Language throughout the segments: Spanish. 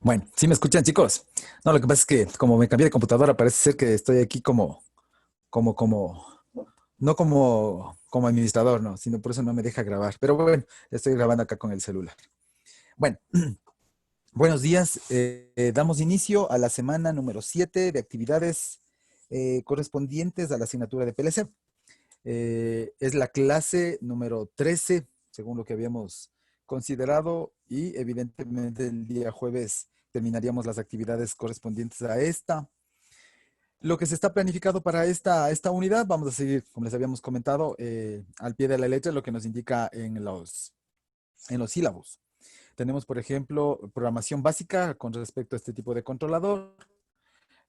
Bueno, ¿sí me escuchan, chicos? No, lo que pasa es que como me cambié de computadora, parece ser que estoy aquí como, como, no como administrador, no, sino por eso no me deja grabar. Pero bueno, estoy grabando acá con el celular. Bueno, buenos días. Damos inicio a la semana número 7 de actividades correspondientes a la asignatura de PLC. Es la clase número 13, según lo que habíamos considerado, y evidentemente el día jueves terminaríamos las actividades correspondientes a esta. Lo que se está planificado para esta unidad, vamos a seguir, como les habíamos comentado, al pie de la letra, lo que nos indica en los sílabos. Tenemos, por ejemplo, programación básica con respecto a este tipo de controlador,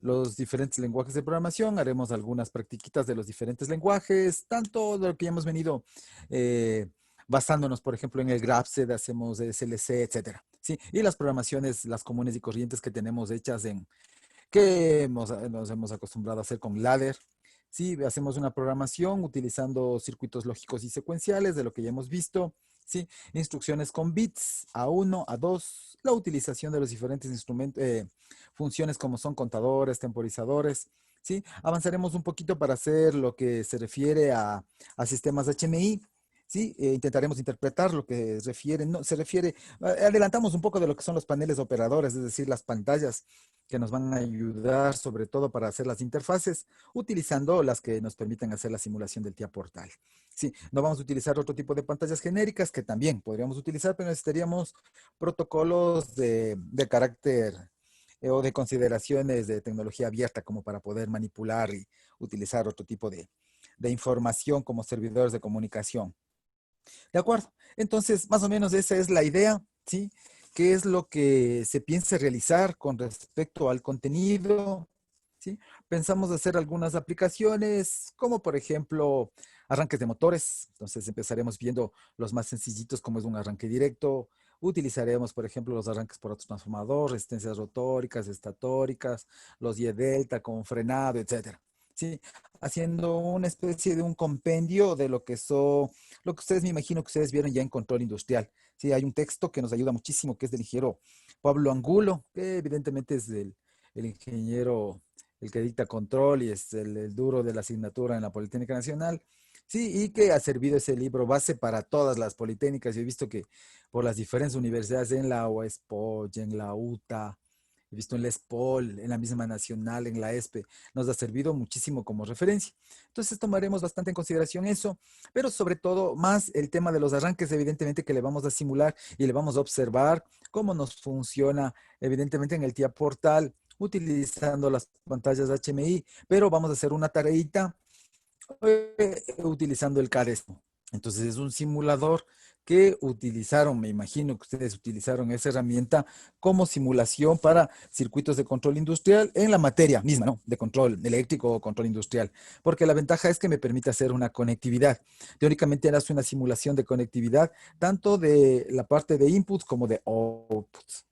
los diferentes lenguajes de programación, haremos algunas practiquitas de los diferentes lenguajes, tanto de lo que ya hemos venido eh, basándonos, por ejemplo, en el GraphSet, hacemos SLC, etcétera. ¿Sí? Y las programaciones, las comunes y corrientes que tenemos hechas nos hemos acostumbrado a hacer con ladder. Sí, hacemos una programación utilizando circuitos lógicos y secuenciales de lo que ya hemos visto. Sí, instrucciones con bits A1, A2, la utilización de los diferentes instrumentos, funciones como son contadores, temporizadores. Sí, avanzaremos un poquito para hacer lo que se refiere a sistemas HMI. Sí, intentaremos interpretar lo que refiere, no, se refiere, adelantamos un poco de lo que son los paneles operadores, es decir, las pantallas que nos van a ayudar sobre todo para hacer las interfaces, utilizando las que nos permiten hacer la simulación del TIA portal. Sí, no vamos a utilizar otro tipo de pantallas genéricas que también podríamos utilizar, pero necesitaríamos protocolos de carácter o de consideraciones de tecnología abierta como para poder manipular y utilizar otro tipo de información como servidores de comunicación. ¿De acuerdo? Entonces, más o menos esa es la idea, ¿sí? ¿Qué es lo que se piensa realizar con respecto al contenido? ¿Sí? Pensamos hacer algunas aplicaciones, como por ejemplo arranques de motores. Entonces empezaremos viendo los más sencillitos, como es un arranque directo. Utilizaremos, por ejemplo, los arranques por autotransformador, resistencias rotóricas, estatóricas, los Y delta con frenado, etcétera. ¿Sí? Haciendo una especie de un compendio de lo que ustedes me imagino que ustedes vieron ya en control industrial. Sí, hay un texto que nos ayuda muchísimo, que es del ingeniero Pablo Angulo, que evidentemente es el ingeniero, el que dicta control y es el duro de la asignatura en la Politécnica Nacional. Sí, y que ha servido ese libro base para todas las politécnicas. Yo he visto que por las diferentes universidades, en la UESPOY, en la UTA, he visto en la ESPOL, en la misma nacional, en la ESPE, nos ha servido muchísimo como referencia. Entonces tomaremos bastante en consideración eso, pero sobre todo más el tema de los arranques, evidentemente que le vamos a simular y le vamos a observar cómo nos funciona, evidentemente en el TIA Portal, utilizando las pantallas HMI, pero vamos a hacer una tareita utilizando el CADES. Entonces es un simulador que utilizaron, me imagino que ustedes utilizaron esa herramienta como simulación para circuitos de control industrial en la materia misma, ¿no? De control eléctrico o control industrial, porque la ventaja es que me permite hacer una conectividad. Teóricamente hace una simulación de conectividad tanto de la parte de inputs como de outputs.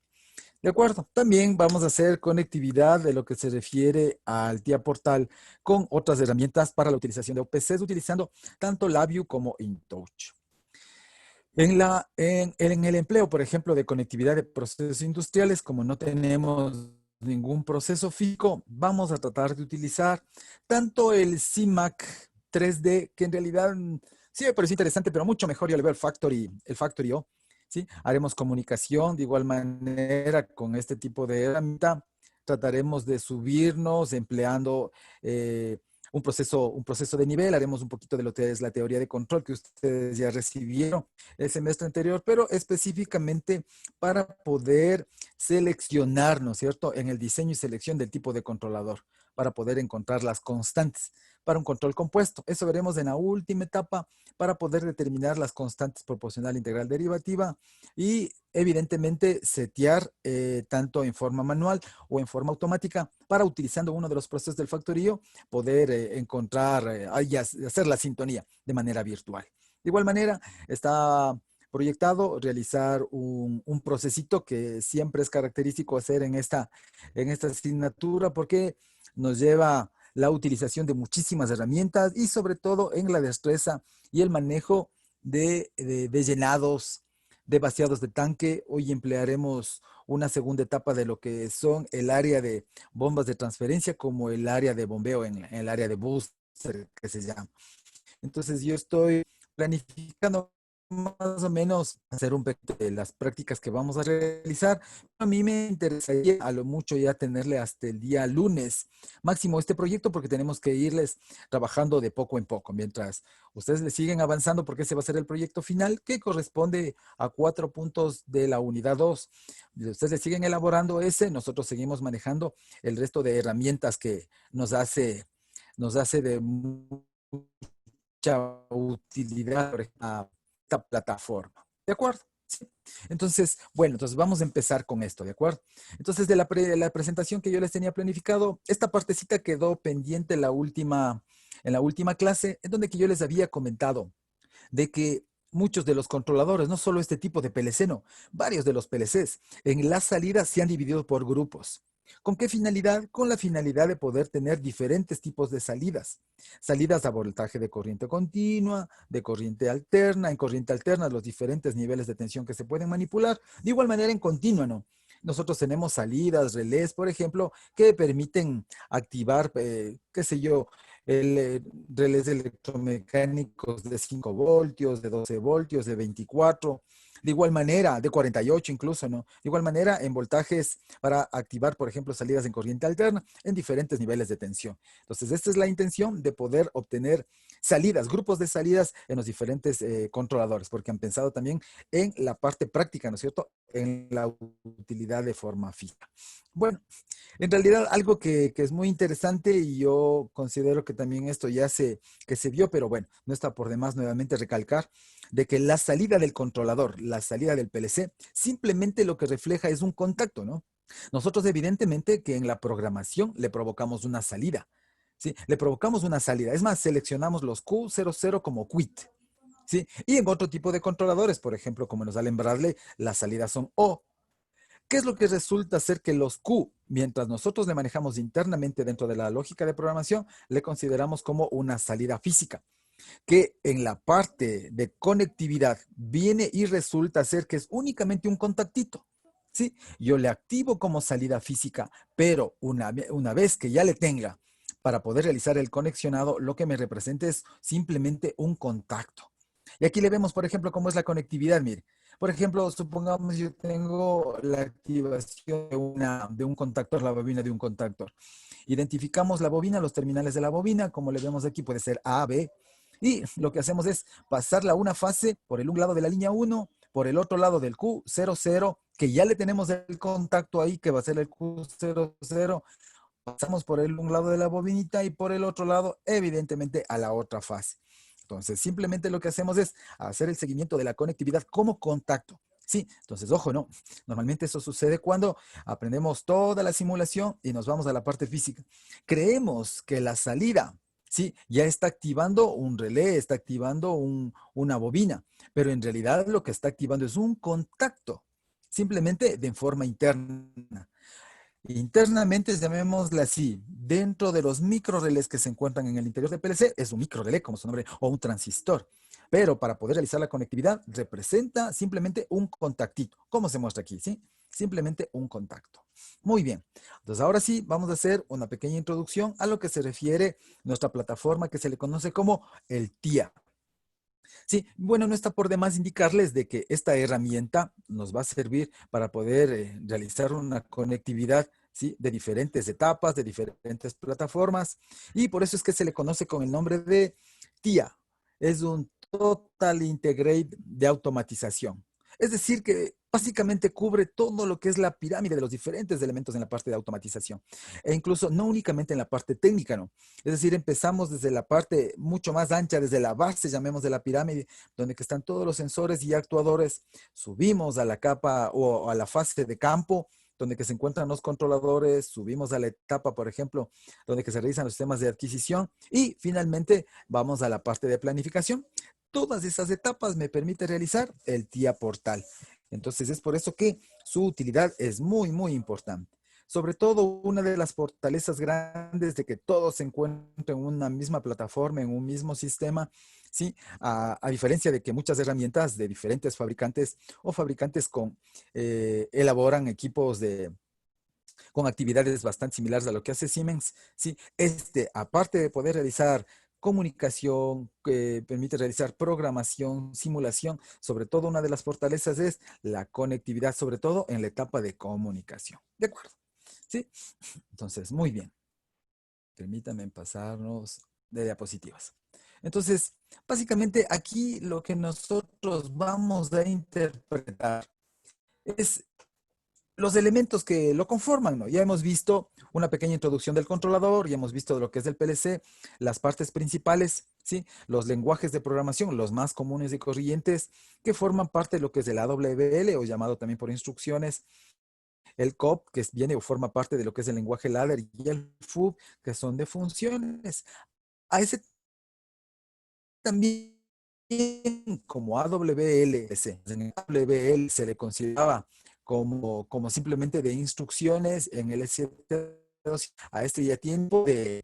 De acuerdo. También vamos a hacer conectividad de lo que se refiere al TIA Portal con otras herramientas para la utilización de OPCs, utilizando tanto LabVIEW como InTouch. En el empleo, por ejemplo, de conectividad de procesos industriales, como no tenemos ningún proceso físico, vamos a tratar de utilizar tanto el CIMAC 3D, que en realidad sí me pareció interesante, pero mucho mejor yo le veo el Factory O. ¿Sí? Haremos comunicación de igual manera con este tipo de herramienta. Trataremos de subirnos empleando un proceso de nivel. Haremos un poquito de lo que es la teoría de control que ustedes ya recibieron el semestre anterior, pero específicamente para poder seleccionar, ¿no es cierto?, en el diseño y selección del tipo de controlador, para poder encontrar las constantes para un control compuesto. Eso veremos en la última etapa para poder determinar las constantes proporcional integral derivativa y evidentemente setear tanto en forma manual o en forma automática para utilizando uno de los procesos del factorío poder encontrar y hacer la sintonía de manera virtual. De igual manera, está proyectado realizar un procesito que siempre es característico hacer en esta asignatura porque nos lleva la utilización de muchísimas herramientas y sobre todo en la destreza y el manejo de llenados, de vaciados de tanque. Hoy emplearemos una segunda etapa de lo que son el área de bombas de transferencia como el área de bombeo en el área de booster que se llama. Entonces yo estoy planificando más o menos hacer un poquito de las prácticas que vamos a realizar. A mí me interesaría a lo mucho ya tenerle hasta el día lunes máximo este proyecto porque tenemos que irles trabajando de poco en poco mientras ustedes le siguen avanzando porque ese va a ser el proyecto final que corresponde a 4 puntos de la unidad 2. Ustedes le siguen elaborando ese, nosotros seguimos manejando el resto de herramientas que nos hace de mucha utilidad por ejemplo, a esta plataforma. ¿De acuerdo? Sí. Entonces, bueno, entonces vamos a empezar con esto, ¿de acuerdo? Entonces, de la presentación que yo les tenía planificado, esta partecita quedó pendiente en la última clase, en donde que yo les había comentado de que muchos de los controladores, no solo este tipo de PLC, no, varios de los PLCs, en las salidas se han dividido por grupos. ¿Con qué finalidad? Con la finalidad de poder tener diferentes tipos de salidas. Salidas a voltaje de corriente continua, de corriente alterna, en corriente alterna los diferentes niveles de tensión que se pueden manipular. De igual manera en continua, ¿no? Nosotros tenemos salidas, relés, por ejemplo, que permiten activar, qué sé yo, relés electromecánicos de 5 voltios, de 12 voltios, de 24, de igual manera, de 48 incluso, ¿no? De igual manera, en voltajes para activar, por ejemplo, salidas en corriente alterna en diferentes niveles de tensión. Entonces, esta es la intención de poder obtener salidas, grupos de salidas en los diferentes controladores, porque han pensado también en la parte práctica, ¿no es cierto? En la utilidad de forma fija. Bueno, en realidad algo que es muy interesante y yo considero que también esto que se vio, pero bueno, no está por demás nuevamente recalcar de que la salida del controlador, la salida del PLC, simplemente lo que refleja es un contacto, ¿no? Nosotros evidentemente que en la programación le provocamos una salida, ¿sí? Le provocamos una salida. Es más, seleccionamos los Q00 como quit, ¿sí? Y en otro tipo de controladores, por ejemplo, como nos da en Bradley, las salidas son O. ¿Qué es lo que resulta ser que los Q, mientras nosotros le manejamos internamente dentro de la lógica de programación, le consideramos como una salida física? Que en la parte de conectividad viene y resulta ser que es únicamente un contactito. ¿Sí? Yo le activo como salida física, pero una vez que ya le tenga para poder realizar el conexionado, lo que me representa es simplemente un contacto. Y aquí le vemos, por ejemplo, cómo es la conectividad. Mire, por ejemplo, supongamos yo tengo la activación de un contactor, la bobina de un contactor. Identificamos la bobina, los terminales de la bobina, como le vemos aquí, puede ser A, B, y lo que hacemos es pasarla una fase por un lado de la línea 1, por el otro lado del Q00, que ya le tenemos el contacto ahí, que va a ser el Q00. Pasamos por un lado de la bobinita y por el otro lado, evidentemente, a la otra fase. Entonces, simplemente lo que hacemos es hacer el seguimiento de la conectividad como contacto. Sí, entonces, ojo, ¿no? Normalmente eso sucede cuando aprendemos toda la simulación y nos vamos a la parte física. Creemos que la salida, sí, ya está activando un relé, está activando una bobina, pero en realidad lo que está activando es un contacto, simplemente de forma interna. Internamente, llamémosle así, dentro de los microrelés que se encuentran en el interior del PLC, es un microrelé, como su nombre, o un transistor. Pero para poder realizar la conectividad, representa simplemente un contactito, como se muestra aquí, ¿sí? Simplemente un contacto. Muy bien. Entonces, ahora sí, vamos a hacer una pequeña introducción a lo que se refiere nuestra plataforma que se le conoce como el TIA. Sí, bueno, no está por demás indicarles de que esta herramienta nos va a servir para poder realizar una conectividad, ¿sí? De diferentes etapas, de diferentes plataformas, y por eso es que se le conoce con el nombre de TIA. Es un Total Integrate de automatización. Es decir, que básicamente cubre todo lo que es la pirámide de los diferentes elementos en la parte de automatización. E incluso no únicamente en la parte técnica, ¿no? Es decir, empezamos desde la parte mucho más ancha, desde la base, llamemos de la pirámide, donde que están todos los sensores y actuadores. Subimos a la capa o a la fase de campo, donde que se encuentran los controladores, subimos a la etapa, por ejemplo, donde que se realizan los sistemas de adquisición y finalmente vamos a la parte de planificación. Todas esas etapas me permite realizar el TIA portal. Entonces es por eso que su utilidad es muy, muy importante. Sobre todo, una de las fortalezas grandes de que todos se encuentren en una misma plataforma, en un mismo sistema, ¿sí? A diferencia de que muchas herramientas de diferentes fabricantes o fabricantes elaboran equipos con actividades bastante similares a lo que hace Siemens, ¿sí? Aparte de poder realizar comunicación, que permite realizar programación, simulación, sobre todo una de las fortalezas es la conectividad, sobre todo en la etapa de comunicación. ¿De acuerdo? ¿Sí? Entonces, muy bien. Permítanme pasarnos de diapositivas. Entonces, básicamente aquí lo que nosotros vamos a interpretar es los elementos que lo conforman, ¿no? Ya hemos visto una pequeña introducción del controlador, ya hemos visto lo que es el PLC, las partes principales, ¿sí? Los lenguajes de programación, los más comunes y corrientes, que forman parte de lo que es el AWL, o llamado también por instrucciones, el COP, que viene o forma parte de lo que es el lenguaje ladder, y el FUB, que son de funciones. A ese también como AWLS. En AWL se le consideraba como simplemente de instrucciones en el S7. A este ya tiempo de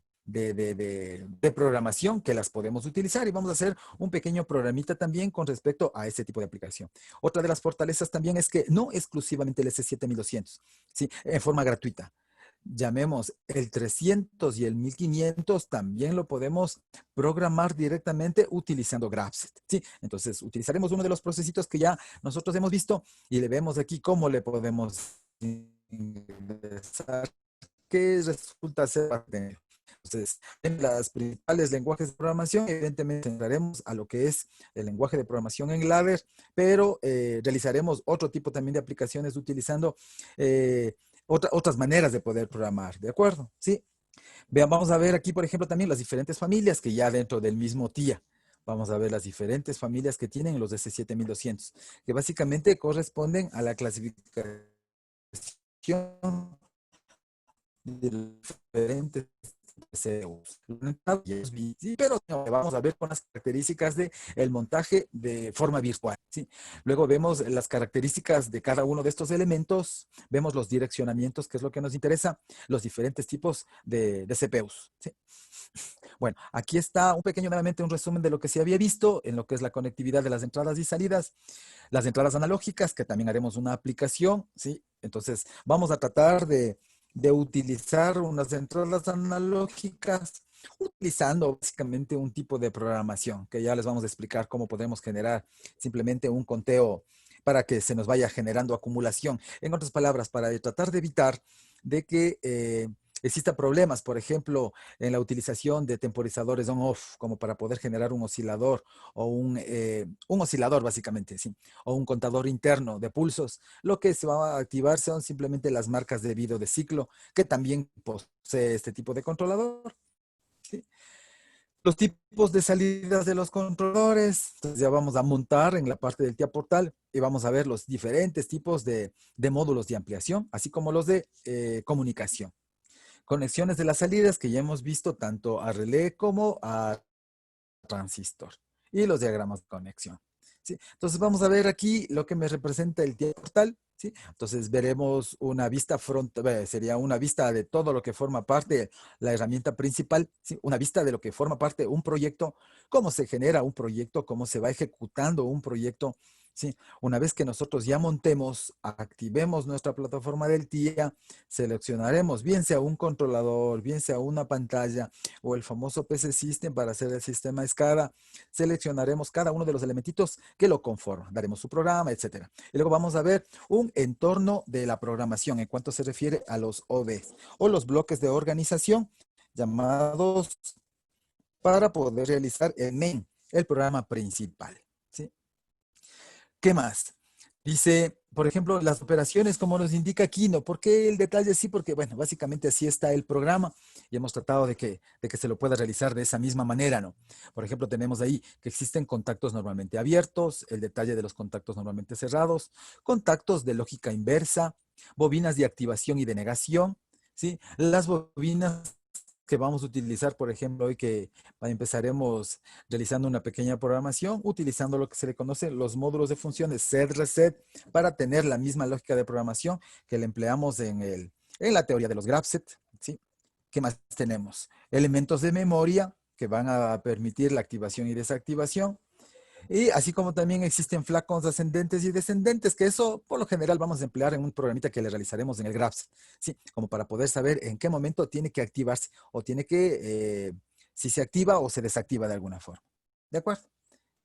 programación que las podemos utilizar y vamos a hacer un pequeño programita también con respecto a ese tipo de aplicación. Otra de las fortalezas también es que no exclusivamente el S7200, ¿sí? En forma gratuita. Llamemos el 300 y el 1500, también lo podemos programar directamente utilizando Graphics. Sí, entonces utilizaremos uno de los procesitos que ya nosotros hemos visto y le vemos aquí cómo le podemos ingresar, qué resulta ser. Entonces, en los principales lenguajes de programación, evidentemente entraremos a lo que es el lenguaje de programación en ladder, pero realizaremos otro tipo también de aplicaciones utilizando otras maneras de poder programar, ¿de acuerdo? Sí. Vean, vamos a ver aquí, por ejemplo, también las diferentes familias que ya dentro del mismo TIA. Vamos a ver las diferentes familias que tienen los DC7200, que básicamente corresponden a la clasificación de diferentes CEUs. Sí, pero vamos a ver con las características de el montaje de forma virtual. ¿Sí? Luego vemos las características de cada uno de estos elementos, vemos los direccionamientos, que es lo que nos interesa, los diferentes tipos de CPUs. ¿Sí? Bueno, aquí está un pequeño, nuevamente, un resumen de lo que se había visto en lo que es la conectividad de las entradas y salidas, las entradas analógicas, que también haremos una aplicación, ¿sí? Entonces, vamos a tratar de utilizar unas entradas analógicas utilizando básicamente un tipo de programación, que ya les vamos a explicar cómo podemos generar simplemente un conteo para que se nos vaya generando acumulación. En otras palabras, para tratar de evitar de que existan problemas, por ejemplo, en la utilización de temporizadores on-off, como para poder generar un oscilador o un oscilador básicamente, ¿sí? O un contador interno de pulsos. Lo que se va a activar son simplemente las marcas de video de ciclo, que también posee este tipo de controlador. ¿Sí? Los tipos de salidas de los controladores, entonces ya vamos a montar en la parte del TIA Portal y vamos a ver los diferentes tipos de módulos de ampliación, así como los de comunicación. Conexiones de las salidas que ya hemos visto tanto a relé como a transistor y los diagramas de conexión. ¿Sí? Entonces vamos a ver aquí lo que me representa el TIA Portal. ¿Sí? Entonces veremos una vista frontal, sería una vista de todo lo que forma parte de la herramienta principal, ¿sí? Una vista de lo que forma parte de un proyecto, cómo se genera un proyecto, cómo se va ejecutando un proyecto. ¿Sí? Una vez que nosotros ya montemos, activemos nuestra plataforma del TIA, seleccionaremos bien sea un controlador, bien sea una pantalla o el famoso PC System para hacer el sistema SCADA, seleccionaremos cada uno de los elementitos que lo conforman, daremos su programa, etcétera. Y luego vamos a ver un entorno de la programación en cuanto se refiere a los ODs o los bloques de organización llamados para poder realizar el main, el programa principal. ¿Sí? ¿Qué más? Dice, por ejemplo, las operaciones, como nos indica aquí, ¿no? ¿Por qué el detalle? Sí, porque, bueno, básicamente así está el programa y hemos tratado de que se lo pueda realizar de esa misma manera, ¿no? Por ejemplo, tenemos ahí que existen contactos normalmente abiertos, el detalle de los contactos normalmente cerrados, contactos de lógica inversa, bobinas de activación y de negación, ¿sí? Las bobinas que vamos a utilizar, por ejemplo, hoy que empezaremos realizando una pequeña programación, utilizando lo que se le conoce los módulos de funciones set reset para tener la misma lógica de programación que le empleamos En la teoría de los graph-set, ¿sí? ¿Qué más tenemos? Elementos de memoria que van a permitir la activación y desactivación. Y así como también existen flacos ascendentes y descendentes, que eso por lo general vamos a emplear en un programita que le realizaremos en el Graph, ¿sí? Como para poder saber en qué momento tiene que activarse o tiene que, si se activa o se desactiva de alguna forma. ¿De acuerdo?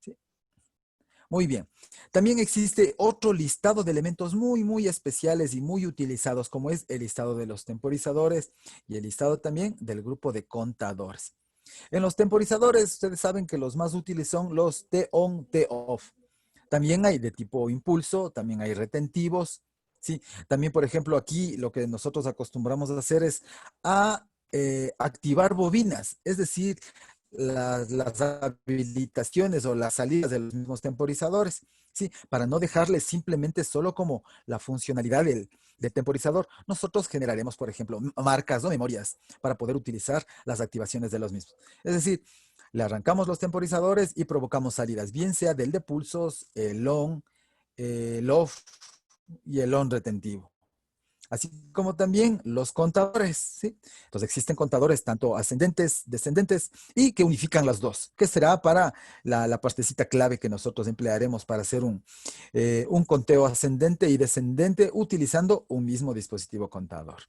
¿Sí? Muy bien. También existe otro listado de elementos muy especiales y muy utilizados, como es el listado de los temporizadores y el listado también del grupo de contadores. En los temporizadores, ustedes saben que los más útiles son los T-on, T-off. También hay de tipo impulso, también hay retentivos, ¿sí? También, por ejemplo, aquí lo que nosotros acostumbramos a hacer es a activar bobinas, es decir, las habilitaciones o las salidas de los mismos temporizadores, ¿sí? Para no dejarles simplemente solo como la funcionalidad del temporizador, nosotros generaremos, por ejemplo, marcas o memorias para poder utilizar las activaciones de los mismos. Es decir, le arrancamos los temporizadores y provocamos salidas, bien sea del de pulsos, el on, el off y el on retentivo. Así como también los contadores, ¿sí? Entonces existen contadores tanto ascendentes, descendentes y que unifican las dos, que será para la partecita clave que nosotros emplearemos para hacer un conteo ascendente y descendente utilizando un mismo dispositivo contador.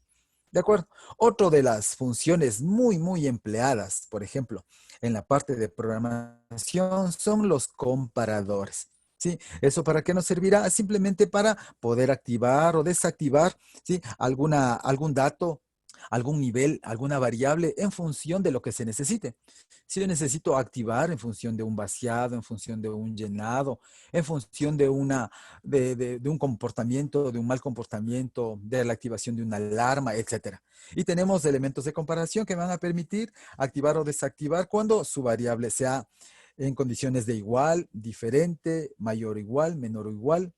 ¿De acuerdo? Otro de las funciones muy empleadas, por ejemplo, en la parte de programación son los comparadores. ¿Sí? ¿Eso para qué nos servirá? Simplemente para poder activar o desactivar, ¿sí? Algún dato, algún nivel, alguna variable en función de lo que se necesite. Si yo necesito activar en función de un vaciado, en función de un llenado, en función de un comportamiento, de un mal comportamiento, de la activación de una alarma, etcétera. Y tenemos elementos de comparación que van a permitir activar o desactivar cuando su variable sea en condiciones de igual, diferente, mayor o igual, menor o igual.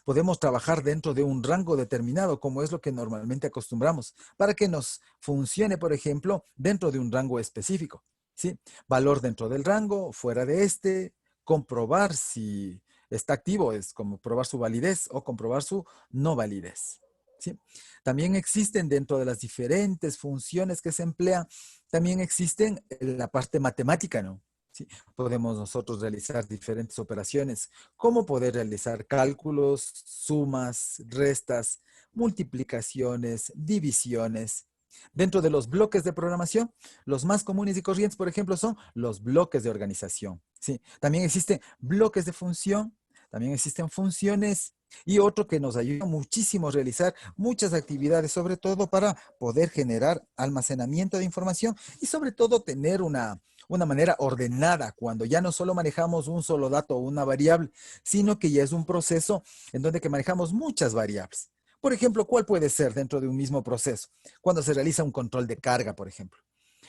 Podemos trabajar dentro de un rango determinado, como es lo que normalmente acostumbramos, para que nos funcione, por ejemplo, dentro de un rango específico. ¿Sí? Valor dentro del rango, fuera de este, comprobar si está activo, es como probar su validez o comprobar su no validez. ¿Sí? También existen dentro de las diferentes funciones que se emplean, también existen la parte matemática, ¿no? ¿Sí? Podemos nosotros realizar diferentes operaciones, como poder realizar cálculos, sumas, restas, multiplicaciones, divisiones. Dentro de los bloques de programación, los más comunes y corrientes, por ejemplo, son los bloques de organización. ¿Sí? También existen bloques de función, también existen funciones y otro que nos ayuda muchísimo a realizar muchas actividades, sobre todo para poder generar almacenamiento de información y sobre todo tener una manera ordenada, cuando ya no solo manejamos un solo dato o una variable, sino que ya es un proceso en donde que manejamos muchas variables. Por ejemplo, ¿cuál puede ser dentro de un mismo proceso? Cuando se realiza un control de carga, por ejemplo.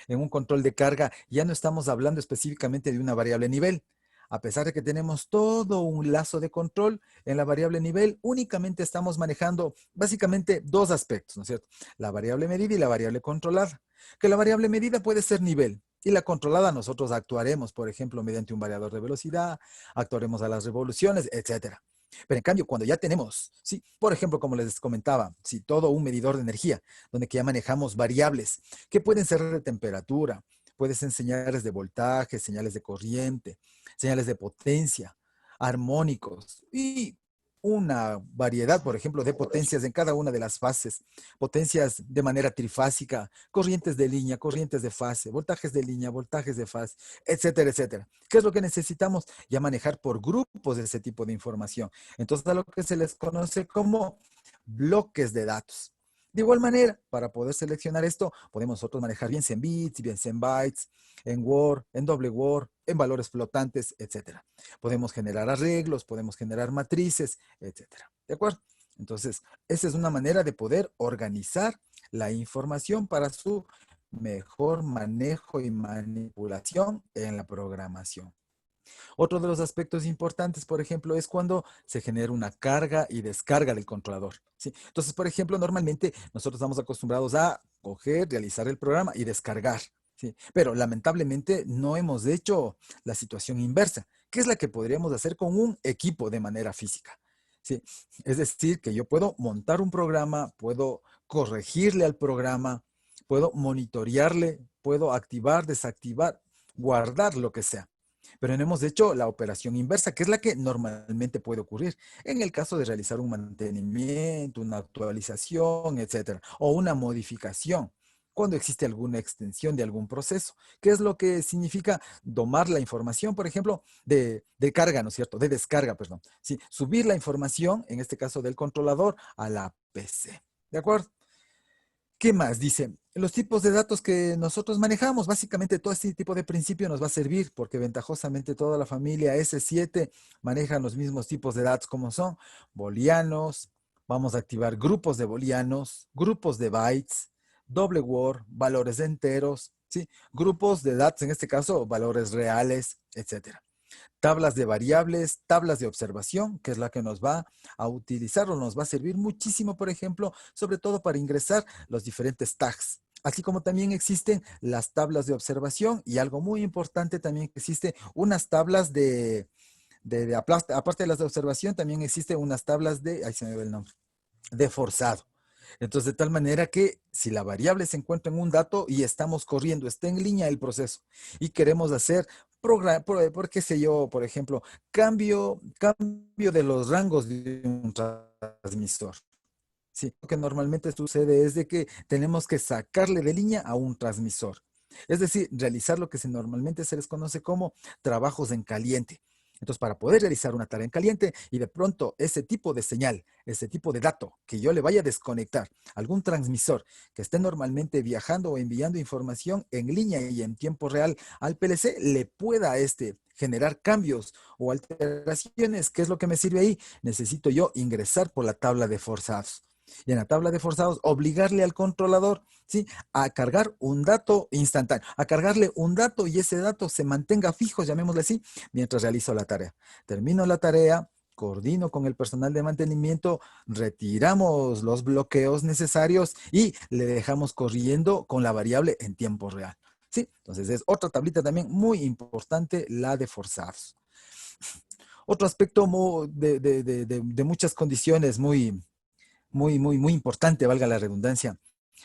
En un control de carga ya no estamos hablando específicamente de una variable nivel. A pesar de que tenemos todo un lazo de control en la variable nivel, únicamente estamos manejando básicamente dos aspectos, ¿no es cierto? La variable medida y la variable controlada. Que la variable medida puede ser nivel y la controlada nosotros actuaremos, por ejemplo, mediante un variador de velocidad, actuaremos a las revoluciones, etcétera. Pero en cambio, cuando ya tenemos, sí, por ejemplo, como les comentaba, sí, todo un medidor de energía, donde que ya manejamos variables que pueden ser de temperatura, pueden ser señales de voltaje, señales de corriente, señales de potencia, armónicos y una variedad, por ejemplo, de potencias en cada una de las fases, potencias de manera trifásica, corrientes de línea, corrientes de fase, voltajes de línea, voltajes de fase, etcétera, etcétera. ¿Qué es lo que necesitamos? Ya manejar por grupos de ese tipo de información. Entonces, a lo que se les conoce como bloques de datos. De igual manera, para poder seleccionar esto, podemos nosotros manejar bien sea en bits, bien sea en bytes, en Word, en doble Word, en valores flotantes, etcétera. Podemos generar arreglos, podemos generar matrices, etcétera. ¿De acuerdo? Entonces, esa es una manera de poder organizar la información para su mejor manejo y manipulación en la programación. Otro de los aspectos importantes, por ejemplo, es cuando se genera una carga y descarga del controlador. ¿Sí? Entonces, por ejemplo, normalmente nosotros estamos acostumbrados a coger, realizar el programa y descargar. ¿Sí? Pero lamentablemente no hemos hecho la situación inversa, que es la que podríamos hacer con un equipo de manera física. ¿sí? Es decir, que yo puedo montar un programa, puedo corregirle al programa, puedo monitorearle, puedo activar, desactivar, guardar lo que sea. Pero no hemos hecho la operación inversa, que es la que normalmente puede ocurrir en el caso de realizar un mantenimiento, una actualización, etcétera, o una modificación cuando existe alguna extensión de algún proceso. ¿Qué es lo que significa tomar la información, por ejemplo, de carga, ¿no es cierto? De descarga, perdón. Sí, subir la información, en este caso del controlador, a la PC. ¿De acuerdo? ¿Qué más? Dice, los tipos de datos que nosotros manejamos, básicamente todo este tipo de principio nos va a servir porque ventajosamente toda la familia S7 maneja los mismos tipos de datos como son booleanos, vamos a activar grupos de booleanos, grupos de bytes, doble word, valores de enteros, ¿sí? Grupos de datos, en este caso, valores reales, etcétera. Tablas de variables, tablas de observación, que es la que nos va a utilizar o nos va a servir muchísimo, por ejemplo, sobre todo para ingresar los diferentes tags. Así como también existen las tablas de observación y algo muy importante también que existe unas tablas aparte de las de observación, también existe unas tablas ahí se me ve el nombre, de forzado. Entonces, de tal manera que si la variable se encuentra en un dato y estamos corriendo, está en línea el proceso y queremos hacer, por qué sé yo, por ejemplo, cambio de los rangos de un transmisor. Sí, lo que normalmente sucede es de que tenemos que sacarle de línea a un transmisor. Es decir, realizar lo que normalmente se les conoce como trabajos en caliente. Entonces, para poder realizar una tarea en caliente y de pronto ese tipo de señal, ese tipo de dato que yo le vaya a desconectar a algún transmisor que esté normalmente viajando o enviando información en línea y en tiempo real al PLC, le pueda generar cambios o alteraciones. ¿Qué es lo que me sirve ahí? Necesito yo ingresar por la tabla de forzados y en la tabla de forzados obligarle al controlador, ¿sí? A cargar un dato instantáneo, a cargarle un dato y ese dato se mantenga fijo, llamémosle así, mientras realizo la tarea. Termino la tarea, coordino con el personal de mantenimiento, retiramos los bloqueos necesarios y le dejamos corriendo con la variable en tiempo real. ¿Sí? Entonces es otra tablita también muy importante, la de forzados. Otro aspecto de muchas condiciones muy importante, valga la redundancia,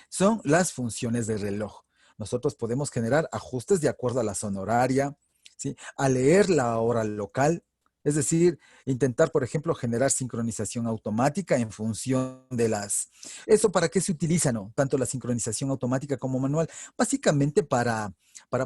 son las funciones de reloj. Nosotros podemos generar ajustes de acuerdo a la zona horaria, ¿sí? A leer la hora local, es decir, intentar, por ejemplo, generar sincronización automática en función de las... ¿Eso para qué se utiliza, no? Tanto la sincronización automática como manual, básicamente para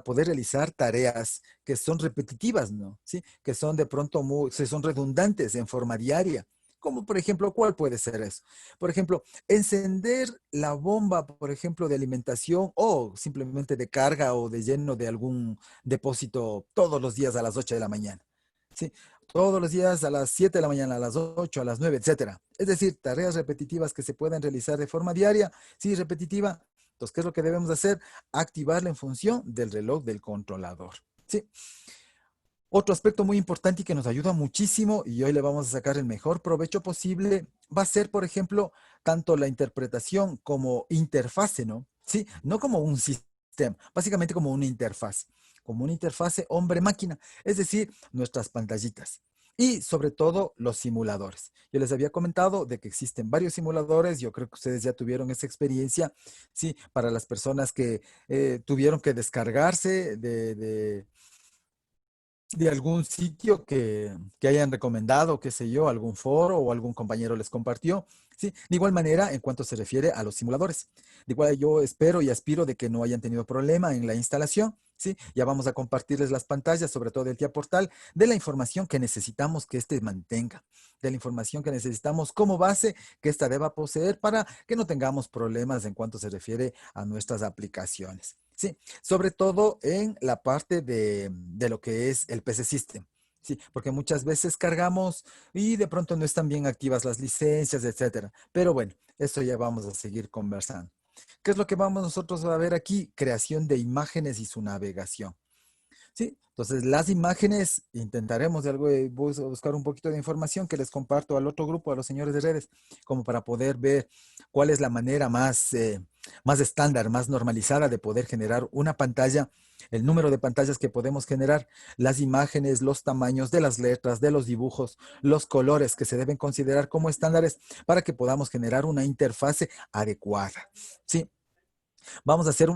poder realizar tareas que son repetitivas, ¿no? ¿Sí? Que son de pronto que son redundantes en forma diaria. Como por ejemplo, ¿cuál puede ser eso? Por ejemplo, encender la bomba, por ejemplo, de alimentación o simplemente de carga o de lleno de algún depósito todos los días a las 8 de la mañana. ¿Sí? Todos los días a las 7 de la mañana, a las 8, a las 9, etcétera. Es decir, tareas repetitivas que se pueden realizar de forma diaria, sí, repetitiva. Entonces, ¿qué es lo que debemos hacer? Activarla en función del reloj del controlador. ¿Sí? Otro aspecto muy importante y que nos ayuda muchísimo y hoy le vamos a sacar el mejor provecho posible va a ser, por ejemplo, tanto la interpretación como interfase, ¿no? Sí, no como un sistema, básicamente como una interfase hombre-máquina, es decir, nuestras pantallitas. Y sobre todo los simuladores. Yo les había comentado de que existen varios simuladores, yo creo que ustedes ya tuvieron esa experiencia, sí, para las personas que tuvieron que descargarse de algún sitio que hayan recomendado, qué sé yo, algún foro o algún compañero les compartió. Sí, de igual manera, en cuanto se refiere a los simuladores. De igual yo espero y aspiro de que no hayan tenido problema en la instalación. Sí, ya vamos a compartirles las pantallas, sobre todo del TIA Portal, de la información que necesitamos que éste mantenga, de la información que necesitamos como base que ésta deba poseer para que no tengamos problemas en cuanto se refiere a nuestras aplicaciones. Sí, sobre todo en la parte de lo que es el PC System. Sí, porque muchas veces cargamos y de pronto no están bien activas las licencias, etcétera. Pero bueno, eso ya vamos a seguir conversando. ¿Qué es lo que vamos nosotros a ver aquí? Creación de imágenes y su navegación. Sí, entonces las imágenes intentaremos de algo, buscar un poquito de información que les comparto al otro grupo, a los señores de redes, como para poder ver cuál es la manera más estándar, más normalizada de poder generar una pantalla, el número de pantallas que podemos generar, las imágenes, los tamaños de las letras, de los dibujos, los colores que se deben considerar como estándares para que podamos generar una interfase adecuada. Sí, vamos a hacer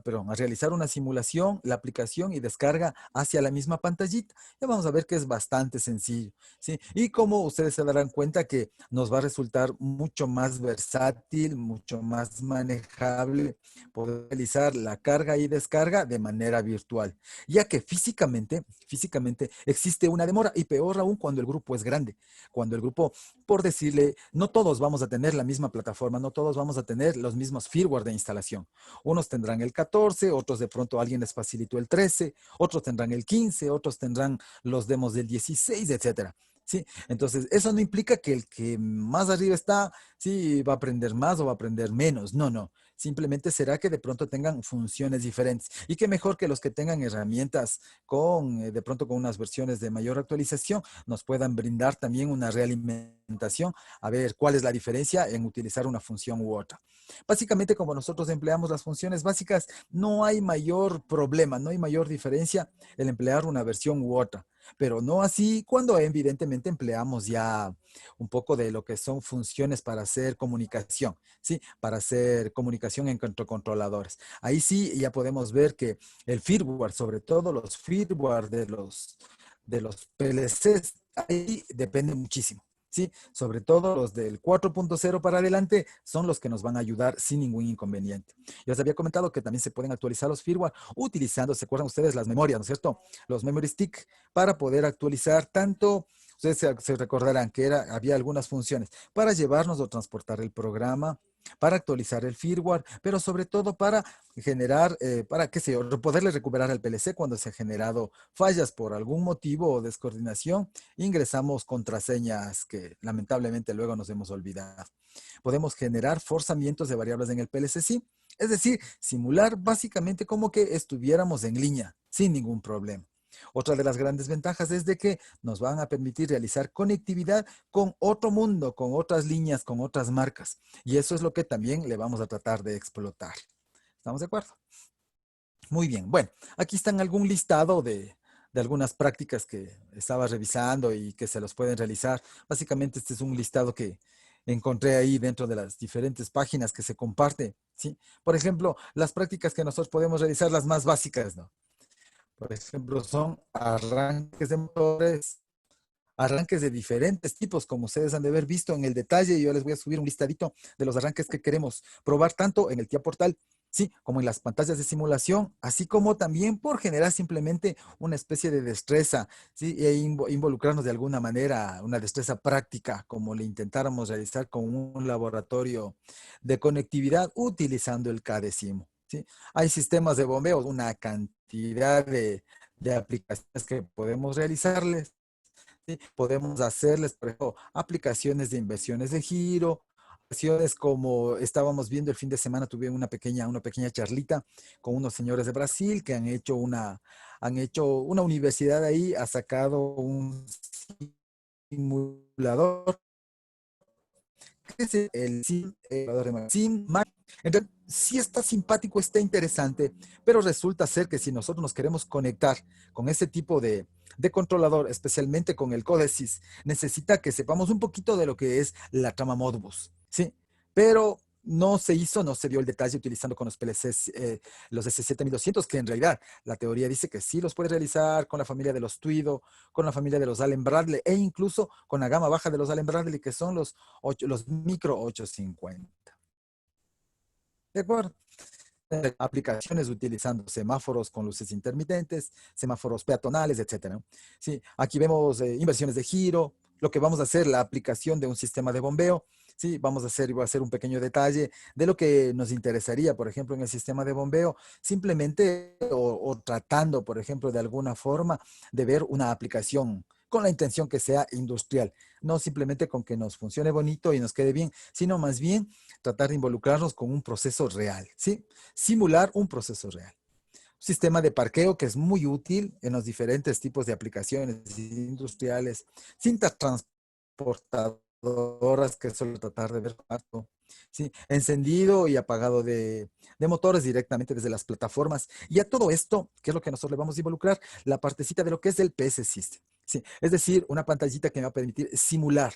perdón, a realizar una simulación, la aplicación y descarga hacia la misma pantallita. Ya vamos a ver que es bastante sencillo, ¿sí? Y como ustedes se darán cuenta que nos va a resultar mucho más versátil, mucho más manejable poder realizar la carga y descarga de manera virtual, ya que físicamente existe una demora y peor aún cuando el grupo es grande, cuando el grupo, por decirle, no todos vamos a tener la misma plataforma, no todos vamos a tener los mismos firmware de instalación. Unos tendrán el 14, otros de pronto alguien les facilitó el 13, otros tendrán el 15, otros tendrán los demos del 16, etcétera. ¿Sí? Entonces, eso no implica que el que más arriba está, sí, va a aprender más o va a aprender menos. No, no. Simplemente será que de pronto tengan funciones diferentes. Y que mejor que los que tengan herramientas de pronto con unas versiones de mayor actualización, nos puedan brindar también una realimentación a ver cuál es la diferencia en utilizar una función u otra. Básicamente, como nosotros empleamos las funciones básicas, no hay mayor problema, no hay mayor diferencia el emplear una versión u otra, pero no así cuando evidentemente empleamos ya un poco de lo que son funciones para hacer comunicación, ¿sí? Para hacer comunicación entre controladores. Ahí sí ya podemos ver que el firmware, sobre todo los firmware de los PLCs, ahí depende muchísimo. Sí, sobre todo los del 4.0 para adelante son los que nos van a ayudar sin ningún inconveniente. Yo les había comentado que también se pueden actualizar los firmware utilizando, ¿se acuerdan ustedes? Las memorias, ¿no es cierto? Los memory stick para poder actualizar tanto, ustedes se recordarán que había algunas funciones para llevarnos o transportar el programa, para actualizar el firmware, pero sobre todo para generar, para qué sé yo, poderle recuperar al PLC cuando se han generado fallas por algún motivo o descoordinación, ingresamos contraseñas que lamentablemente luego nos hemos olvidado. Podemos generar forzamientos de variables en el PLC, sí, es decir, simular básicamente como que estuviéramos en línea, sin ningún problema. Otra de las grandes ventajas es de que nos van a permitir realizar conectividad con otro mundo, con otras líneas, con otras marcas. Y eso es lo que también le vamos a tratar de explotar. ¿Estamos de acuerdo? Muy bien. Bueno, aquí están algún listado de algunas prácticas que estaba revisando y que se los pueden realizar. Básicamente este es un listado que encontré ahí dentro de las diferentes páginas que se comparte, ¿sí? Por ejemplo, las prácticas que nosotros podemos realizar, las más básicas, ¿no? Por ejemplo, son arranques de motores, arranques de diferentes tipos, como ustedes han de haber visto en el detalle. Yo les voy a subir un listadito de los arranques que queremos probar tanto en el TIA Portal, sí, como en las pantallas de simulación, así como también por generar simplemente una especie de destreza, sí, e involucrarnos de alguna manera, una destreza práctica, como le intentáramos realizar con un laboratorio de conectividad utilizando el CADESIMO, sí. Hay sistemas de bombeo, una cantidad de aplicaciones que podemos realizarles. ¿Sí? Podemos hacerles, por ejemplo, aplicaciones de inversiones de giro, aplicaciones como estábamos viendo el fin de semana, tuve una pequeña charlita con unos señores de Brasil que han hecho una universidad ahí, ha sacado un simulador que es el SIM. Entonces, sí está simpático, está interesante, pero resulta ser que si nosotros nos queremos conectar con ese tipo de controlador, especialmente con el Codesys, necesita que sepamos un poquito de lo que es la trama Modbus, ¿sí? Pero no se hizo, no se vio el detalle utilizando con los PLCs, los S7200, que en realidad la teoría dice que sí los puede realizar con la familia de los Tuido, con la familia de los Allen Bradley e incluso con la gama baja de los Allen Bradley, que son los micro 850. ¿De acuerdo? Aplicaciones utilizando semáforos con luces intermitentes, semáforos peatonales, etcétera. Sí, aquí vemos inversiones de giro, lo que vamos a hacer, la aplicación de un sistema de bombeo. Sí, voy a hacer un pequeño detalle de lo que nos interesaría, por ejemplo, en el sistema de bombeo, simplemente o tratando, por ejemplo, de alguna forma de ver una aplicación con la intención que sea industrial, no simplemente con que nos funcione bonito y nos quede bien, sino más bien tratar de involucrarnos con un proceso real, ¿sí? Simular un proceso real. sistema de parqueo que es muy útil en los diferentes tipos de aplicaciones industriales, cintas transportadoras que suelo tratar de ver, ¿sí? Encendido y apagado de motores directamente desde las plataformas. Y a todo esto, ¿qué es lo que nosotros le vamos a involucrar? La partecita de lo que es el PS System. ¿Sí? Es decir, una pantallita que me va a permitir simular.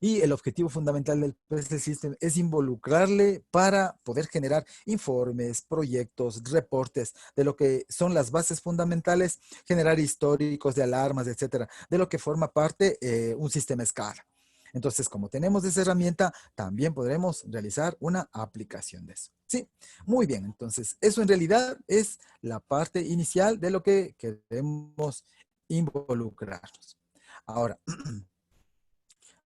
Y el objetivo fundamental del PS System es involucrarle para poder generar informes, proyectos, reportes de lo que son las bases fundamentales, generar históricos de alarmas, etcétera, de lo que forma parte un sistema SCADA. Entonces, como tenemos esa herramienta, también podremos realizar una aplicación de eso. Sí, muy bien. Entonces, eso en realidad es la parte inicial de lo que queremos involucrarnos. Ahora,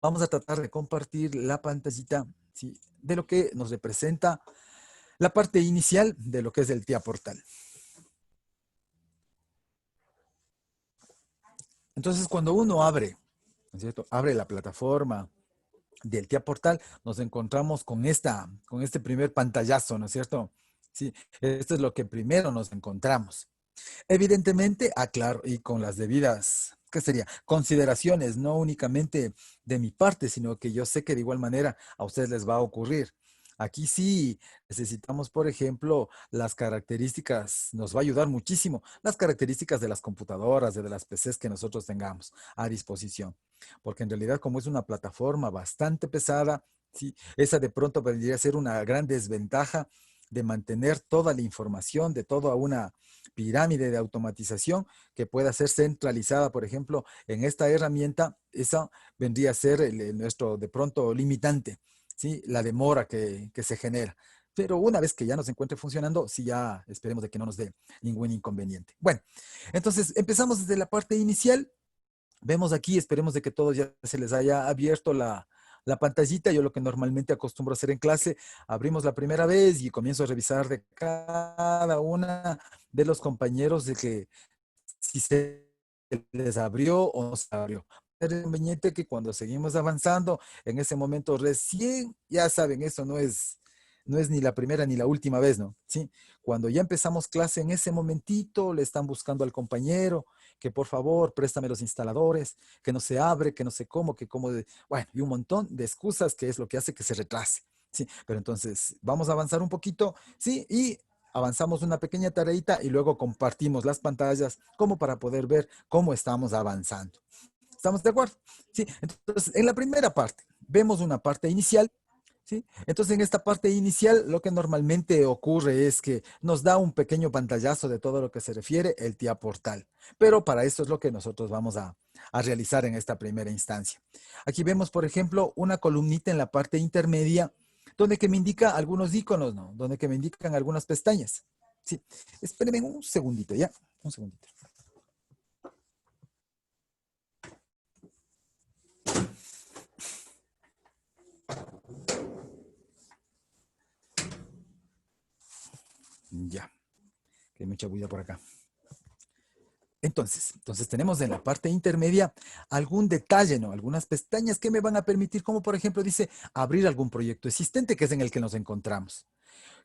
vamos a tratar de compartir la pantallita, ¿sí?, de lo que nos representa la parte inicial de lo que es el TIA Portal. Entonces, cuando uno abre, ¿no es cierto?, abre la plataforma del TIA Portal, nos encontramos con este primer pantallazo, ¿no es cierto? Sí, esto es lo que primero nos encontramos. Evidentemente, aclaro, y con las debidas, ¿qué sería? Consideraciones, no únicamente de mi parte, sino que yo sé que de igual manera a ustedes les va a ocurrir. Aquí sí necesitamos, por ejemplo, las características, nos va a ayudar muchísimo, las características de las computadoras, de las PCs que nosotros tengamos a disposición. Porque en realidad, como es una plataforma bastante pesada, sí, esa de pronto vendría a ser una gran desventaja de mantener toda la información de toda una pirámide de automatización que pueda ser centralizada, por ejemplo, en esta herramienta. Eso vendría a ser nuestro de pronto limitante, ¿sí? La demora que se genera. Pero una vez que ya nos encuentre funcionando, sí, ya esperemos de que no nos dé ningún inconveniente. Bueno, entonces empezamos desde la parte inicial. Vemos aquí, esperemos de que todos ya se les haya abierto la pantallita. Yo lo que normalmente acostumbro a hacer en clase, abrimos la primera vez y comienzo a revisar de cada una de los compañeros de que si se les abrió o no se abrió. Es conveniente que cuando seguimos avanzando, en ese momento recién, ya saben, eso no es ni la primera ni la última vez, ¿no? Sí, cuando ya empezamos clase, en ese momentito le están buscando al compañero que por favor préstame los instaladores, que no se abre, que no sé cómo, que cómo, bueno, y un montón de excusas que es lo que hace que se retrase. Sí, pero entonces vamos a avanzar un poquito, sí, y avanzamos una pequeña tareita y luego compartimos las pantallas como para poder ver cómo estamos avanzando. ¿Estamos de acuerdo? Sí, entonces en la primera parte vemos una parte inicial. ¿Sí? Entonces, en esta parte inicial, lo que normalmente ocurre es que nos da un pequeño pantallazo de todo lo que se refiere el TIA Portal. Pero para eso es lo que nosotros vamos a realizar en esta primera instancia. Aquí vemos, por ejemplo, una columnita en la parte intermedia donde que me indica algunos iconos, ¿no? Donde que me indican algunas pestañas. Sí, espérenme un segundito, ¿ya? Un segundito. Ya, que hay mucha bulla por acá. Entonces tenemos en la parte intermedia algún detalle, ¿no? Algunas pestañas que me van a permitir, como por ejemplo dice, abrir algún proyecto existente que es en el que nos encontramos.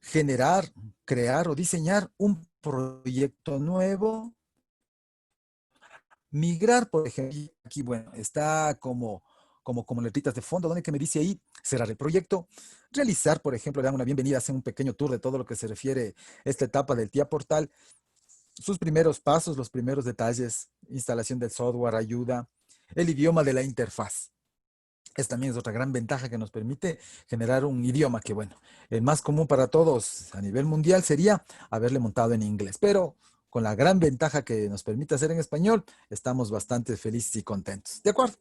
Generar, crear o diseñar un proyecto nuevo. Migrar, por ejemplo, aquí, bueno, está como letritas de fondo, donde que me dice ahí, cerrar el proyecto. Realizar, por ejemplo, le dan una bienvenida, hacer un pequeño tour de todo lo que se refiere a esta etapa del TIA Portal, sus primeros pasos, los primeros detalles, instalación del software, ayuda, el idioma de la interfaz. Esta también es otra gran ventaja que nos permite generar un idioma que, bueno, el más común para todos a nivel mundial sería haberle montado en inglés, pero con la gran ventaja que nos permite hacer en español, estamos bastante felices y contentos. ¿De acuerdo?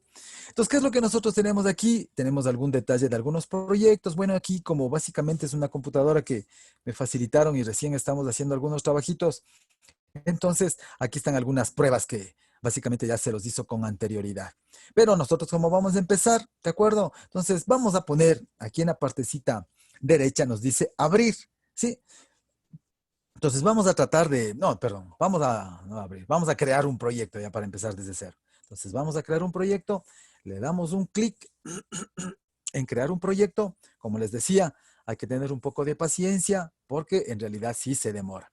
Entonces, ¿qué es lo que nosotros tenemos aquí? Tenemos algún detalle de algunos proyectos. Bueno, aquí como básicamente es una computadora que me facilitaron y recién estamos haciendo algunos trabajitos, entonces, aquí están algunas pruebas que básicamente ya se los hizo con anterioridad. Pero nosotros como vamos a empezar, ¿de acuerdo? Entonces, vamos a poner aquí en la partecita derecha, nos dice abrir, ¿sí? Entonces, vamos a tratar de, no, perdón, vamos a no abrir, vamos a crear un proyecto ya para empezar desde cero. Entonces, vamos a crear un proyecto, le damos un clic en crear un proyecto. Como les decía, hay que tener un poco de paciencia porque en realidad sí se demora.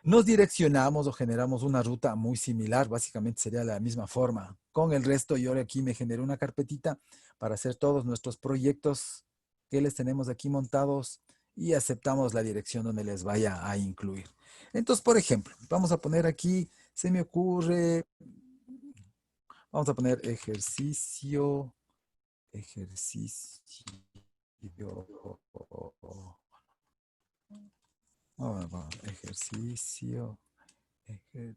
Nos direccionamos o generamos una ruta muy similar, básicamente sería la misma forma. Con el resto, yo aquí me genero una carpetita para hacer todos nuestros proyectos que les tenemos aquí montados y aceptamos la dirección donde les vaya a incluir. Entonces, por ejemplo, vamos a poner aquí, se me ocurre, vamos a poner ejercicio, ejercicio, ejercicio, ejer-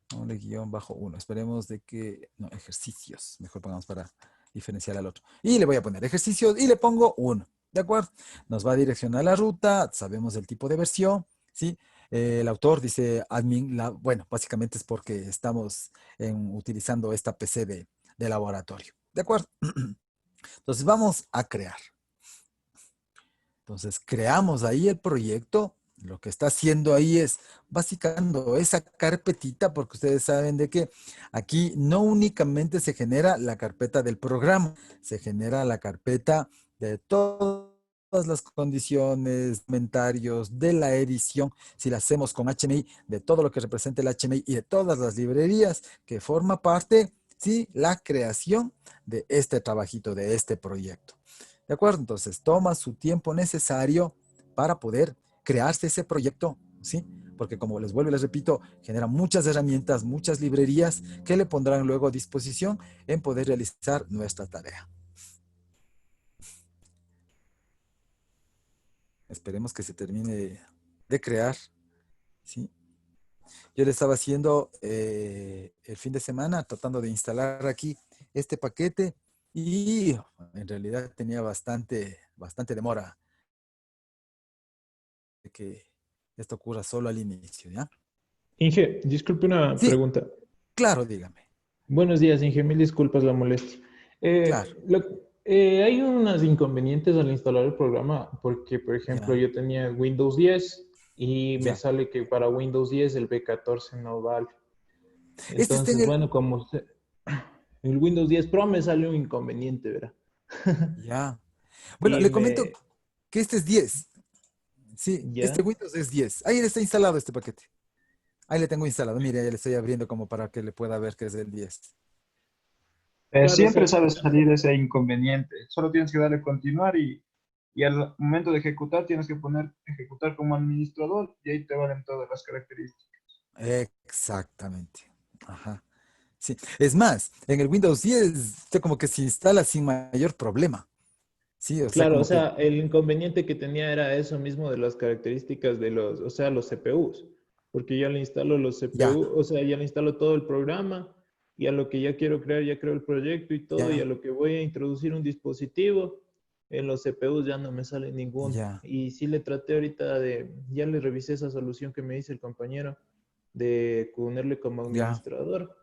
ponle guión bajo uno. Esperemos de que, no, ejercicios. Mejor pongamos para diferenciar al otro. Y le voy a poner ejercicios y le pongo uno. ¿De acuerdo? Nos va a direccionar la ruta, sabemos el tipo de versión, ¿sí? El autor dice admin, bueno, básicamente es porque estamos utilizando esta PC de laboratorio. ¿De acuerdo? Entonces vamos a crear. Entonces creamos ahí el proyecto. Lo que está haciendo ahí es básicamente esa carpetita, porque ustedes saben de que aquí no únicamente se genera la carpeta del programa, se genera la carpeta de todas las condiciones, comentarios de la edición, si la hacemos con HMI, de todo lo que representa el HMI y de todas las librerías que forma parte, sí, la creación de este trabajito, de este proyecto. ¿De acuerdo? Entonces, toma su tiempo necesario para poder crearse ese proyecto, ¿sí? Porque como les vuelvo y les repito, genera muchas herramientas, muchas librerías que le pondrán luego a disposición en poder realizar nuestra tarea. Esperemos que se termine de crear, ¿sí? Yo le estaba haciendo el fin de semana, tratando de instalar aquí este paquete y en realidad tenía bastante demora de que esto ocurra solo al inicio, ¿ya? Inge, disculpe una Sí, pregunta. claro, dígame. Buenos días, Inge, mil disculpas la molestia. Claro, Hay unos inconvenientes al instalar el programa porque, por ejemplo, ya, yo tenía Windows 10 y me ya. sale que para Windows 10 el B14 no vale. Este está en Entonces, el... bueno, el Windows 10 Pro me sale un inconveniente, ¿verdad? Ya. Bueno, Y le comento me, que este es 10. Sí, este ya. Windows es 10. Ahí está instalado este paquete. Ahí le tengo instalado. Mire, ya le estoy abriendo como para que le pueda ver que es el 10. Claro, o Siempre sea, sabe salir ese inconveniente. Solo tienes que darle continuar y al momento de ejecutar tienes que poner ejecutar como administrador y ahí te valen todas las características. Exactamente. Ajá. Sí. Es más, en el Windows 10, usted como que se instala sin mayor problema. Sí, o sea, claro, o como que... sea, el inconveniente que tenía era eso mismo de las características de los, o sea, los CPUs, porque ya le instalo los Ya, CPU, o sea, ya le instalo todo el programa y a lo que ya quiero crear, ya creo el proyecto y todo, y a ya, lo que voy a introducir un dispositivo, en los CPUs ya no me sale ninguno. ya. Y sí le traté ahorita de, ya le revisé esa solución que me dice el compañero de ponerle como Ya. administrador,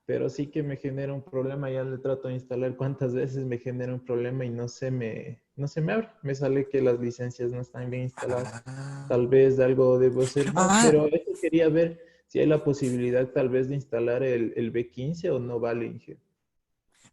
pero sí que me genera un problema, ya le trato de instalar cuántas veces me genera un problema y no se me abre, me sale que las licencias no están bien instaladas, Ah, tal vez algo debo hacer mal, ah, pero eso quería ver si hay la posibilidad tal vez de instalar el B15 o no vale, Inge.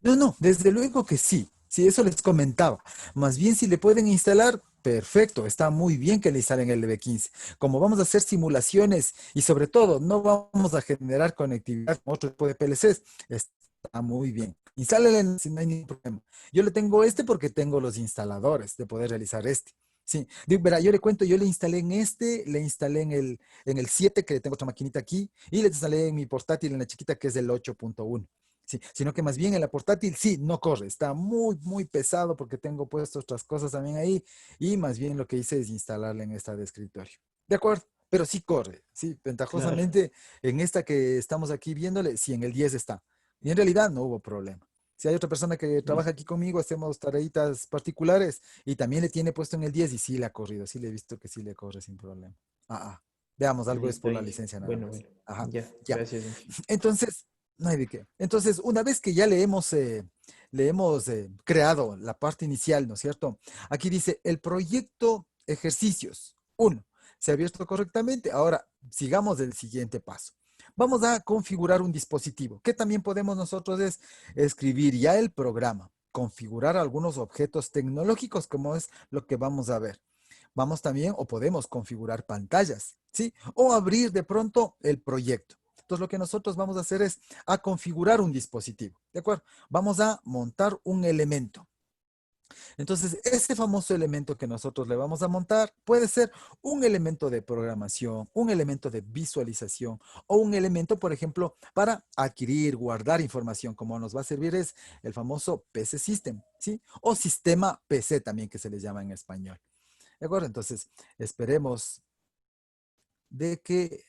no, no, desde luego que sí. Sí, eso les comentaba. Más bien, si le pueden instalar, perfecto. Está muy bien que le instalen el DB15. Como vamos a hacer simulaciones y sobre todo no vamos a generar conectividad con otro tipo de PLCs, está muy bien. Instálenle si no hay ningún problema. Yo le tengo este porque tengo los instaladores de poder realizar este. Sí, verá, yo le cuento, yo le instalé en este, le instalé en el 7, que tengo otra maquinita aquí, y le instalé en mi portátil en la chiquita que es el 8.1. Sí, sino que más bien en la portátil sí, no corre, está muy pesado porque tengo puesto otras cosas también ahí y más bien lo que hice es instalarla en esta de escritorio. De acuerdo, pero sí corre, sí, Claro. ventajosamente en esta que estamos aquí viéndole, sí, en el 10 está. Y en realidad no hubo problema. Si hay otra persona que trabaja aquí conmigo, hacemos tareitas particulares y también le tiene puesto en el 10 y sí le ha corrido, sí le he visto que sí le corre sin problema. Veamos, algo es Listo, por la Inge. licencia nada Bueno, más. bueno. Ajá, Ya, ya. gracias, Inge. Entonces, no hay de qué. Entonces, una vez que ya le hemos creado la parte inicial, ¿no es cierto? Aquí dice, el proyecto ejercicios. Uno, se ha abierto correctamente. Ahora, sigamos del siguiente paso. Vamos a configurar un dispositivo, que también podemos nosotros es escribir ya el programa, configurar algunos objetos tecnológicos, como es lo que vamos a ver. vamos también o podemos configurar pantallas, ¿sí? O abrir de pronto el proyecto. Entonces, lo que nosotros vamos a hacer es a configurar un dispositivo, ¿de acuerdo? Vamos a montar un elemento. Entonces, ese famoso elemento que nosotros le vamos a montar puede ser un elemento de programación, un elemento de visualización o un elemento, por ejemplo, para adquirir, guardar información. Como nos va a servir es el famoso PC System, ¿sí? O sistema PC también que se le llama en español. ¿De acuerdo? Entonces, esperemos de que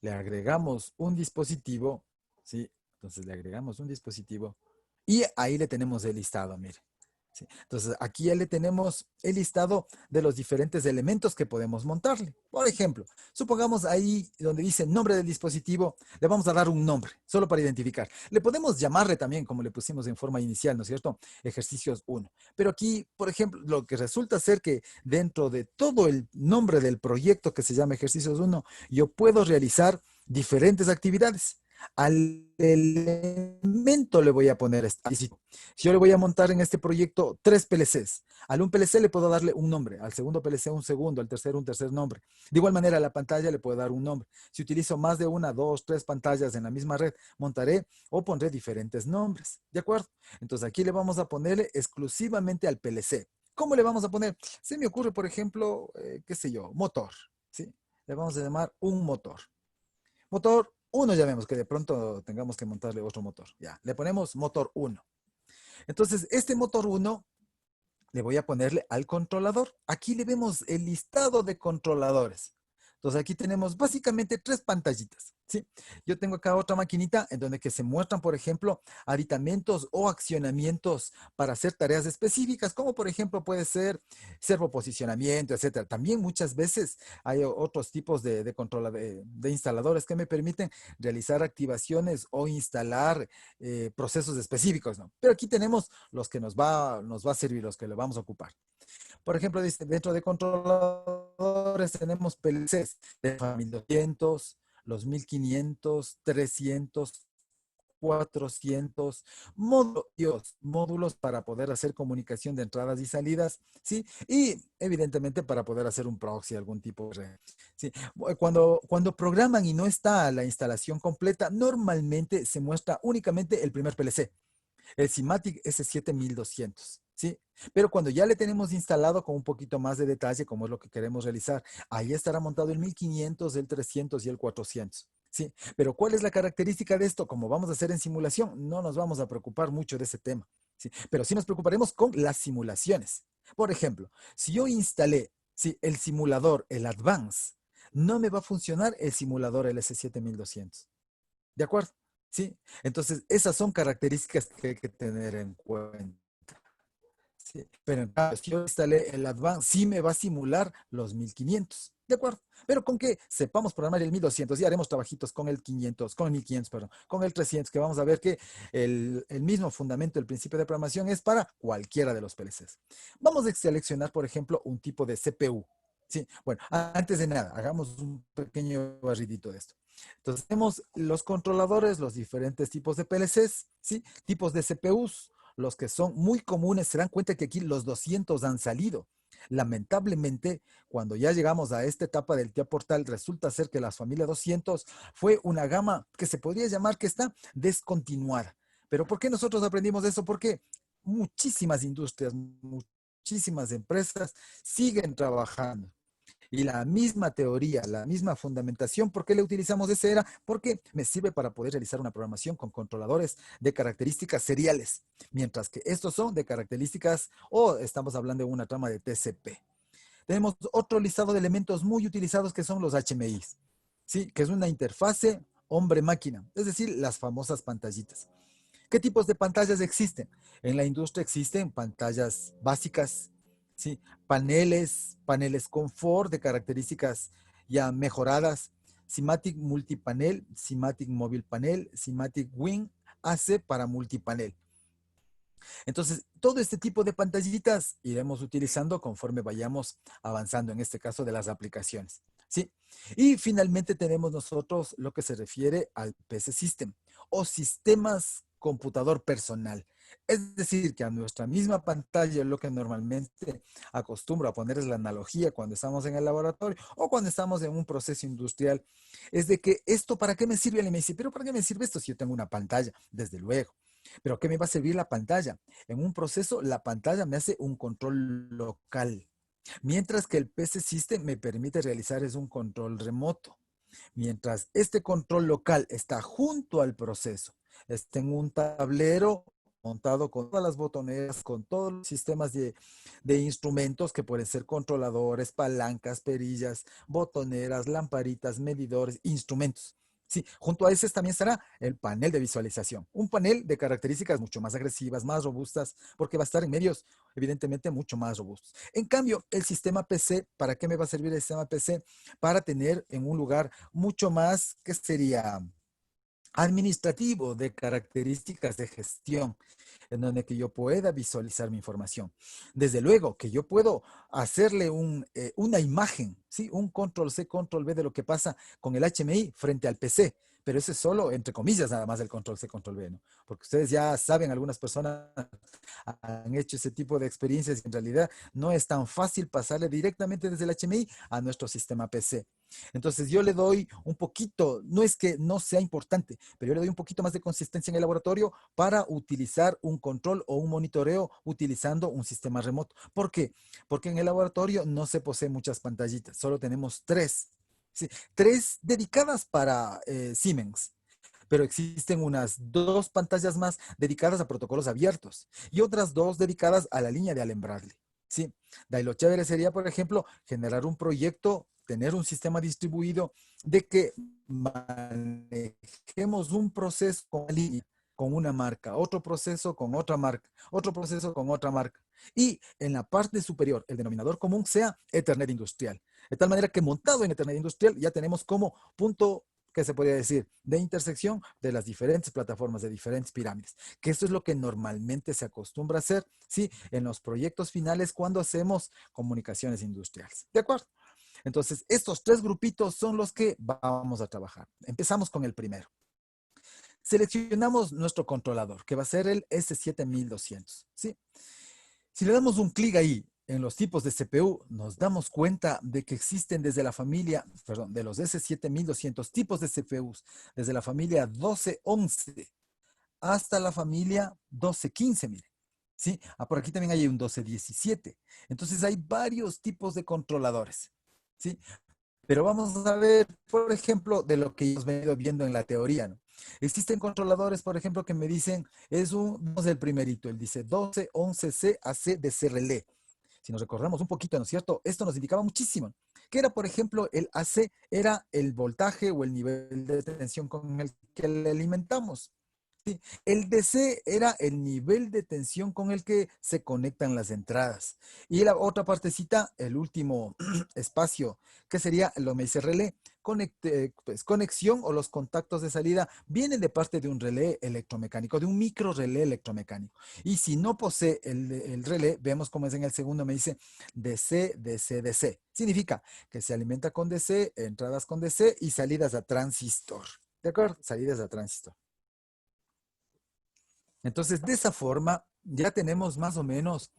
le agregamos un dispositivo, ¿sí? Entonces, le agregamos un dispositivo y ahí le tenemos el listado, mire. ¿Sí? Entonces, aquí ya le tenemos el listado de los diferentes elementos que podemos montarle. Por ejemplo, supongamos ahí donde dice nombre del dispositivo, le vamos a dar un nombre, solo para identificar. Le podemos llamarle también, como le pusimos en forma inicial, ¿no es cierto? Ejercicios 1. Pero aquí, por ejemplo, lo que resulta ser que dentro de todo el nombre del proyecto que se llama Ejercicios 1, yo puedo realizar diferentes actividades. Al elemento le voy a poner estadístico. Si yo le voy a montar en este proyecto 3 PLCs, al un PLC le puedo darle un nombre, al segundo PLC un segundo, al tercero un tercer nombre. De igual manera a la pantalla le puedo dar un nombre. Si utilizo más de una, dos, tres pantallas en la misma red, montaré o pondré diferentes nombres. ¿De acuerdo? Entonces aquí le vamos a ponerle exclusivamente al PLC. ¿Cómo le vamos a poner? Se me ocurre, por ejemplo, qué sé yo, motor. ¿Sí? Le vamos a llamar un motor. Motor 1 ya vemos que de pronto tengamos que montarle otro motor. Ya, le ponemos motor 1. Entonces, este motor 1 le voy a ponerle al controlador. Aquí le vemos el listado de controladores. Entonces, aquí tenemos básicamente 3 pantallitas, ¿sí? Yo tengo acá otra maquinita en donde que se muestran, por ejemplo, aditamentos o accionamientos para hacer tareas específicas, como por ejemplo puede ser servoposicionamiento, etcétera. También muchas veces hay otros tipos de instaladores que me permiten realizar activaciones o instalar procesos específicos, ¿no? Pero aquí tenemos los que nos va a servir, los que le vamos a ocupar. Por ejemplo, dentro de controladores tenemos PLCs de 1200, los 1500, 300, 400 módulos para poder hacer comunicación de entradas y salidas, ¿sí? Y evidentemente para poder hacer un proxy, algún tipo de red, ¿sí? Cuando programan y no está la instalación completa, normalmente se muestra únicamente el primer PLC. El Simatic S7200, ¿sí? Pero cuando ya le tenemos instalado con un poquito más de detalle, como es lo que queremos realizar, ahí estará montado el 1500, el 300 y el 400, ¿sí? Pero ¿cuál es la característica de esto? Como vamos a hacer en simulación, no nos vamos a preocupar mucho de ese tema, ¿sí? Pero sí nos preocuparemos con las simulaciones. Por ejemplo, si yo instalé, ¿sí?, el simulador, el Advance, no me va a funcionar el simulador el S7200. ¿De acuerdo? ¿Sí? Entonces, esas son características que hay que tener en cuenta. ¿Sí? Pero en cambio, si yo instalé el Advanced, sí me va a simular los 1500. ¿De acuerdo? Pero con que sepamos programar el 1200 y haremos trabajitos con el 500, con el 1500, perdón, con el 300, que vamos a ver que el mismo fundamento, el principio de programación es para cualquiera de los PLCs. Vamos a seleccionar, por ejemplo, un tipo de CPU. Sí, bueno, antes de nada, hagamos un pequeño barridito de esto. Entonces, tenemos los controladores, los diferentes tipos de PLCs, ¿sí? Tipos de CPUs, los que son muy comunes. Se dan cuenta que aquí los 200 han salido. Lamentablemente, cuando ya llegamos a esta etapa del TIA Portal, resulta ser que la familia 200 fue una gama que se podría llamar que está descontinuada. ¿Pero por qué nosotros aprendimos eso? Porque muchísimas industrias, muchísimas empresas siguen trabajando. Y la misma teoría, la misma fundamentación, ¿por qué le utilizamos ese era? Porque me sirve para poder realizar una programación con controladores de características seriales, mientras que estos son de características, o estamos hablando de una trama de TCP. Tenemos otro listado de elementos muy utilizados que son los HMIs, ¿sí? Que es una interfase hombre-máquina, es decir, las famosas pantallitas. ¿Qué tipos de pantallas existen? En la industria existen pantallas básicas, ¿sí? Paneles confort de características ya mejoradas, Simatic Multipanel, Simatic Móvil Panel, Simatic Wing AC para multipanel. Entonces, todo este tipo de pantallitas iremos utilizando conforme vayamos avanzando, en este caso de las aplicaciones, ¿sí? Y finalmente tenemos nosotros lo que se refiere al PC System o sistemas computador personal. Es decir, que a nuestra misma pantalla, lo que normalmente acostumbro a poner es la analogía cuando estamos en el laboratorio o cuando estamos en un proceso industrial, es de que esto, ¿para qué me sirve? Y me dice, pero ¿para qué me sirve esto si yo tengo una pantalla? Desde luego. ¿Pero qué me va a servir la pantalla? En un proceso, la pantalla me hace un control local, mientras que el PC System me permite realizar es un control remoto. Mientras este control local está junto al proceso, está en un tablero montado con todas las botoneras, con todos los sistemas de instrumentos que pueden ser controladores, palancas, perillas, botoneras, lamparitas, medidores, instrumentos. Sí, junto a ese también estará el panel de visualización. Un panel de características mucho más agresivas, más robustas, porque va a estar en medios evidentemente mucho más robustos. En cambio, el sistema PC, ¿para qué me va a servir el sistema PC? Para tener en un lugar mucho más, ¿qué sería? Administrativo, de características de gestión, en donde que yo pueda visualizar mi información. Desde luego que yo puedo hacerle una imagen, ¿sí? Un control C, control V de lo que pasa con el HMI frente al PC, pero eso es solo, entre comillas, nada más el control C, control V, ¿no? Porque ustedes ya saben, algunas personas han hecho ese tipo de experiencias y en realidad no es tan fácil pasarle directamente desde el HMI a nuestro sistema PC. Entonces yo le doy un poquito, no es que no sea importante, pero yo le doy un poquito más de consistencia en el laboratorio para utilizar un control o un monitoreo utilizando un sistema remoto. ¿Por qué? Porque en el laboratorio no se poseen muchas pantallitas, solo tenemos tres. Sí, tres dedicadas para Siemens, pero existen unas dos pantallas más dedicadas a protocolos abiertos y otras dos dedicadas a la línea de Allen Bradley. Sí, de ahí lo chévere sería, por ejemplo, generar un proyecto, tener un sistema distribuido de que manejemos un proceso con una línea, con una marca, otro proceso con otra marca, otro proceso con otra marca. Y en la parte superior, el denominador común sea Ethernet industrial. De tal manera que montado en Ethernet industrial ya tenemos como punto, que se podría decir, de intersección de las diferentes plataformas, de diferentes pirámides. Que esto es lo que normalmente se acostumbra a hacer, ¿sí? En los proyectos finales cuando hacemos comunicaciones industriales. ¿De acuerdo? Entonces, estos tres grupitos son los que vamos a trabajar. Empezamos con el primero. Seleccionamos nuestro controlador, que va a ser el S7200, ¿sí? Si le damos un clic ahí en los tipos de CPU, nos damos cuenta de que existen desde la familia, perdón, de los S7200 tipos de CPUs, desde la familia 1211 hasta la familia 1215, miren. ¿Sí? Por aquí también hay un 1217. Entonces hay varios tipos de controladores. ¿Sí? Pero vamos a ver, por ejemplo, de lo que hemos venido viendo en la teoría, ¿no? Existen controladores, por ejemplo, que me dicen, vamos el primerito, él dice 1211C AC de CRLE. Si nos recordamos un poquito, ¿no es cierto? Esto nos indicaba muchísimo. Que era, por ejemplo, el AC era el voltaje o el nivel de tensión con el que le alimentamos. Sí, el DC era el nivel de tensión con el que se conectan las entradas. Y la otra partecita, el último espacio, que sería lo me dice relé. Pues, conexión o los contactos de salida vienen de parte de un relé electromecánico, de un micro relé electromecánico. Y si no posee el relé, vemos como es en el segundo, me dice DC, DC, DC. Significa que se alimenta con DC, entradas con DC y salidas a transistor. ¿De acuerdo? Salidas a transistor. Entonces, de esa forma, ya tenemos más o menos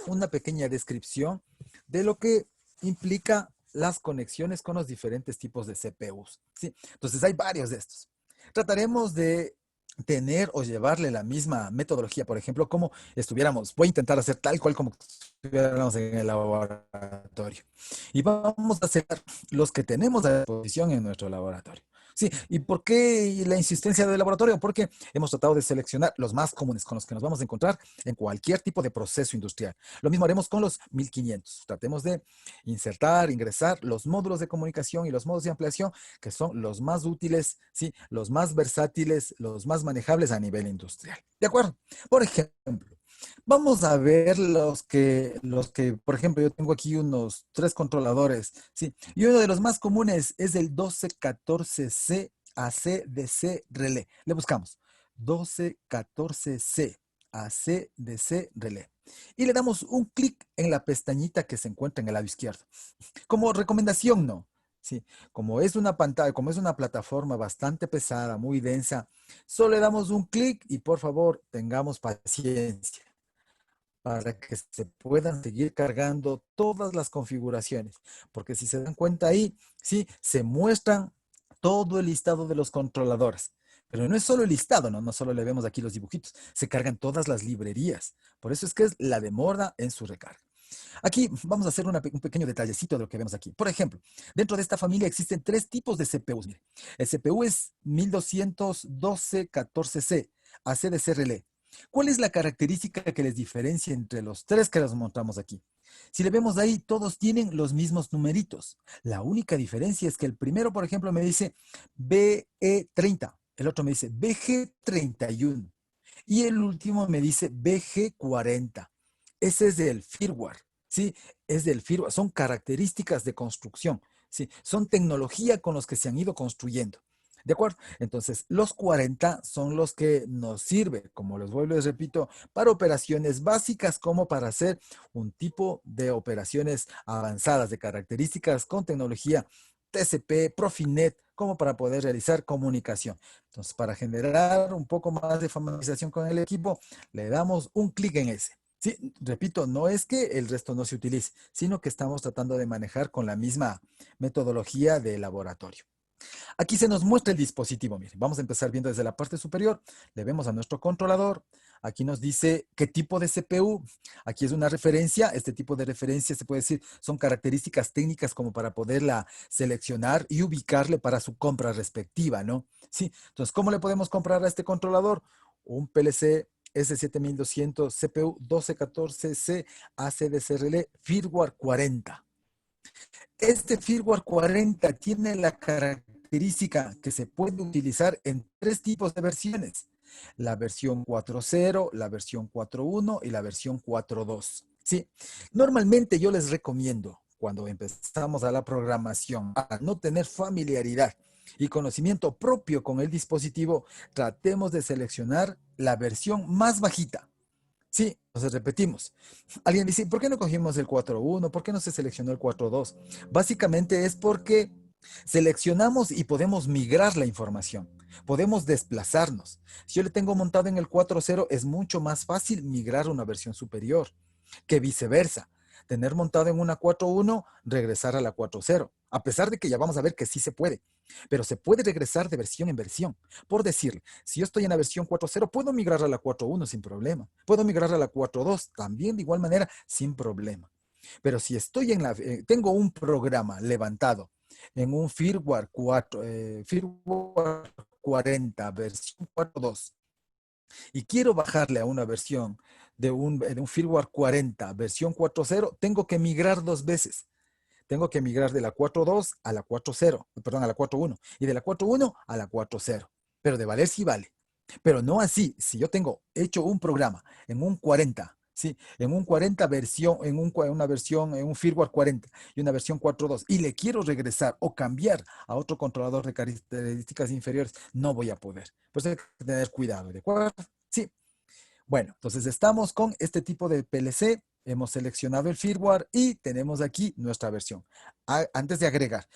una pequeña descripción de lo que implica las conexiones con los diferentes tipos de CPUs. ¿Sí? Entonces, hay varios de estos. Trataremos de tener o llevarle la misma metodología, por ejemplo, como estuviéramos, voy a intentar hacer tal cual como estuviéramos en el laboratorio. Y vamos a hacer los que tenemos a disposición en nuestro laboratorio. Sí, ¿y por qué la insistencia del laboratorio? Porque hemos tratado de seleccionar los más comunes con los que nos vamos a encontrar en cualquier tipo de proceso industrial. Lo mismo haremos con los 1500. Tratemos de insertar, ingresar los módulos de comunicación y los módulos de ampliación que son los más útiles, ¿sí? Los más versátiles, los más manejables a nivel industrial. ¿De acuerdo? Por ejemplo, vamos a ver por ejemplo, yo tengo aquí unos tres controladores, ¿sí? Y uno de los más comunes es el 1214C ACDC Relé. Le buscamos 1214C ACDC Relé. Y le damos un clic en la pestañita que se encuentra en el lado izquierdo. Como recomendación, no. Sí, como es una pantalla, como es una plataforma bastante pesada, muy densa, solo le damos un clic y por favor tengamos paciencia para que se puedan seguir cargando todas las configuraciones. Porque si se dan cuenta ahí, sí, se muestran todo el listado de los controladores. Pero no es solo el listado, ¿no? No solo le vemos aquí los dibujitos, se cargan todas las librerías. Por eso es que es la demora en su recarga. Aquí vamos a hacer un pequeño detallecito de lo que vemos aquí. Por ejemplo, dentro de esta familia existen tres tipos de CPUs. Mire, el CPU es 1212-14C, ACDC-Relé. ¿Cuál es la característica que les diferencia entre los tres que los montamos aquí? Si le vemos ahí, todos tienen los mismos numeritos. La única diferencia es que el primero, por ejemplo, me dice BE30, el otro me dice BG31 y el último me dice BG40. Ese es del firmware, ¿sí? Es del firmware, son características de construcción, ¿sí? Son tecnología con los que se han ido construyendo. ¿De acuerdo? Entonces, los 40 son los que nos sirven, como les vuelvo y les repito, para operaciones básicas como para hacer un tipo de operaciones avanzadas de características con tecnología TCP, Profinet, como para poder realizar comunicación. Entonces, para generar un poco más de familiarización con el equipo, le damos un clic en ese. Sí, repito, no es que el resto no se utilice, sino que estamos tratando de manejar con la misma metodología de laboratorio. Aquí se nos muestra el dispositivo. Miren, vamos a empezar viendo desde la parte superior. Le vemos a nuestro controlador. Aquí nos dice qué tipo de CPU. Aquí es una referencia. Este tipo de referencia se puede decir son características técnicas como para poderla seleccionar y ubicarle para su compra respectiva, ¿no? Sí. Entonces, ¿cómo le podemos comprar a este controlador? Un PLC S7200 CPU 1214C ACDCRL firmware 40. Este firmware 40 tiene la característica que se puede utilizar en tres tipos de versiones. La versión 4.0, la versión 4.1 y la versión 4.2. Sí, normalmente yo les recomiendo cuando empezamos a la programación a no tener familiaridad y conocimiento propio con el dispositivo, tratemos de seleccionar la versión más bajita. Sí, entonces repetimos. Alguien dice, ¿por qué no cogimos el 4.1? ¿Por qué no se seleccionó el 4.2? Básicamente es porque seleccionamos y podemos migrar la información. Podemos desplazarnos. Si yo le tengo montado en el 4.0, es mucho más fácil migrar a una versión superior que viceversa. Tener montado en una 4.1, regresar a la 4.0. A pesar de que ya vamos a ver que sí se puede. Pero se puede regresar de versión en versión. Por decir, si yo estoy en la versión 4.0, puedo migrar a la 4.1 sin problema. Puedo migrar a la 4.2 también de igual manera sin problema. Pero si estoy en tengo un programa levantado en un firmware 40, versión 4.2, y quiero bajarle a una versión de un firmware 40, versión 4.0, tengo que migrar dos veces. Tengo que migrar de la 4.2 a la 4.0, perdón, a la 4.1, y de la 4.1 a la 4.0. Pero de valer sí vale. Pero no así. Si yo tengo hecho un programa en un 40, ¿sí? En un 40 versión, una versión, en un firmware 40 y una versión 4.2, y le quiero regresar o cambiar a otro controlador de características inferiores, no voy a poder. Pues hay que tener cuidado, ¿de acuerdo? Sí. Bueno, entonces estamos con este tipo de PLC, hemos seleccionado el firmware y tenemos aquí nuestra versión. Antes de agregar,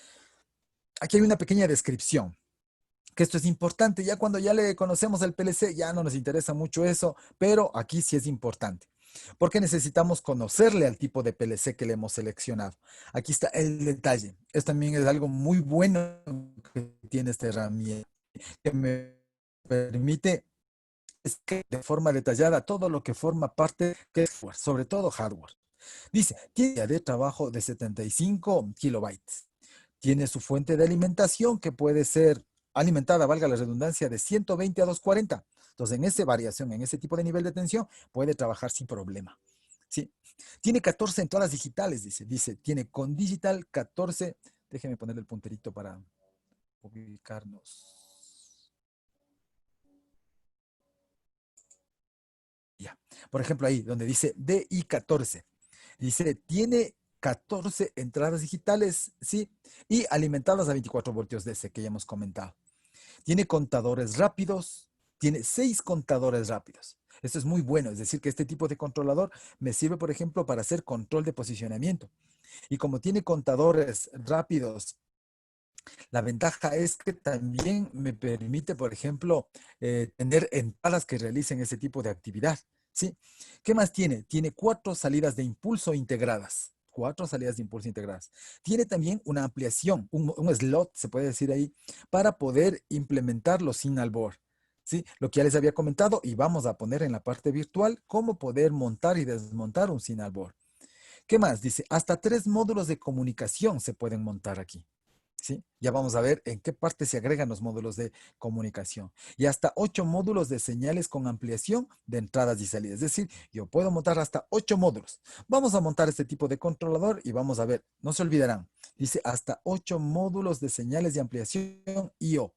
aquí hay una pequeña descripción, que esto es importante, ya cuando ya le conocemos el PLC ya no nos interesa mucho eso, pero aquí sí es importante, porque necesitamos conocerle al tipo de PLC que le hemos seleccionado. Aquí está el detalle, esto también es algo muy bueno que tiene esta herramienta, que me permite es que de forma detallada todo lo que forma parte de software, sobre todo hardware. Dice, tiene de trabajo de 75 kilobytes. Tiene su fuente de alimentación que puede ser alimentada, valga la redundancia, de 120 a 240. Entonces, en esa variación, en ese tipo de nivel de tensión, puede trabajar sin problema. ¿Sí? Tiene 14 entradas digitales, dice, tiene con digital 14. Déjeme ponerle el punterito para ubicarnos. Ya. Por ejemplo, ahí donde dice DI14, dice, tiene 14 entradas digitales, ¿sí? Y alimentadas a 24 voltios DC, que ya hemos comentado. Tiene contadores rápidos, tiene 6 contadores rápidos. Esto es muy bueno, es decir, que este tipo de controlador me sirve, por ejemplo, para hacer control de posicionamiento. Y como tiene contadores rápidos La ventaja es que también me permite, por ejemplo, tener entradas que realicen ese tipo de actividad, ¿sí? ¿Qué más tiene? Tiene 4 salidas de impulso integradas. 4 salidas de impulso integradas. Tiene también una ampliación, un slot, se puede decir ahí, para poder implementar los signal board. ¿Sí? Lo que ya les había comentado y vamos a poner en la parte virtual cómo poder montar y desmontar un signal board. ¿Qué más? Dice, hasta 3 módulos de comunicación se pueden montar aquí. ¿Sí? Ya vamos a ver en qué parte se agregan los módulos de comunicación. Y hasta 8 módulos de señales con ampliación de entradas y salidas. Es decir, yo puedo montar hasta 8 módulos. Vamos a montar este tipo de controlador y vamos a ver, no se olvidarán, dice hasta 8 módulos de señales de ampliación I/O.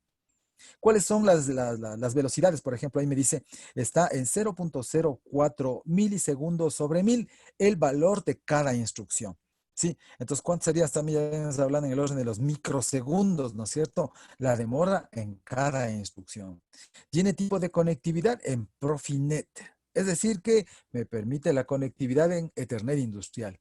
¿Cuáles son las velocidades? Por ejemplo, ahí me dice, está en 0.04 milisegundos sobre 1000 el valor de cada instrucción. ¿Sí? Entonces, ¿cuánto sería? Estamos hablando en el orden de los microsegundos, ¿no es cierto? La demora en cada instrucción. Tiene tipo de conectividad en Profinet. Es decir, que me permite la conectividad en Ethernet industrial.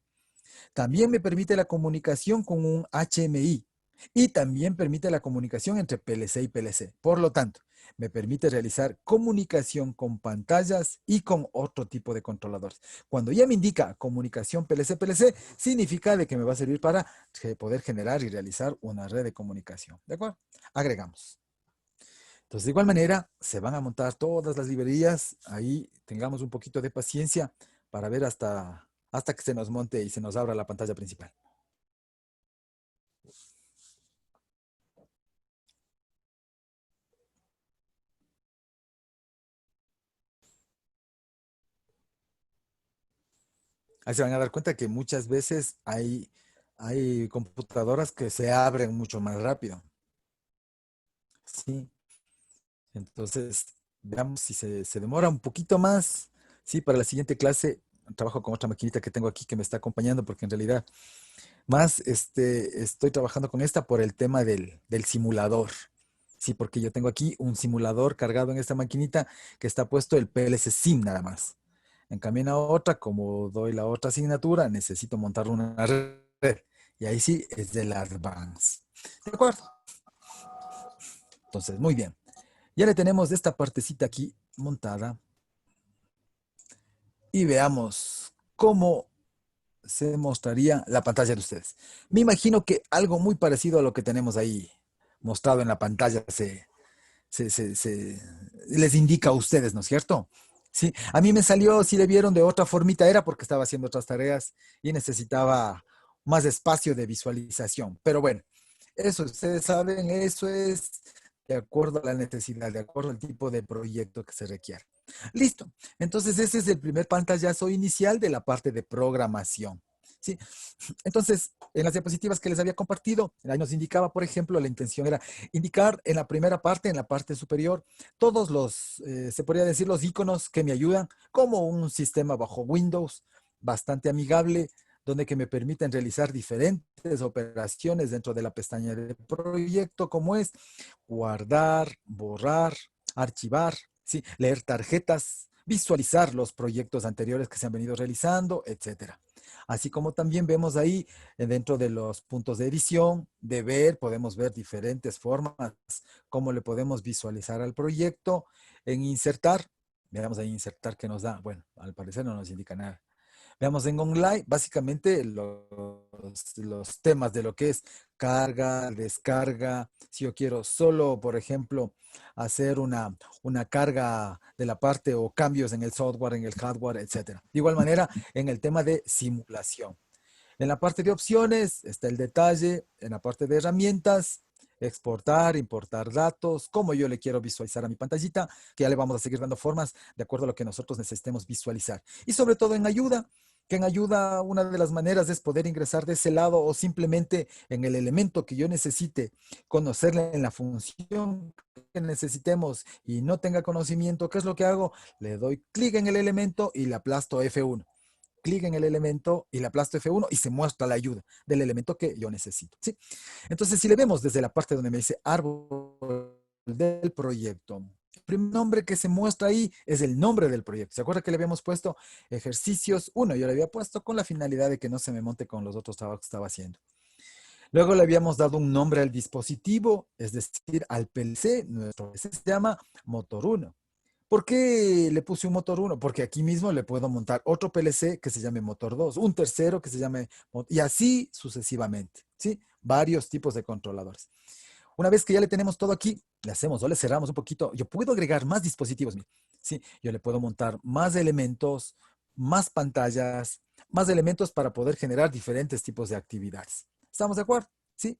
También me permite la comunicación con un HMI y también permite la comunicación entre PLC y PLC. Por lo tanto, me permite realizar comunicación con pantallas y con otro tipo de controladores. Cuando ya me indica comunicación PLC-PLC, significa de que me va a servir para poder generar y realizar una red de comunicación. ¿De acuerdo? Agregamos. Entonces, de igual manera, se van a montar todas las librerías. Ahí tengamos un poquito de paciencia para ver hasta que se nos monte y se nos abra la pantalla principal. Ahí se van a dar cuenta que muchas veces hay computadoras que se abren mucho más rápido. Sí. Entonces, veamos si se demora un poquito más. Sí, para la siguiente clase trabajo con otra maquinita que tengo aquí que me está acompañando porque en realidad más estoy trabajando con esta por el tema del simulador. Sí, porque yo tengo aquí un simulador cargado en esta maquinita que está puesto el PLC Sim nada más. En cambio, en la otra, como doy la otra asignatura, necesito montar una red. Y ahí sí es del Advance. ¿De acuerdo? Entonces, muy bien. Ya le tenemos esta partecita aquí montada. Y veamos cómo se mostraría la pantalla de ustedes. Me imagino que algo muy parecido a lo que tenemos ahí mostrado en la pantalla les indica a ustedes, ¿no es cierto? Sí, a mí me salió, si le vieron de otra formita, era porque estaba haciendo otras tareas y necesitaba más espacio de visualización. Pero bueno, eso, ustedes saben, eso es de acuerdo a la necesidad, de acuerdo al tipo de proyecto que se requiere. Listo. Entonces, ese es el primer pantallazo inicial de la parte de programación. ¿Sí? Entonces, en las diapositivas que les había compartido, ahí nos indicaba, por ejemplo, la intención era indicar en la primera parte, en la parte superior, todos se podría decir, los iconos que me ayudan, como un sistema bajo Windows, bastante amigable, donde que me permiten realizar diferentes operaciones dentro de la pestaña de proyecto, como es guardar, borrar, archivar, ¿sí? Leer tarjetas, visualizar los proyectos anteriores que se han venido realizando, etcétera. Así como también vemos ahí dentro de los puntos de edición, de ver, podemos ver diferentes formas, cómo le podemos visualizar al proyecto, en insertar, veamos ahí insertar que nos da, bueno, al parecer no nos indica nada. Veamos en online, básicamente los temas de lo que es carga, descarga. Si yo quiero solo, por ejemplo, hacer una carga de la parte o cambios en el software, en el hardware, etcétera. De igual manera, en el tema de simulación. En la parte de opciones está el detalle, en la parte de herramientas, exportar, importar datos, cómo yo le quiero visualizar a mi pantallita, que ya le vamos a seguir dando formas de acuerdo a lo que nosotros necesitemos visualizar. Y sobre todo en ayuda, que en ayuda una de las maneras es poder ingresar de ese lado o simplemente en el elemento que yo necesite conocerle en la función que necesitemos y no tenga conocimiento, ¿qué es lo que hago? Le doy clic en el elemento y le aplasto F1, clic en el elemento y le aplasto F1 y se muestra la ayuda del elemento que yo necesito. ¿Sí? Entonces, si le vemos desde la parte donde me dice árbol del proyecto, el primer nombre que se muestra ahí es el nombre del proyecto. ¿Se acuerda que le habíamos puesto ejercicios 1? Yo le había puesto con la finalidad de que no se me monte con los otros trabajos que estaba haciendo. Luego le habíamos dado un nombre al dispositivo, es decir, al PLC. Nuestro PLC se llama Motor 1. ¿Por qué le puse un motor 1? Porque aquí mismo le puedo montar otro PLC que se llame motor 2, un tercero que se llame, y así sucesivamente, ¿sí? Varios tipos de controladores. Una vez que ya le tenemos todo aquí, le hacemos o le cerramos un poquito. Yo puedo agregar más dispositivos, mire, ¿sí? Yo le puedo montar más elementos, más pantallas, más elementos para poder generar diferentes tipos de actividades. ¿Estamos de acuerdo? ¿Sí?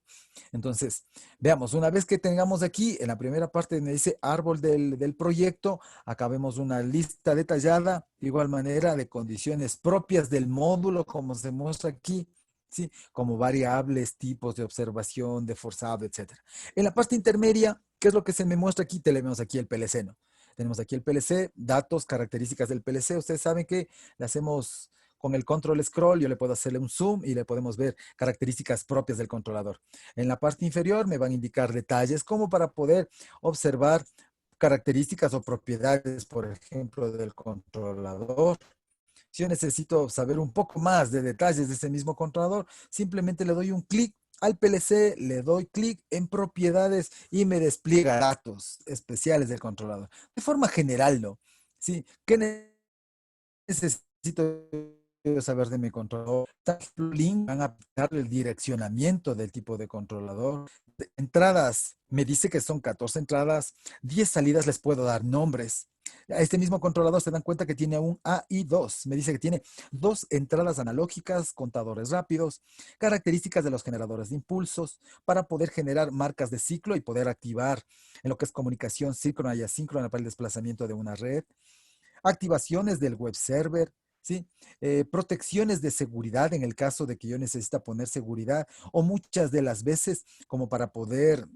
Entonces, veamos, una vez que tengamos aquí, en la primera parte me dice árbol del proyecto, acá vemos una lista detallada, de igual manera, de condiciones propias del módulo, como se muestra aquí, ¿sí? Como variables, tipos de observación, de forzado, etcétera. En la parte intermedia, ¿qué es lo que se me muestra aquí? Tenemos aquí el PLC, ¿no? Tenemos aquí el PLC, datos, características del PLC. Ustedes saben que le hacemos con el control scroll, yo le puedo hacerle un zoom y le podemos ver características propias del controlador. En la parte inferior me van a indicar detalles como para poder observar características o propiedades, por ejemplo, del controlador. Si yo necesito saber un poco más de detalles de ese mismo controlador, simplemente le doy un clic al PLC, le doy clic en propiedades y me despliega datos especiales del controlador. De forma general, ¿no? ¿Sí? ¿Qué necesito saber de mi controlador? Link van a aplicar el direccionamiento del tipo de controlador. Entradas, me dice que son 14 entradas, 10 salidas, les puedo dar nombres. A este mismo controlador se dan cuenta que tiene un A y 2. Me dice que tiene 2 entradas analógicas, contadores rápidos, características de los generadores de impulsos para poder generar marcas de ciclo y poder activar en lo que es comunicación síncrona y asíncrona para el desplazamiento de una red, activaciones del web server, ¿sí? Protecciones de seguridad en el caso de que yo necesite poner seguridad o muchas de las veces como para poder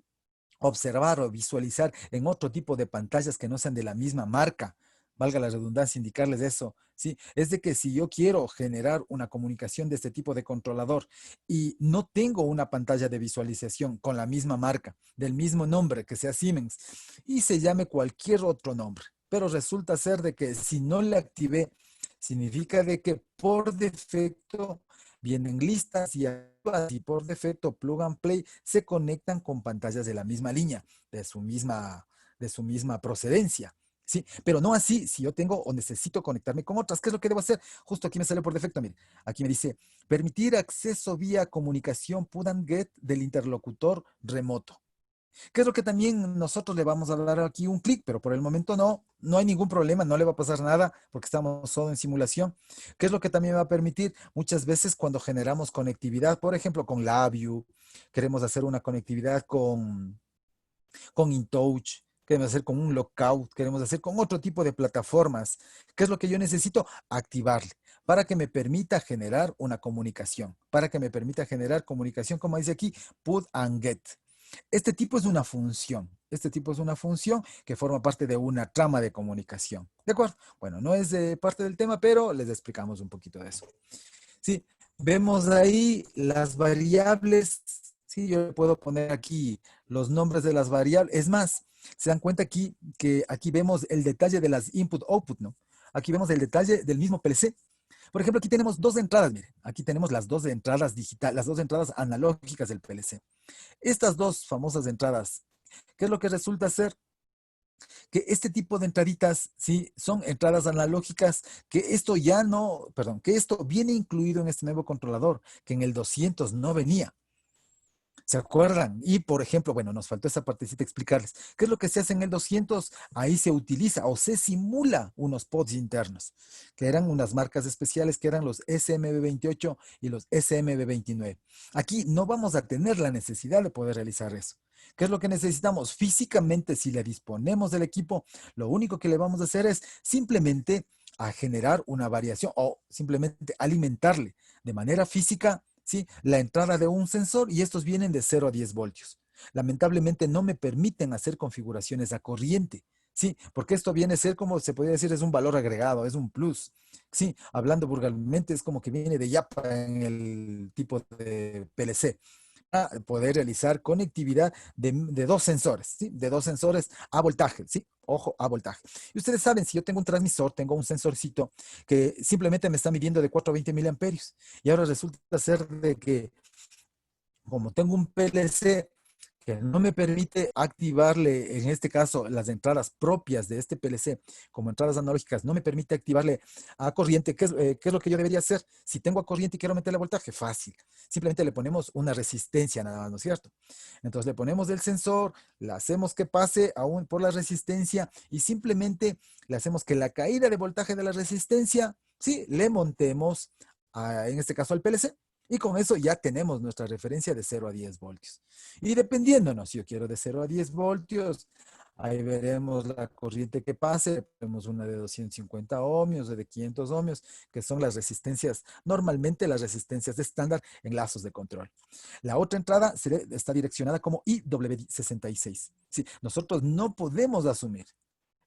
observar o visualizar en otro tipo de pantallas que no sean de la misma marca. Valga la redundancia, indicarles eso, ¿sí? Es de que si yo quiero generar una comunicación de este tipo de controlador y no tengo una pantalla de visualización con la misma marca, del mismo nombre, que sea Siemens, y se llame cualquier otro nombre, pero resulta ser de que si no le activé, significa de que por defecto vienen listas y por defecto plug and play se conectan con pantallas de la misma línea, de su misma procedencia. Sí, pero no así, si yo tengo o necesito conectarme con otras, ¿qué es lo que debo hacer? Justo aquí me sale por defecto, mire, aquí me dice, permitir acceso vía comunicación put and get del interlocutor remoto. ¿Qué es lo que también nosotros le vamos a dar aquí un clic? Pero por el momento no hay ningún problema, no le va a pasar nada porque estamos solo en simulación. ¿Qué es lo que también va a permitir? Muchas veces cuando generamos conectividad, por ejemplo, con LabVIEW, queremos hacer una conectividad con InTouch, queremos hacer con un Lookout, queremos hacer con otro tipo de plataformas. ¿Qué es lo que yo necesito? Activarle para que me permita generar una comunicación, para que me permita generar comunicación, como dice aquí, put and get. Este tipo es una función. Este tipo es una función que forma parte de una trama de comunicación. ¿De acuerdo? Bueno, no es parte del tema, pero les explicamos un poquito de eso. Sí, vemos ahí las variables. Sí, yo le puedo poner aquí los nombres de las variables. Es más, se dan cuenta aquí que aquí vemos el detalle de las input-output, ¿no? Aquí vemos el detalle del mismo PLC. Por ejemplo, aquí tenemos dos entradas, mire. Aquí tenemos las dos entradas digitales, las dos entradas analógicas del PLC. Estas dos famosas entradas, ¿qué es lo que resulta ser? Que este tipo de entraditas, sí, son entradas analógicas, que esto ya no, perdón, que esto viene incluido en este nuevo controlador, que en el 200 no venía. ¿Se acuerdan? Y por ejemplo, bueno, nos faltó esa partecita explicarles. ¿Qué es lo que se hace en el 200? Ahí se utiliza o se simula unos pods internos, que eran unas marcas especiales que eran los SMB28 y los SMB29. Aquí no vamos a tener la necesidad de poder realizar eso. ¿Qué es lo que necesitamos? Físicamente, si le disponemos del equipo, lo único que le vamos a hacer es simplemente a generar una variación o simplemente alimentarle de manera física, ¿sí?, la entrada de un sensor y estos vienen de 0 a 10 voltios. Lamentablemente no me permiten hacer configuraciones a corriente, ¿sí? Porque esto viene a ser como se podría decir, es un valor agregado, es un plus, ¿sí? Hablando vulgarmente es como que viene de yapa en el tipo de PLC. Poder realizar conectividad de dos sensores, ¿sí? De dos sensores a voltaje, ¿sí? Ojo, a voltaje. Y ustedes saben, si yo tengo un transmisor, tengo un sensorcito que simplemente me está midiendo de 4 a 20 miliamperios. Y ahora resulta ser de que como tengo un PLC que no me permite activarle, en este caso, las entradas propias de este PLC, como entradas analógicas, no me permite activarle a corriente. ¿Qué es lo que yo debería hacer? Si tengo a corriente y quiero meterle voltaje, fácil. Simplemente le ponemos una resistencia nada más, ¿no es cierto? Entonces le ponemos el sensor, le hacemos que pase aún por la resistencia y simplemente le hacemos que la caída de voltaje de la resistencia, sí, le montemos, en este caso al PLC. Y con eso ya tenemos nuestra referencia de 0 a 10 voltios. Y dependiéndonos, si yo quiero de 0 a 10 voltios, ahí veremos la corriente que pase. Tenemos una de 250 ohmios, de 500 ohmios, que son las resistencias, normalmente las resistencias de estándar en lazos de control. La otra entrada está direccionada como IW66. Sí, nosotros no podemos asumir.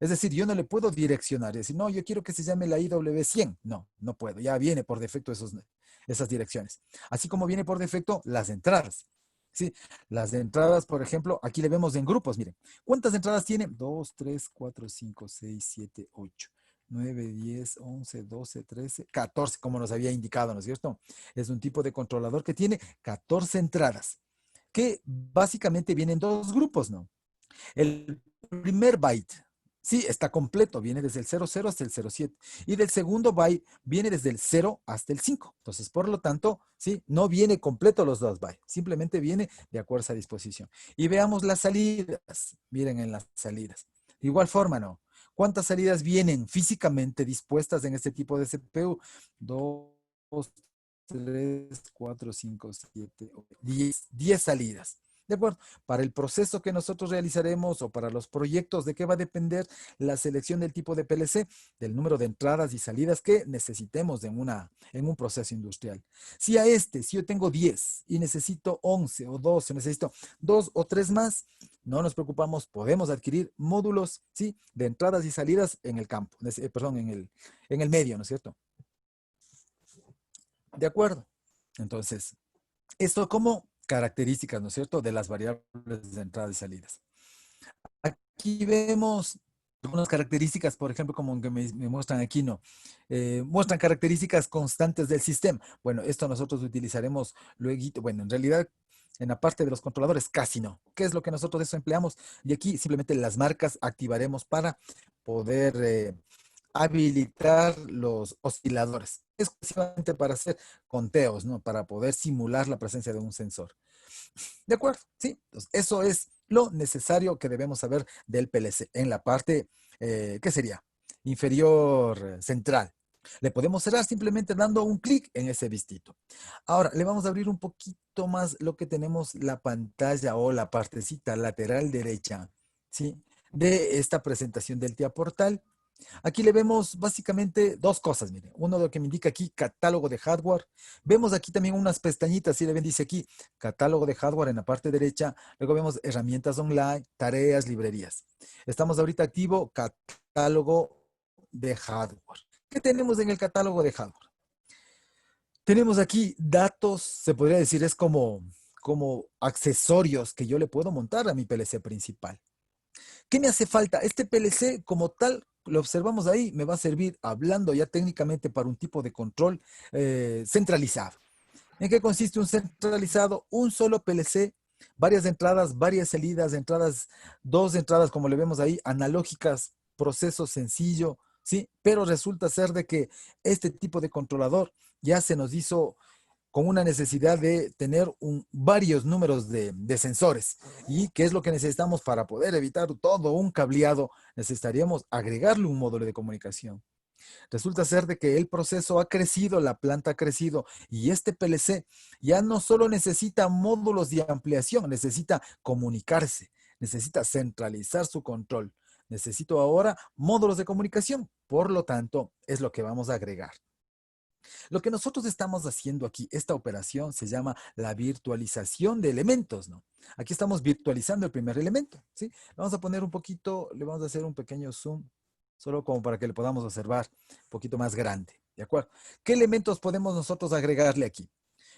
Es decir, yo no le puedo direccionar y decir, no, yo quiero que se llame la IW100. No, no puedo. Ya viene por defecto esas direcciones. Así como viene por defecto las entradas. Sí, las entradas, por ejemplo, aquí le vemos en grupos. Miren, ¿cuántas entradas tiene? 2, 3, 4, 5, 6, 7, 8, 9, 10, 11, 12, 13, 14, como nos había indicado, ¿no es cierto? Es un tipo de controlador que tiene 14 entradas, que básicamente vienen dos grupos, ¿no? El primer byte, sí, está completo, viene desde el 00 hasta el 07. Y del segundo byte viene desde el 0 hasta el 5. Entonces, por lo tanto, sí, no viene completo los dos bytes, simplemente viene de acuerdo a esa disposición. Y veamos las salidas, miren en las salidas. De igual forma, ¿no? ¿Cuántas salidas vienen físicamente dispuestas en este tipo de CPU? 2, 3, 4, 5, 7, 10 salidas. ¿De acuerdo? Para el proceso que nosotros realizaremos o para los proyectos, ¿de qué va a depender la selección del tipo de PLC? Del número de entradas y salidas que necesitemos en un proceso industrial. Si yo tengo 10 y necesito 11 o 12, necesito 2 o 3 más, no nos preocupamos, podemos adquirir módulos, ¿sí? De entradas y salidas en el campo, perdón, en el medio, ¿no es cierto? De acuerdo. Entonces, esto como características, ¿no es cierto?, de las variables de entradas y salidas. Aquí vemos algunas características, por ejemplo, como que me muestran aquí, ¿no? Muestran características constantes del sistema. Bueno, esto nosotros utilizaremos luego, bueno, en realidad, en la parte de los controladores, casi no. ¿Qué es lo que nosotros de eso empleamos? Y aquí simplemente las marcas activaremos para poder habilitar los osciladores, exclusivamente para hacer conteos, ¿no? Para poder simular la presencia de un sensor. ¿De acuerdo? Sí. Entonces, eso es lo necesario que debemos saber del PLC en la parte, ¿qué sería? Inferior central. Le podemos cerrar simplemente dando un clic en ese vistito. Ahora, le vamos a abrir un poquito más lo que tenemos la pantalla o la partecita lateral derecha, ¿sí? De esta presentación del TIA Portal. Aquí le vemos básicamente dos cosas, miren. Uno de lo que me indica aquí, catálogo de hardware. Vemos aquí también unas pestañitas, si le ven, dice aquí, catálogo de hardware en la parte derecha. Luego vemos herramientas online, tareas, librerías. Estamos ahorita activo, catálogo de hardware. ¿Qué tenemos en el catálogo de hardware? Tenemos aquí datos, se podría decir, es como accesorios que yo le puedo montar a mi PLC principal. ¿Qué me hace falta? Este PLC como tal, lo observamos ahí, me va a servir hablando ya técnicamente para un tipo de control centralizado. ¿En qué consiste un centralizado? Un solo PLC, varias entradas, varias salidas, dos entradas como le vemos ahí, analógicas, proceso sencillo, ¿sí? Pero resulta ser de que este tipo de controlador ya se nos hizo con una necesidad de tener varios números de sensores. ¿Y qué es lo que necesitamos para poder evitar todo un cableado? Necesitaríamos agregarle un módulo de comunicación. Resulta ser de que el proceso ha crecido, la planta ha crecido y este PLC ya no solo necesita módulos de ampliación, necesita comunicarse, necesita centralizar su control. Necesito ahora módulos de comunicación, por lo tanto, es lo que vamos a agregar. Lo que nosotros estamos haciendo aquí, esta operación se llama la virtualización de elementos, ¿no? Aquí estamos virtualizando el primer elemento, ¿sí? Vamos a poner un poquito, le vamos a hacer un pequeño zoom, solo como para que le podamos observar un poquito más grande, ¿de acuerdo? ¿Qué elementos podemos nosotros agregarle aquí?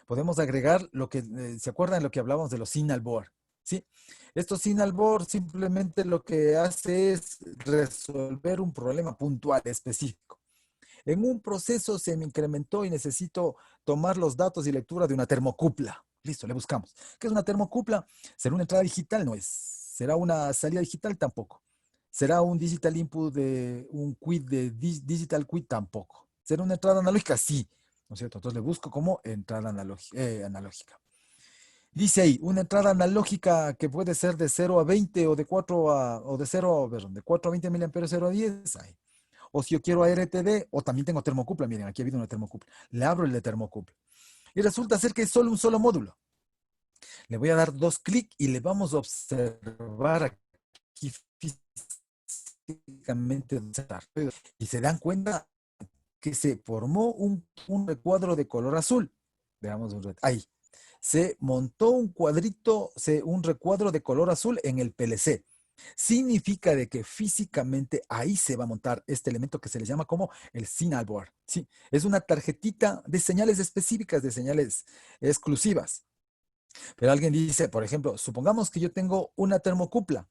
Podemos agregar lo que, ¿se acuerdan lo que hablábamos de los signal board? ¿Sí? Estos signal board simplemente lo que hace es resolver un problema puntual, específico. En un proceso se me incrementó y necesito tomar los datos y lectura de una termocupla. Listo, le buscamos. ¿Qué es una termocupla? ¿Será una entrada digital? No es. ¿Será una salida digital? Tampoco. ¿Será un digital input de un quit de digital quit? Tampoco. ¿Será una entrada analógica? Sí. ¿No es cierto? Entonces le busco como entrada analógica. Dice ahí, una entrada analógica que puede ser de 0 a 20 o de 4 a, o de 0, perdón, de 4 a 20 miliamperes, 0 a 10. Ahí. O si yo quiero ARTD, o también tengo termocupla. Miren, aquí ha habido una termocupla. Le abro el de termocupla. Y resulta ser que es solo un solo módulo. Le voy a dar dos clics y le vamos a observar aquí físicamente. Y se dan cuenta que se formó un recuadro de color azul. Veamos ahí. Se montó un cuadrito, un recuadro de color azul en el PLC. Significa de que físicamente ahí se va a montar este elemento que se le llama como el signal board. Sí, es una tarjetita de señales específicas, de señales exclusivas. Pero alguien dice, por ejemplo, supongamos que yo tengo una termocupla,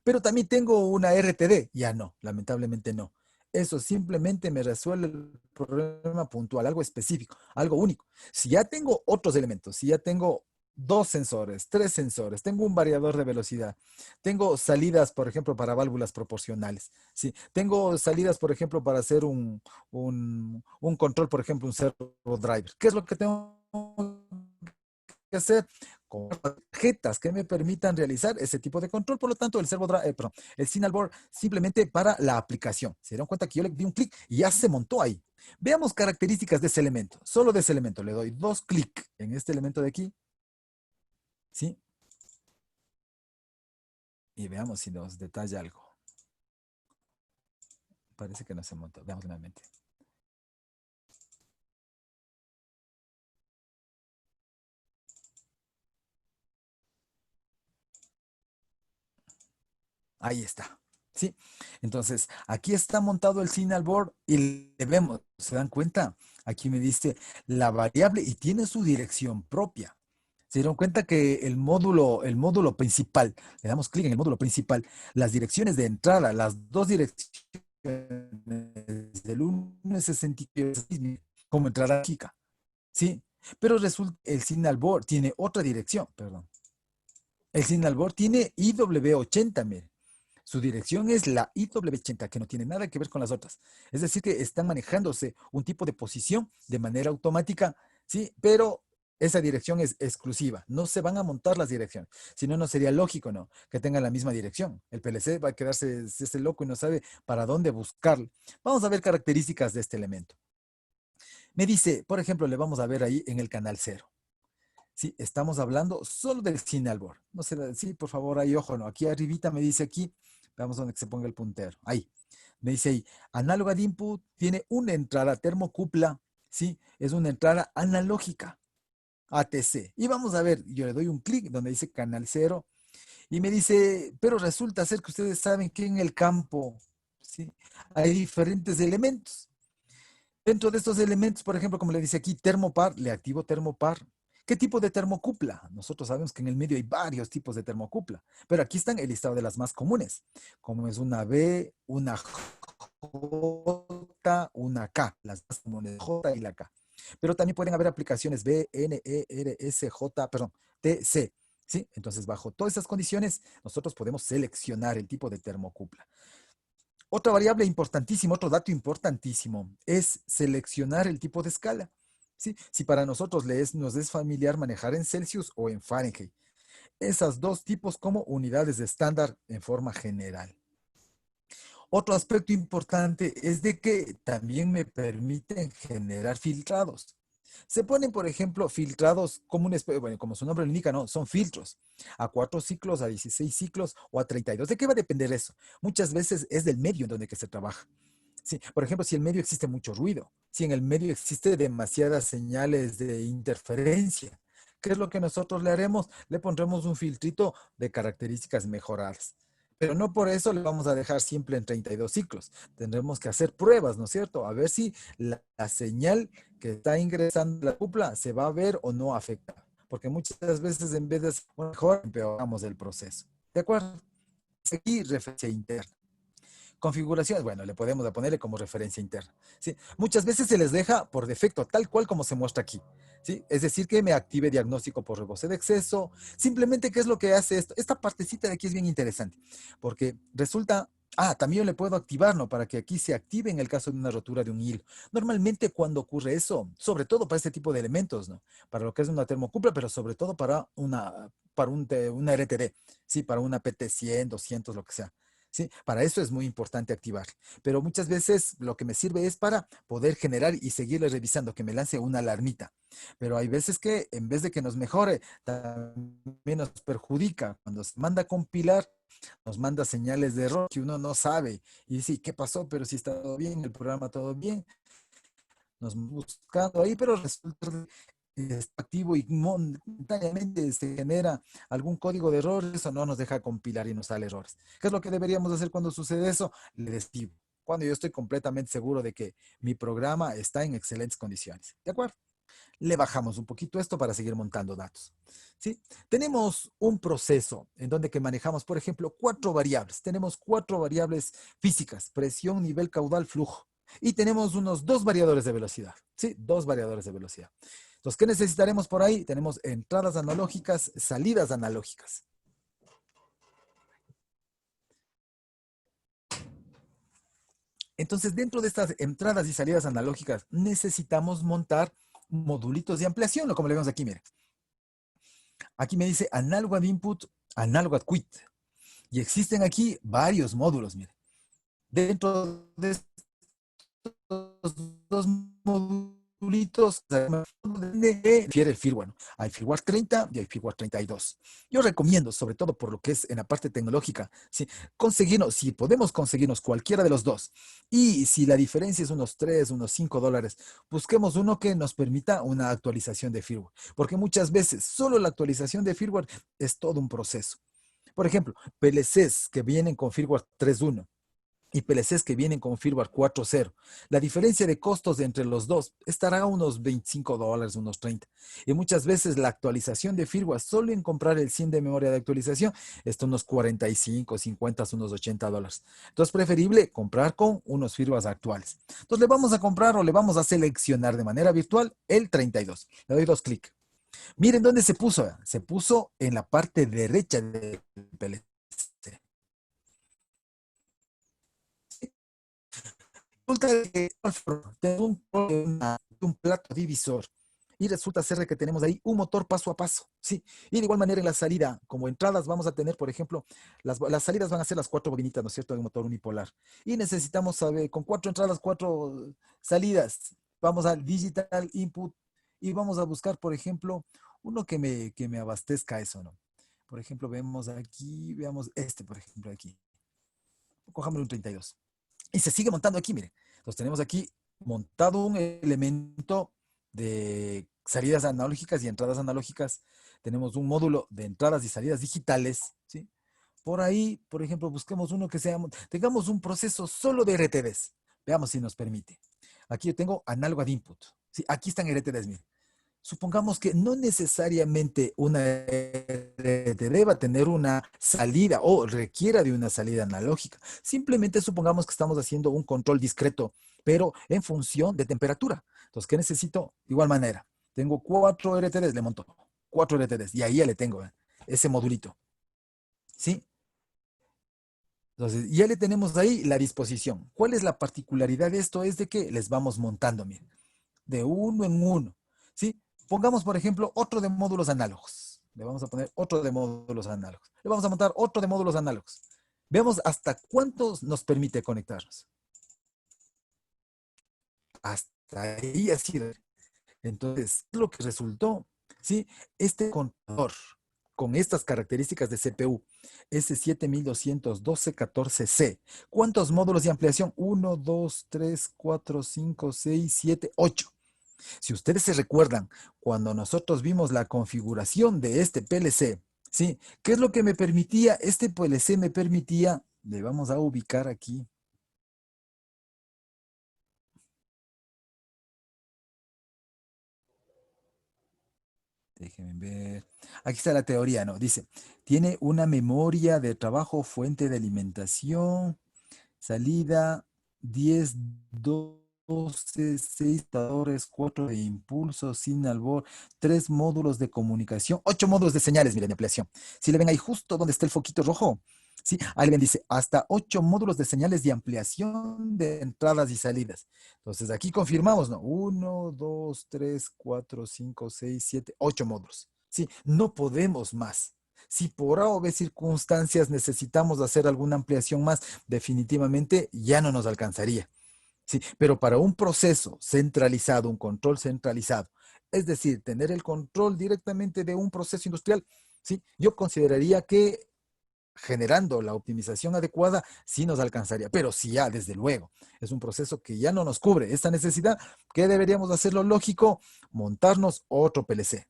pero también tengo una RTD. Ya no, lamentablemente no. Eso simplemente me resuelve el problema puntual, algo específico, algo único. Si ya tengo otros elementos, si ya tengo dos sensores, tres sensores, tengo un variador de velocidad, tengo salidas, por ejemplo, para válvulas proporcionales, ¿sí? Tengo salidas, por ejemplo, para hacer un control, por ejemplo, un servo driver. ¿Qué es lo que tengo que hacer? Con tarjetas que me permitan realizar ese tipo de control. Por lo tanto, el signal board simplemente para la aplicación. Se dieron cuenta que yo le di un clic y ya se montó ahí. Veamos características de ese elemento. Solo de ese elemento le doy dos clics en este elemento de aquí. ¿Sí? Y veamos si nos detalla algo. Parece que no se montó. Veamos nuevamente. Ahí está. ¿Sí? Entonces, aquí está montado el signal board y le vemos, ¿se dan cuenta? Aquí me dice la variable y tiene su dirección propia. Se dieron cuenta que el módulo principal, le damos clic en el módulo principal, las direcciones de entrada, las dos direcciones del 1.66 como entrada chica, ¿sí? Pero resulta el signal board tiene otra dirección, perdón. El signal board tiene IW80, mire. Su dirección es la IW80, que no tiene nada que ver con las otras. Es decir, que están manejándose un tipo de posición de manera automática, ¿sí? Pero esa dirección es exclusiva. No se van a montar las direcciones. Si no, no sería lógico, ¿no? Que tengan la misma dirección. El PLC va a quedarse ese loco y no sabe para dónde buscarlo. Vamos a ver características de este elemento. Me dice, por ejemplo, le vamos a ver ahí en el canal 0. Sí, estamos hablando solo del signal board. No sé, sí, por favor, ahí, ojo, no. Aquí arribita me dice aquí, vamos donde se ponga el puntero. Ahí. Me dice ahí, análoga de input tiene una entrada termocupla, ¿sí? Es una entrada analógica, ATC. Y vamos a ver, yo le doy un clic donde dice canal 0 y me dice, pero resulta ser que ustedes saben que en el campo, ¿sí? Hay diferentes elementos. Dentro de estos elementos, por ejemplo, como le dice aquí, termopar, le activo termopar. ¿Qué tipo de termocupla? Nosotros sabemos que en el medio hay varios tipos de termocupla, pero aquí están el listado de las más comunes, como es una B, una J, una K, las más comunes, J y la K. Pero también pueden haber aplicaciones B, N, E, R, S, J, perdón, T, C. ¿Sí? Entonces, bajo todas estas condiciones, nosotros podemos seleccionar el tipo de termocupla. Otra variable importantísima, otro dato importantísimo, es seleccionar el tipo de escala. ¿Sí? Si para nosotros nos es familiar manejar en Celsius o en Fahrenheit. Esas dos tipos como unidades de estándar en forma general. Otro aspecto importante es de que también me permiten generar filtrados. Se ponen, por ejemplo, filtrados comunes, bueno, como su nombre lo indica, ¿no? Son filtros a 4 ciclos, a 16 ciclos o a 32. ¿De qué va a depender eso? Muchas veces es del medio en donde que se trabaja. Sí, por ejemplo, si en el medio existe mucho ruido, si en el medio existe demasiadas señales de interferencia, ¿qué es lo que nosotros le haremos? Le pondremos un filtrito de características mejoradas. Pero no por eso le vamos a dejar siempre en 32 ciclos. Tendremos que hacer pruebas, ¿no es cierto? A ver si la señal que está ingresando a la cupla se va a ver o no afecta. Porque muchas veces en vez de ser mejor, empeoramos el proceso. ¿De acuerdo? Aquí referencia interna. configuraciones, bueno, le podemos ponerle como referencia interna. ¿Sí? Muchas veces se les deja por defecto, tal cual como se muestra aquí. ¿Sí? Es decir, que me active diagnóstico por rebose de exceso. Simplemente, ¿qué es lo que hace esto? Esta partecita de aquí es bien interesante, porque resulta, también le puedo activar, ¿no? Para que aquí se active en el caso de una rotura de un hilo. Normalmente cuando ocurre eso, sobre todo para este tipo de elementos, ¿no? Para lo que es una termocupla, pero sobre todo para una RTD, ¿sí? Para una PT100, 200, lo que sea. ¿Sí? Para eso es muy importante activar. Pero muchas veces lo que me sirve es para poder generar y seguirle revisando, que me lance una alarmita. Pero hay veces que en vez de que nos mejore, también nos perjudica. Cuando se manda a compilar, nos manda señales de error que uno no sabe. Y dice, ¿qué pasó? Pero si está todo bien, el programa todo bien. Nos buscando ahí, pero resulta que está activo y momentáneamente se genera algún código de errores o no nos deja compilar y nos sale errores. ¿Qué es lo que deberíamos hacer cuando sucede eso? Le desactivo. Cuando yo estoy completamente seguro de que mi programa está en excelentes condiciones. ¿De acuerdo? Le bajamos un poquito esto para seguir montando datos. ¿Sí? Tenemos un proceso en donde que manejamos, por ejemplo, 4 variables. Tenemos 4 variables físicas: presión, nivel caudal, flujo. Y tenemos unos 2 variadores de velocidad. ¿Sí? 2 variadores de velocidad. Entonces, ¿qué necesitaremos por ahí? Tenemos entradas analógicas, salidas analógicas. Entonces, dentro de estas entradas y salidas analógicas, necesitamos montar modulitos de ampliación, como le vemos aquí, miren. Aquí me dice análogo ad input, análogo ad quit. Y existen aquí varios módulos, mire. Dentro de estos 2 modulitos, refiere el firmware. Hay firmware 30 y hay firmware 32. Yo recomiendo, sobre todo por lo que es en la parte tecnológica, ¿sí? Si podemos conseguirnos cualquiera de los dos, y si la diferencia es unos 3, unos $5, busquemos uno que nos permita una actualización de firmware. Porque muchas veces solo la actualización de firmware es todo un proceso. Por ejemplo, PLCs que vienen con firmware 3.1 y PLCs que vienen con firmware 4.0. La diferencia de costos entre los dos estará a unos $25, unos 30. Y muchas veces la actualización de firmware, solo en comprar el 100 de memoria de actualización, está unos 45, 50, unos $80. Entonces, preferible comprar con unos firmware actuales. Entonces, le vamos a comprar o le vamos a seleccionar de manera virtual el 32. Le doy 2 clics. Miren dónde se puso. Se puso en la parte derecha del PLC. Resulta que tengo un plato divisor y resulta ser de que tenemos ahí un motor paso a paso, ¿sí? Y de igual manera en la salida, como entradas vamos a tener, por ejemplo, las salidas van a ser las 4 bobinitas, ¿no es cierto?, de un motor unipolar. Y necesitamos saber, con 4 entradas, 4 salidas, vamos al digital input y vamos a buscar, por ejemplo, uno que me abastezca eso, ¿no? Por ejemplo, vemos aquí, veamos este, por ejemplo, aquí. Cojámosle un 32. Y se sigue montando aquí, mire. Entonces tenemos aquí montado un elemento de salidas analógicas y entradas analógicas. Tenemos un módulo de entradas y salidas digitales, ¿sí? Por ahí, por ejemplo, busquemos uno que sea, tengamos un proceso solo de RTDs. Veamos si nos permite. Aquí yo tengo análogo ad input. ¿Sí? Aquí están RTDs, mire. Supongamos que no necesariamente una RTD va a tener una salida o requiera de una salida analógica. Simplemente supongamos que estamos haciendo un control discreto, pero en función de temperatura. Entonces, ¿qué necesito? De igual manera, tengo 4 RTDs, le monto 4 RTDs y ahí ya le tengo ese modulito. ¿Sí? Entonces, ya le tenemos ahí la disposición. ¿Cuál es la particularidad de esto? Es de que les vamos montando, miren, de uno en uno. ¿Sí? Pongamos, por ejemplo, otro de módulos análogos. Le vamos a poner otro de módulos análogos. Le vamos a montar otro de módulos análogos. Veamos hasta cuántos nos permite conectarnos. Hasta ahí así. Entonces, lo que resultó, ¿sí? Este contador con estas características de CPU, S721214C. ¿Cuántos módulos de ampliación? Uno, 2, 3, 4, 5, 6, 7, 8. Si ustedes se recuerdan, cuando nosotros vimos la configuración de este PLC, ¿sí? ¿Qué es lo que me permitía? Este PLC me permitía, le vamos a ubicar aquí. Déjenme ver. Aquí está la teoría, ¿no? Dice, tiene una memoria de trabajo, fuente de alimentación, salida 10, 12, 6 dadores, 4 de impulso, sin albor, 3 módulos de comunicación, 8 módulos de señales, miren, de ampliación. Si le ven ahí justo donde está el foquito rojo, ¿sí? Ahí le ven, dice, hasta 8 módulos de señales de ampliación de entradas y salidas. Entonces, aquí confirmamos, ¿no? 1, 2, 3, 4, 5, 6, 7, 8 módulos. Sí, no podemos más. Si por A o B circunstancias necesitamos hacer alguna ampliación más, definitivamente ya no nos alcanzaría. Sí, pero para un proceso centralizado, un control centralizado, es decir, tener el control directamente de un proceso industrial, sí, yo consideraría que generando la optimización adecuada, sí nos alcanzaría. Pero si ya, desde luego, es un proceso que ya no nos cubre esta necesidad, ¿qué deberíamos hacer lo lógico? Montarnos otro PLC.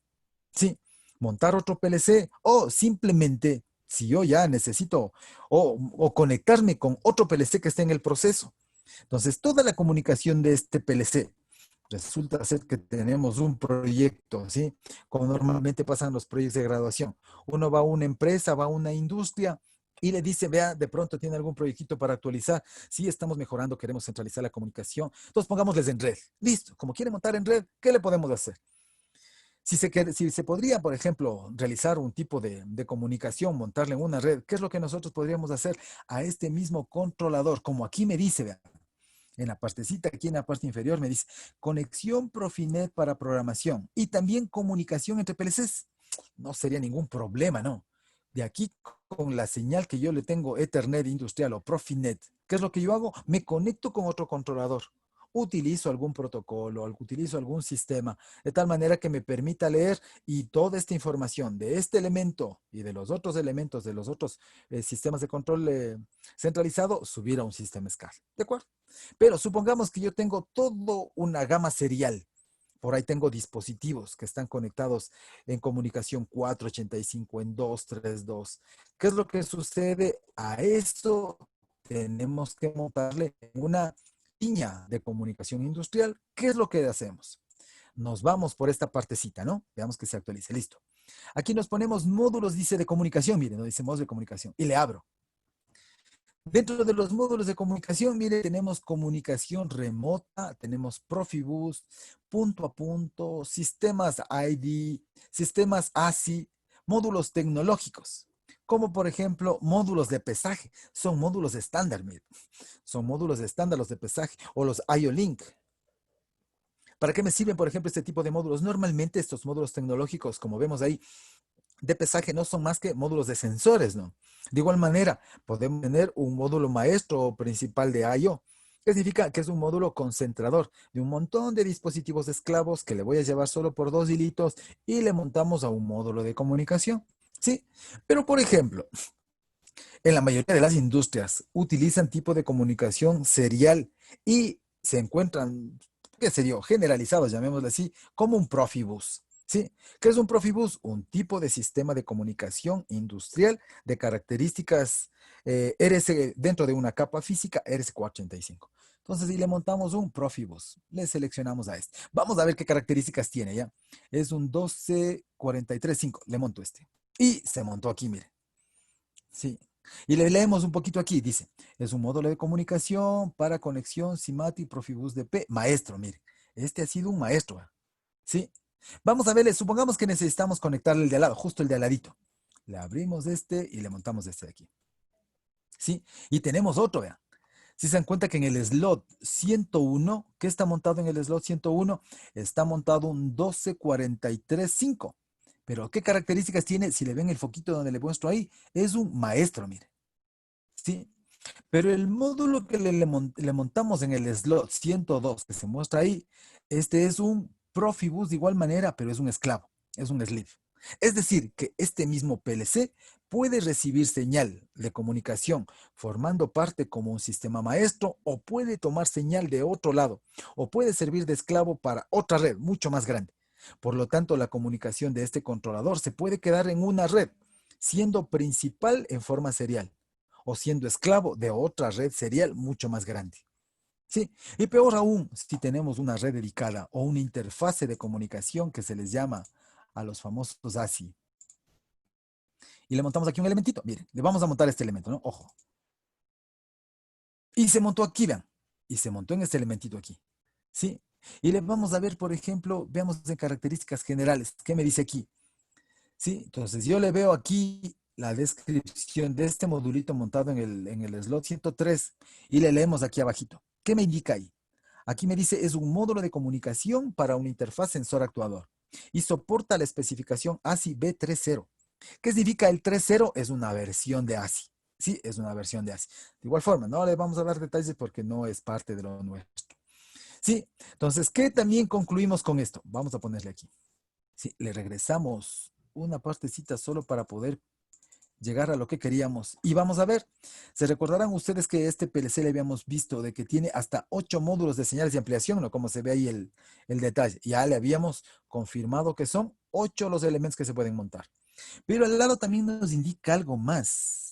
Sí, montar otro PLC o simplemente, si yo ya necesito, o conectarme con otro PLC que esté en el proceso. Entonces, toda la comunicación de este PLC, resulta ser que tenemos un proyecto, ¿sí? Como normalmente pasan los proyectos de graduación. Uno va a una empresa, va a una industria y le dice, vea, de pronto tiene algún proyectito para actualizar. Sí, estamos mejorando, queremos centralizar la comunicación. Entonces pongámosles en red. Listo, como quiere montar en red, ¿qué le podemos hacer? Si se podría, por ejemplo, realizar un tipo de comunicación, montarle en una red, ¿qué es lo que nosotros podríamos hacer a este mismo controlador? Como aquí me dice, vean, en la partecita, aquí en la parte inferior, me dice conexión Profinet para programación y también comunicación entre PLCs. No sería ningún problema, ¿no? De aquí con la señal que yo le tengo Ethernet industrial o Profinet, ¿qué es lo que yo hago? Me conecto con otro controlador. Utilizo algún protocolo, utilizo algún sistema, de tal manera que me permita leer y toda esta información de este elemento y de los otros elementos de los otros sistemas de control centralizado, subir a un sistema SCAR. ¿De acuerdo? Pero supongamos que yo tengo toda una gama serial. Por ahí tengo dispositivos que están conectados en comunicación 485, en 232. ¿Qué es lo que sucede? A esto tenemos que montarle una línea de comunicación industrial. ¿Qué es lo que hacemos? Nos vamos por esta partecita, ¿no? Veamos que se actualice. Listo. Aquí nos ponemos módulos, dice, de comunicación. Miren, no dice módulos de comunicación. Y le abro. Dentro de los módulos de comunicación, mire, tenemos comunicación remota, tenemos Profibus, punto a punto, sistemas ID, sistemas ASI, módulos tecnológicos, como por ejemplo módulos de pesaje. Son módulos estándar, mire. Son módulos estándar los de pesaje o los IO-Link. ¿Para qué me sirven, por ejemplo, este tipo de módulos? Normalmente estos módulos tecnológicos, como vemos ahí, de pesaje no son más que módulos de sensores, ¿no? De igual manera, podemos tener un módulo maestro o principal de I/O, que significa que es un módulo concentrador de un montón de dispositivos esclavos que le voy a llevar solo por 2 hilitos y le montamos a un módulo de comunicación, ¿sí? Pero, por ejemplo, en la mayoría de las industrias utilizan tipo de comunicación serial y se encuentran, qué sé yo, generalizados, llamémoslo así, como un Profibus. ¿Sí? ¿Qué es un Profibus? Un tipo de sistema de comunicación industrial de características RS dentro de una capa física RS485. Entonces, si le montamos un Profibus, le seleccionamos a este. Vamos a ver qué características tiene ya. Es un 1243.5. Le monto este. Y se montó aquí, mire. Sí. Y le leemos un poquito aquí, dice, es un módulo de comunicación para conexión SIMATI Profibus DP. Maestro, mire, este ha sido un maestro. ¿Sí? Vamos a verle, supongamos que necesitamos conectarle el de al lado, justo el de al ladito. Le abrimos este y le montamos este de aquí. ¿Sí? Y tenemos otro, vean. Si se dan cuenta que en el slot 101, ¿qué está montado en el slot 101? Está montado un 1243.5. Pero ¿qué características tiene? Si le ven el foquito donde le muestro ahí, es un maestro, mire. ¿Sí? Pero el módulo que le montamos en el slot 102 que se muestra ahí, este es un Profibus de igual manera, pero es un esclavo, es un sleeve. Es decir, que este mismo PLC puede recibir señal de comunicación formando parte como un sistema maestro o puede tomar señal de otro lado o puede servir de esclavo para otra red mucho más grande. Por lo tanto, la comunicación de este controlador se puede quedar en una red, siendo principal en forma serial o siendo esclavo de otra red serial mucho más grande. Sí, y peor aún, si tenemos una red dedicada o una interfase de comunicación que se les llama a los famosos ASI. Y le montamos aquí un elementito. Miren, le vamos a montar este elemento, ¿no? Ojo. Y se montó aquí, vean. Y se montó en este elementito aquí. ¿Sí? Y le vamos a ver, por ejemplo, veamos en características generales. ¿Qué me dice aquí? ¿Sí? Entonces yo le veo aquí la descripción de este modulito montado en el slot 103 y le leemos aquí abajito. ¿Qué me indica ahí? Aquí me dice, es un módulo de comunicación para una interfaz sensor actuador y soporta la especificación ASI B30. ¿Qué significa el 3.0? Es una versión de ASI. Sí, es una versión de ASI. De igual forma, no le vamos a dar detalles porque no es parte de lo nuestro. Sí, entonces, ¿qué también concluimos con esto? Vamos a ponerle aquí. Sí, le regresamos una partecita solo para poder llegar a lo que queríamos. Y vamos a ver, se recordarán ustedes que este PLC le habíamos visto de que tiene hasta 8 módulos de señales de ampliación, ¿no? Como se ve ahí el detalle. Ya le habíamos confirmado que son 8 los elementos que se pueden montar. Pero al lado también nos indica algo más.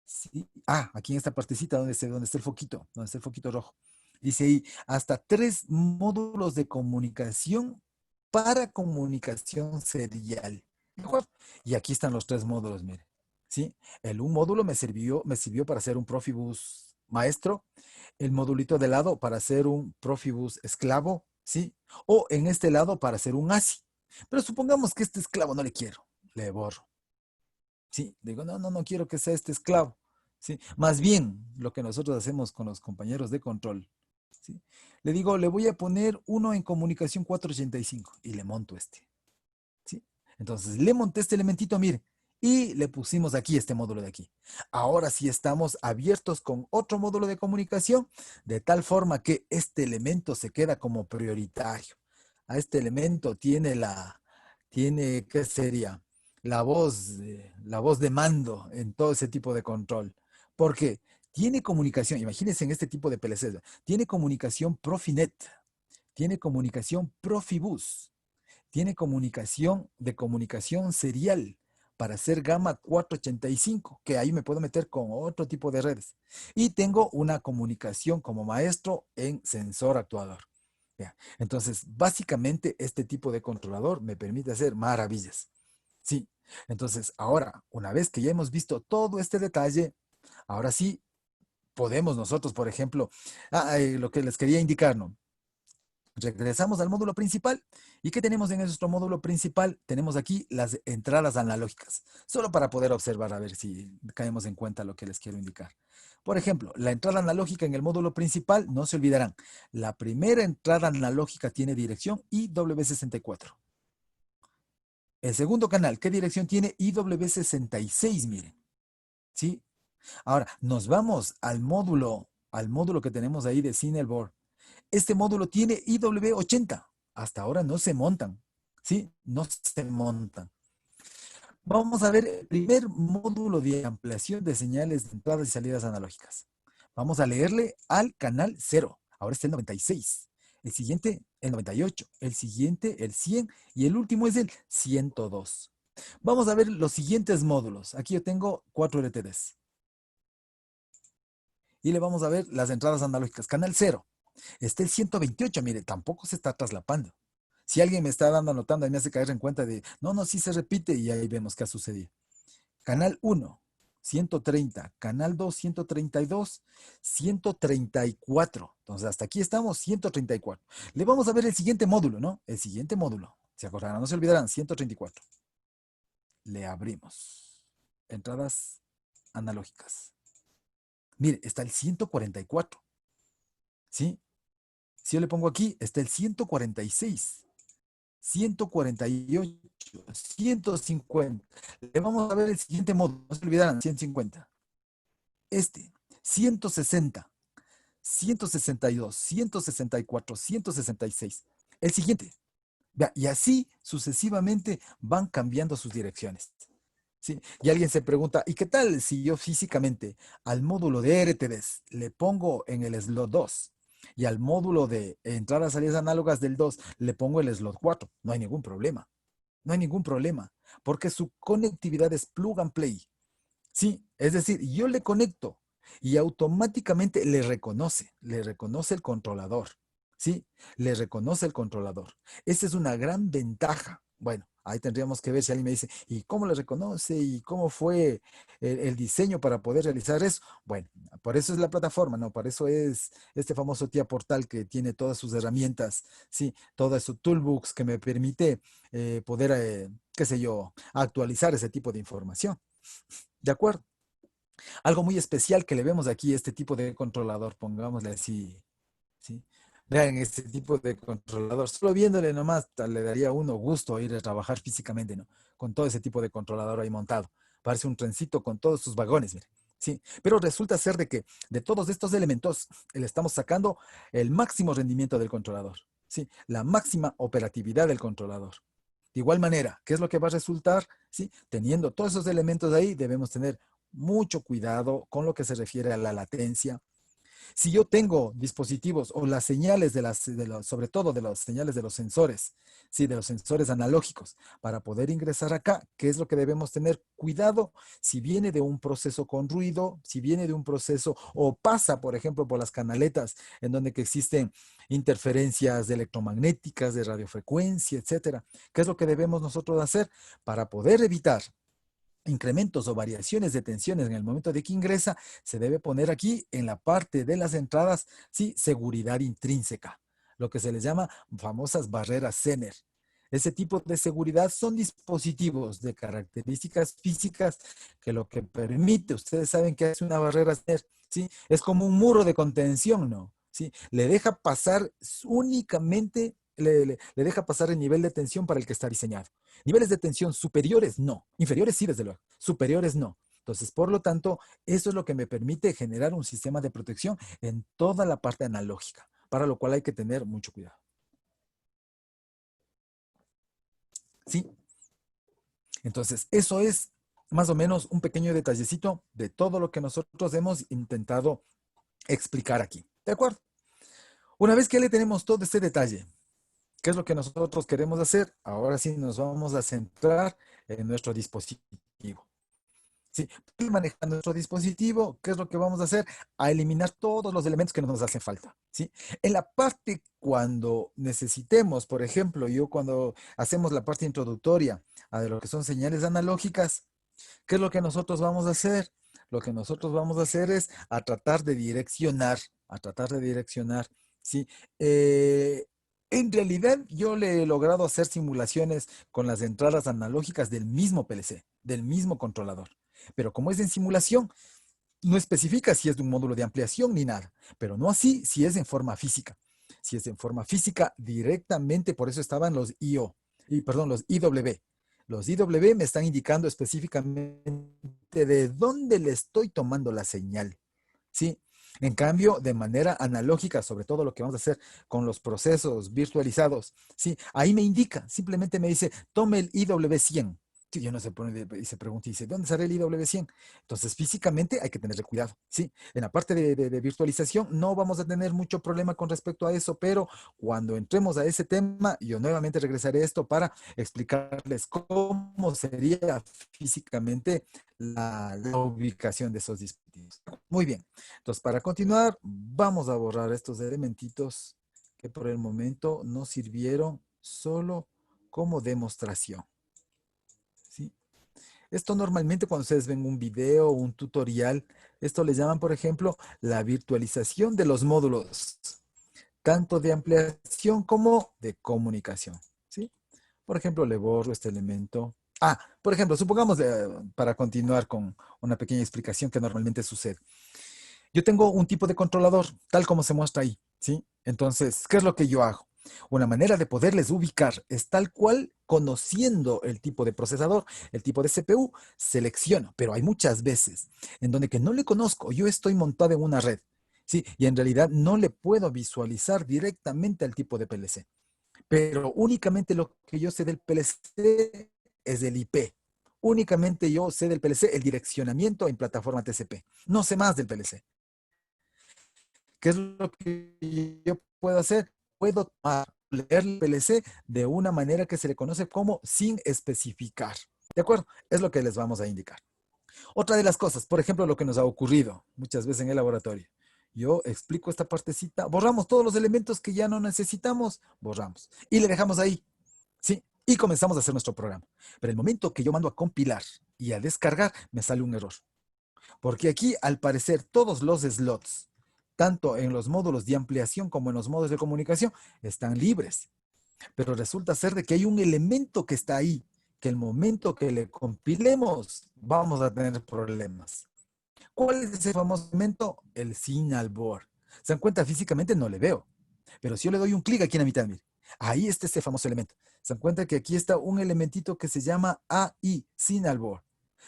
¿Sí? Ah, aquí en esta partecita donde está el foquito, donde está el foquito rojo. Dice ahí, hasta 3 módulos de comunicación para comunicación serial. ¿De acuerdo? Y aquí están los 3 módulos, mire. ¿Sí? Un módulo me sirvió para hacer un Profibus maestro, el modulito de lado para hacer un Profibus esclavo, ¿sí? O en este lado para hacer un ASI. Pero supongamos que este esclavo no le quiero, le borro. Sí, digo, no quiero que sea este esclavo. ¿Sí? Más bien, lo que nosotros hacemos con los compañeros de control, ¿sí? Le digo, le voy a poner uno en comunicación 485 y le monto este. ¿Sí? Entonces, le monté este elementito, mire, y le pusimos aquí este módulo de aquí. Ahora sí estamos abiertos con otro módulo de comunicación, de tal forma que este elemento se queda como prioritario. A este elemento tiene, ¿qué sería? La voz de mando en todo ese tipo de control. Porque tiene comunicación, imagínense en este tipo de PLCs, tiene comunicación Profinet, tiene comunicación Profibus, tiene comunicación serial para hacer gama 485, que ahí me puedo meter con otro tipo de redes. Y tengo una comunicación como maestro en sensor actuador. Ya. Entonces, básicamente este tipo de controlador me permite hacer maravillas. Sí. Entonces, ahora, una vez que ya hemos visto todo este detalle, ahora sí podemos nosotros, por ejemplo, lo que les quería indicar, ¿no? Regresamos al módulo principal. ¿Y qué tenemos en nuestro módulo principal? Tenemos aquí las entradas analógicas, solo para poder observar, a ver si caemos en cuenta lo que les quiero indicar. Por ejemplo, la entrada analógica en el módulo principal, no se olvidarán, la primera entrada analógica tiene dirección IW64. El segundo canal, ¿qué dirección tiene? IW66, miren. ¿Sí? Ahora, nos vamos al módulo que tenemos ahí de Cinelboard. Este módulo tiene IW80. Hasta ahora no se montan. ¿Sí? No se montan. Vamos a ver el primer módulo de ampliación de señales de entradas y salidas analógicas. Vamos a leerle al canal 0. Ahora está el 96. El siguiente, el 98. El siguiente, el 100. Y el último es el 102. Vamos a ver los siguientes módulos. Aquí yo tengo 4 LTDs. Y le vamos a ver las entradas analógicas. Canal 0. Está el 128, mire, tampoco se está traslapando. Si alguien me está anotando y me hace caer en cuenta de, no, sí se repite y ahí vemos qué ha sucedido. Canal 1, 130. Canal 2, 132, 134. Entonces, hasta aquí estamos, 134. Le vamos a ver el siguiente módulo, ¿no? El siguiente módulo. Se acordarán, no se olvidarán, 134. Le abrimos. Entradas analógicas. Mire, está el 144. ¿Sí? Si yo le pongo aquí, está el 146, 148, 150. Le vamos a ver el siguiente módulo, no se olvidarán, 150. Este, 160, 162, 164, 166. El siguiente. Y así sucesivamente van cambiando sus direcciones. ¿Sí? Y alguien se pregunta, ¿y qué tal si yo físicamente al módulo de RTDs le pongo en el slot 2 y al módulo de entradas salidas análogas del 2 le pongo el slot 4? No hay ningún problema. No hay ningún problema, porque su conectividad es plug and play. Sí, es decir, yo le conecto y automáticamente le reconoce el controlador. ¿Sí? Le reconoce el controlador. Esa es una gran ventaja Bueno, ahí tendríamos que ver si alguien me dice, ¿y cómo le reconoce? ¿Y cómo fue el diseño para poder realizar eso? Bueno, por eso es la plataforma, ¿no? Por eso es este famoso TIA Portal que tiene todas sus herramientas, sí, todas sus toolbox que me permite poder, qué sé yo, actualizar ese tipo de información. ¿De acuerdo? Algo muy especial que le vemos aquí a este tipo de controlador, pongámosle así, ¿sí? Vean este tipo de controlador. Solo viéndole nomás le daría a uno gusto ir a trabajar físicamente, ¿no? Con todo ese tipo de controlador ahí montado. Parece un trencito con todos sus vagones, mire. Sí, pero resulta ser de que de todos estos elementos le estamos sacando el máximo rendimiento del controlador, ¿sí? La máxima operatividad del controlador. De igual manera, ¿qué es lo que va a resultar? ¿Sí? Teniendo todos esos elementos ahí, debemos tener mucho cuidado con lo que se refiere a la latencia. Si yo tengo dispositivos o las señales sobre todo de las señales de los sensores, sí, de los sensores analógicos, para poder ingresar acá, ¿qué es lo que debemos tener? Cuidado si viene de un proceso con ruido, si viene de un proceso o pasa, por ejemplo, por las canaletas en donde que existen interferencias electromagnéticas, de radiofrecuencia, etcétera. ¿Qué es lo que debemos nosotros hacer para poder evitar incrementos o variaciones de tensiones en el momento de que ingresa? Se debe poner aquí en la parte de las entradas, sí, seguridad intrínseca, lo que se les llama famosas barreras Zener. Ese tipo de seguridad son dispositivos de características físicas que lo que permite, ustedes saben que es una barrera Zener, ¿sí? Es como un muro de contención, ¿no? ¿Sí? Le deja pasar únicamente, le deja pasar el nivel de tensión para el que está diseñado. Niveles de tensión superiores, no. Inferiores, sí, desde luego. Superiores, no. Entonces, por lo tanto, eso es lo que me permite generar un sistema de protección en toda la parte analógica, para lo cual hay que tener mucho cuidado. ¿Sí? Entonces, eso es más o menos un pequeño detallecito de todo lo que nosotros hemos intentado explicar aquí. ¿De acuerdo? Una vez que le tenemos todo este detalle, ¿qué es lo que nosotros queremos hacer? Ahora sí nos vamos a centrar en nuestro dispositivo. Sí, manejando nuestro dispositivo, ¿qué es lo que vamos a hacer? A eliminar todos los elementos que no nos hacen falta, ¿sí? En la parte cuando necesitemos, por ejemplo, yo cuando hacemos la parte introductoria a de lo que son señales analógicas, ¿qué es lo que nosotros vamos a hacer? Lo que nosotros vamos a hacer es a tratar de direccionar, ¿sí? En realidad, yo le he logrado hacer simulaciones con las entradas analógicas del mismo PLC, del mismo controlador. Pero como es en simulación, no especifica si es de un módulo de ampliación ni nada, pero no así si es en forma física. Si es en forma física, directamente, por eso estaban los IO, perdón, los IW. Los IW me están indicando específicamente de dónde le estoy tomando la señal, ¿sí? En cambio, de manera analógica, sobre todo lo que vamos a hacer con los procesos virtualizados, ¿sí? Ahí me indica, simplemente me dice, tome el IW100. Sí, yo no sé, y se pregunta y dice, ¿dónde sale el IW100? Entonces, físicamente hay que tenerle cuidado, ¿sí? En la parte de virtualización no vamos a tener mucho problema con respecto a eso, pero cuando entremos a ese tema, yo nuevamente regresaré a esto para explicarles cómo sería físicamente la ubicación de esos dispositivos. Muy bien. Entonces, para continuar, vamos a borrar estos elementitos que por el momento nos sirvieron solo como demostración. ¿Sí? Esto normalmente cuando ustedes ven un video o un tutorial, esto le llaman, por ejemplo, la virtualización de los módulos, tanto de ampliación como de comunicación. ¿Sí? Por ejemplo, le borro este elemento. Por ejemplo, supongamos, para continuar con una pequeña explicación que normalmente sucede. Yo tengo un tipo de controlador, tal como se muestra ahí, ¿sí? Entonces, ¿qué es lo que yo hago? Una manera de poderles ubicar es tal cual conociendo el tipo de procesador, el tipo de CPU, selecciono, pero hay muchas veces en donde que no le conozco, yo estoy montado en una red, ¿sí? Y en realidad no le puedo visualizar directamente al tipo de PLC, pero únicamente lo que yo sé del PLC es del IP. Únicamente yo sé del PLC el direccionamiento en plataforma TCP. No sé más del PLC. ¿Qué es lo que yo puedo hacer? Puedo leer el PLC de una manera que se le conoce como sin especificar. ¿De acuerdo? Es lo que les vamos a indicar. Otra de las cosas, por ejemplo, lo que nos ha ocurrido muchas veces en el laboratorio. Yo explico esta partecita, borramos todos los elementos que ya no necesitamos, borramos. Y le dejamos ahí. Sí, Y comenzamos a hacer nuestro programa. Pero el momento que yo mando a compilar y a descargar, me sale un error. Porque aquí, al parecer, todos los slots, tanto en los módulos de ampliación como en los módulos de comunicación, están libres. Pero resulta ser de que hay un elemento que está ahí, que el momento que le compilemos, vamos a tener problemas. ¿Cuál es ese famoso elemento? El signal board. ¿Se dan cuenta? Físicamente no le veo. Pero si yo le doy un clic aquí en la mitad, mire, ahí está ese famoso elemento. ¿Se dan cuenta que aquí está un elementito que se llama AI, signal board?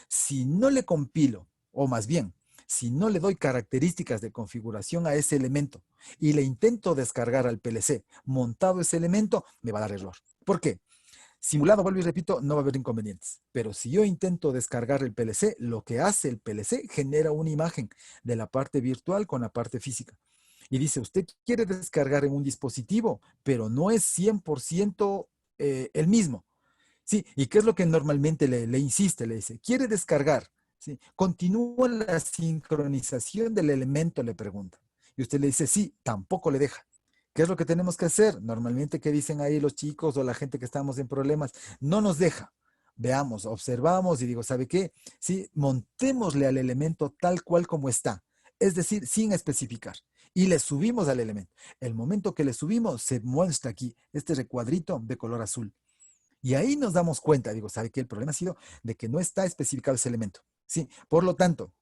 Si no le compilo, o más bien, si no le doy características de configuración a ese elemento y le intento descargar al PLC montado ese elemento, me va a dar error. ¿Por qué? Simulado, vuelvo y repito, no va a haber inconvenientes. Pero si yo intento descargar el PLC, lo que hace el PLC genera una imagen de la parte virtual con la parte física. Y dice, usted quiere descargar en un dispositivo, pero no es 100% el mismo. ¿Sí? ¿Y qué es lo que normalmente le insiste? Le dice, ¿quiere descargar? ¿Sí? ¿Continúa la sincronización del elemento? Le pregunta. Y usted le dice, sí, tampoco le deja. ¿Qué es lo que tenemos que hacer? Normalmente, ¿qué dicen ahí los chicos o la gente que estamos en problemas? No nos deja. Veamos, observamos y digo, ¿sabe qué? Sí, montémosle al elemento tal cual como está. Es decir, sin especificar. Y le subimos al elemento. El momento que le subimos, se muestra aquí este recuadrito de color azul. Y ahí nos damos cuenta, digo, ¿sabe qué? El problema ha sido de que no está especificado ese elemento. ¿Sí? Por lo tanto,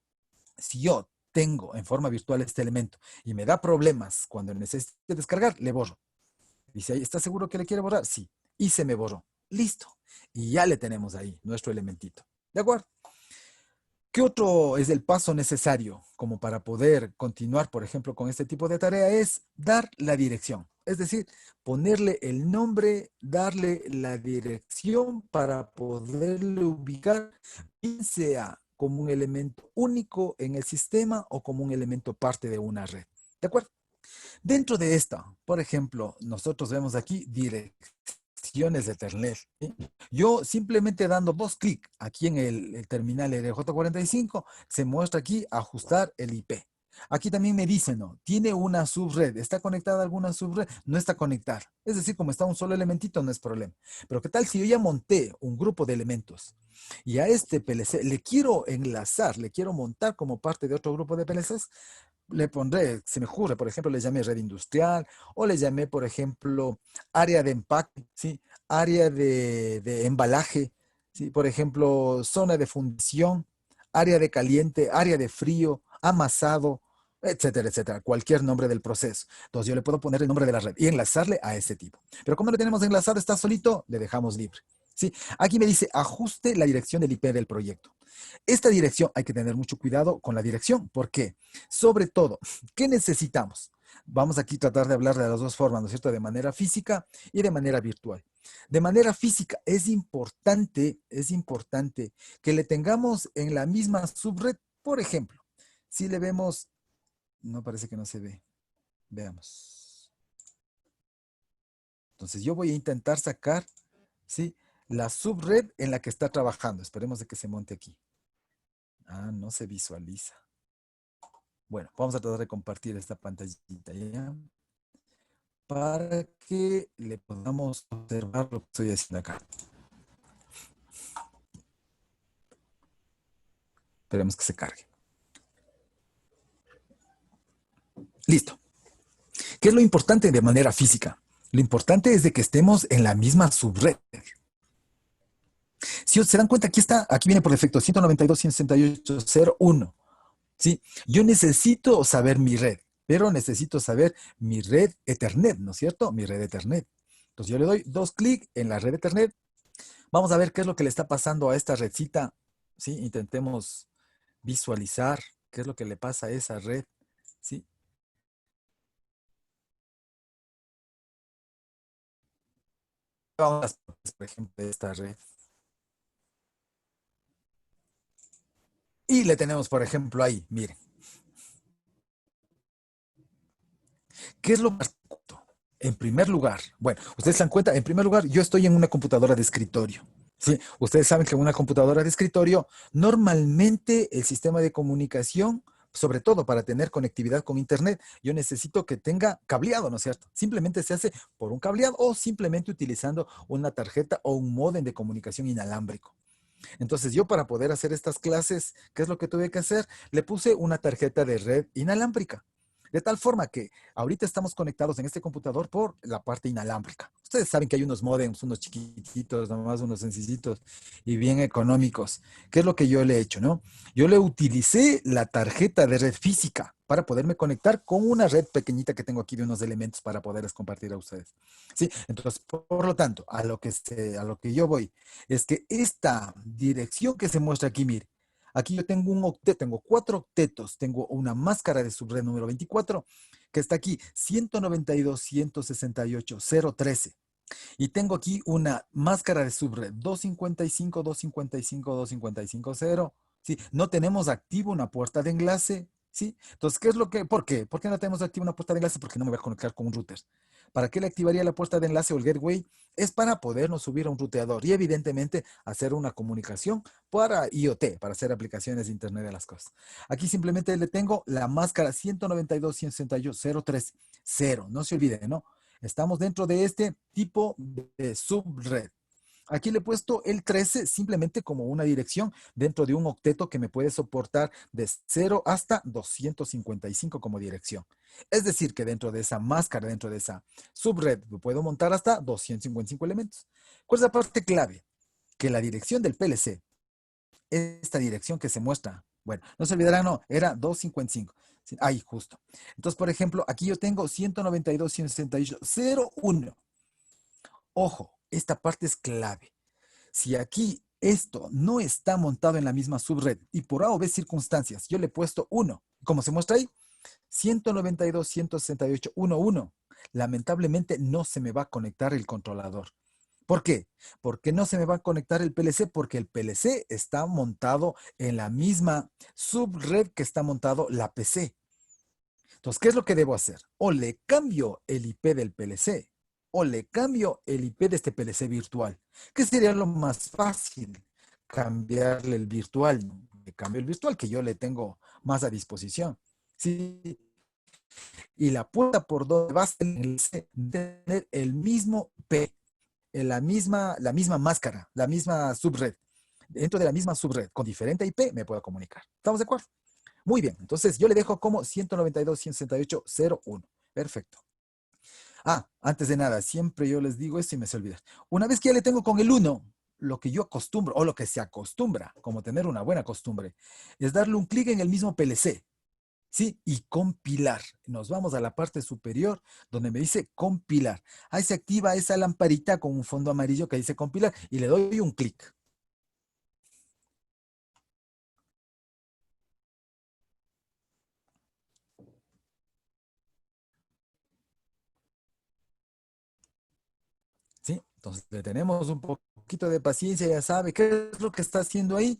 si yo tengo en forma virtual este elemento y me da problemas cuando necesite descargar, le borro. Dice, ¿está seguro que le quiere borrar? Sí. Y se me borró. Listo. Y ya le tenemos ahí nuestro elementito. ¿De acuerdo? ¿Qué otro es el paso necesario como para poder continuar, por ejemplo, con este tipo de tarea? Es dar la dirección. Es decir, ponerle el nombre, darle la dirección para poderle ubicar, bien sea como un elemento único en el sistema o como un elemento parte de una red. ¿De acuerdo? Dentro de esta, por ejemplo, nosotros vemos aquí direcciones de Ethernet. ¿Sí? Yo simplemente dando dos clics aquí en el terminal RJ45, se muestra aquí ajustar el IP. Aquí también me dice, no, tiene una subred, ¿está conectada a alguna subred? No está conectada. Es decir, como está un solo elementito, no es problema. Pero ¿qué tal si yo ya monté un grupo de elementos y a este PLC le quiero enlazar, le quiero montar como parte de otro grupo de PLCs? Le pondré, se me ocurre, por ejemplo, le llamé red industrial o le llamé, por ejemplo, área de empaque, ¿sí? Área de embalaje, ¿sí? Por ejemplo, zona de fundición, área de caliente, área de frío, amasado, etcétera, etcétera, cualquier nombre del proceso. Entonces yo le puedo poner el nombre de la red y enlazarle a ese tipo. Pero como le tenemos enlazado, está solito, le dejamos libre. ¿Sí? Aquí me dice ajuste la dirección del IP del proyecto. Esta dirección hay que tener mucho cuidado con la dirección. ¿Por qué? Sobre todo, ¿qué necesitamos? Vamos aquí a tratar de hablar de las dos formas, ¿no es cierto? De manera física y de manera virtual. De manera física es importante que le tengamos en la misma subred. Por ejemplo, si le vemos, no parece que no se ve. Veamos. Entonces yo voy a intentar sacar, ¿sí? La subred en la que está trabajando. Esperemos de que se monte aquí. Ah, no se visualiza. Bueno, vamos a tratar de compartir esta pantallita ya para que le podamos observar lo que estoy haciendo acá. Esperemos que se cargue. Listo. ¿Qué es lo importante de manera física? Lo importante es de que estemos en la misma subred. Si se dan cuenta, aquí viene por defecto 192.168.0.1. ¿Sí? Yo necesito saber mi red, pero necesito saber mi red Ethernet, ¿no es cierto? Mi red Ethernet. Entonces yo le doy dos clics en la red Ethernet. Vamos a ver qué es lo que le está pasando a esta redcita. ¿Sí? Intentemos visualizar qué es lo que le pasa a esa red. ¿Sí? Vamos a por ejemplo, esta red. Y le tenemos, por ejemplo, ahí, miren. ¿Qué es lo más? En primer lugar, bueno, ustedes se dan cuenta, en primer lugar, yo estoy en una computadora de escritorio. ¿Sí? Ustedes saben que en una computadora de escritorio, normalmente el sistema de comunicación sobre todo para tener conectividad con Internet, yo necesito que tenga cableado, ¿no es cierto? Simplemente se hace por un cableado o simplemente utilizando una tarjeta o un módem de comunicación inalámbrico. Entonces yo para poder hacer estas clases, ¿qué es lo que tuve que hacer? Le puse una tarjeta de red inalámbrica. De tal forma que ahorita estamos conectados en este computador por la parte inalámbrica. Ustedes saben que hay unos modems, unos chiquititos, nomás unos sencillitos y bien económicos. ¿Qué es lo que yo le he hecho, no? Yo le utilicé la tarjeta de red física para poderme conectar con una red pequeñita que tengo aquí de unos elementos para poderles compartir a ustedes. ¿Sí? Entonces, por lo tanto, a lo que yo voy es que esta dirección que se muestra aquí, mire, aquí yo tengo un octeto, tengo 4 octetos, tengo una máscara de subred número 24 que está aquí, 192.168.013. Y tengo aquí una máscara de subred 255, 255, 255.0. ¿Sí? No tenemos activo una puerta de enlace. ¿Sí? Entonces, ¿qué es lo que, por qué? ¿Por qué no tenemos activo una puerta de enlace? Porque no me voy a conectar con un router. ¿Para qué le activaría la puerta de enlace o el gateway? Es para podernos subir a un ruteador y evidentemente hacer una comunicación para IoT, para hacer aplicaciones de Internet de las cosas. Aquí simplemente le tengo la máscara 192.168.030. No se olviden, ¿no? Estamos dentro de este tipo de subred. Aquí le he puesto el 13 simplemente como una dirección dentro de un octeto que me puede soportar de 0 hasta 255 como dirección. Es decir, que dentro de esa máscara, dentro de esa subred, puedo montar hasta 255 elementos. ¿Cuál es la parte clave? Que la dirección del PLC, esta dirección que se muestra, bueno, no se olvidará, no, era 255. Ahí, justo. Entonces, por ejemplo, aquí yo tengo 192.168.0.1. Ojo, esta parte es clave. Si aquí esto no está montado en la misma subred y por A o B circunstancias yo le he puesto 1, como se muestra ahí, 192.168.1.1, lamentablemente no se me va a conectar el controlador. ¿Por qué? Porque no se me va a conectar el PLC, porque el PLC está montado en la misma subred que está montado la PC. Entonces, ¿qué es lo que debo hacer? O le cambio el IP del PLC o le cambio el IP de este PLC virtual. ¿Qué sería lo más fácil? Cambiarle el virtual. Le cambio el virtual que yo le tengo más a disposición. Sí. Y la puerta por donde va a tener el mismo IP, la misma máscara, la misma subred. Dentro de la misma subred, con diferente IP, me puedo comunicar. ¿Estamos de acuerdo? Muy bien, entonces yo le dejo como 192.168.0.1. Perfecto. Ah, antes de nada, siempre yo les digo esto y me se olvida. Una vez que ya le tengo con el 1, lo que yo acostumbro, o lo que se acostumbra, como tener una buena costumbre, es darle un clic en el mismo PLC, ¿sí? Y compilar. Nos vamos a la parte superior donde me dice compilar. Ahí se activa esa lamparita con un fondo amarillo que dice compilar y le doy un clic. ¿Sí? Entonces le tenemos un poquito de paciencia, ya sabe qué es lo que está haciendo ahí.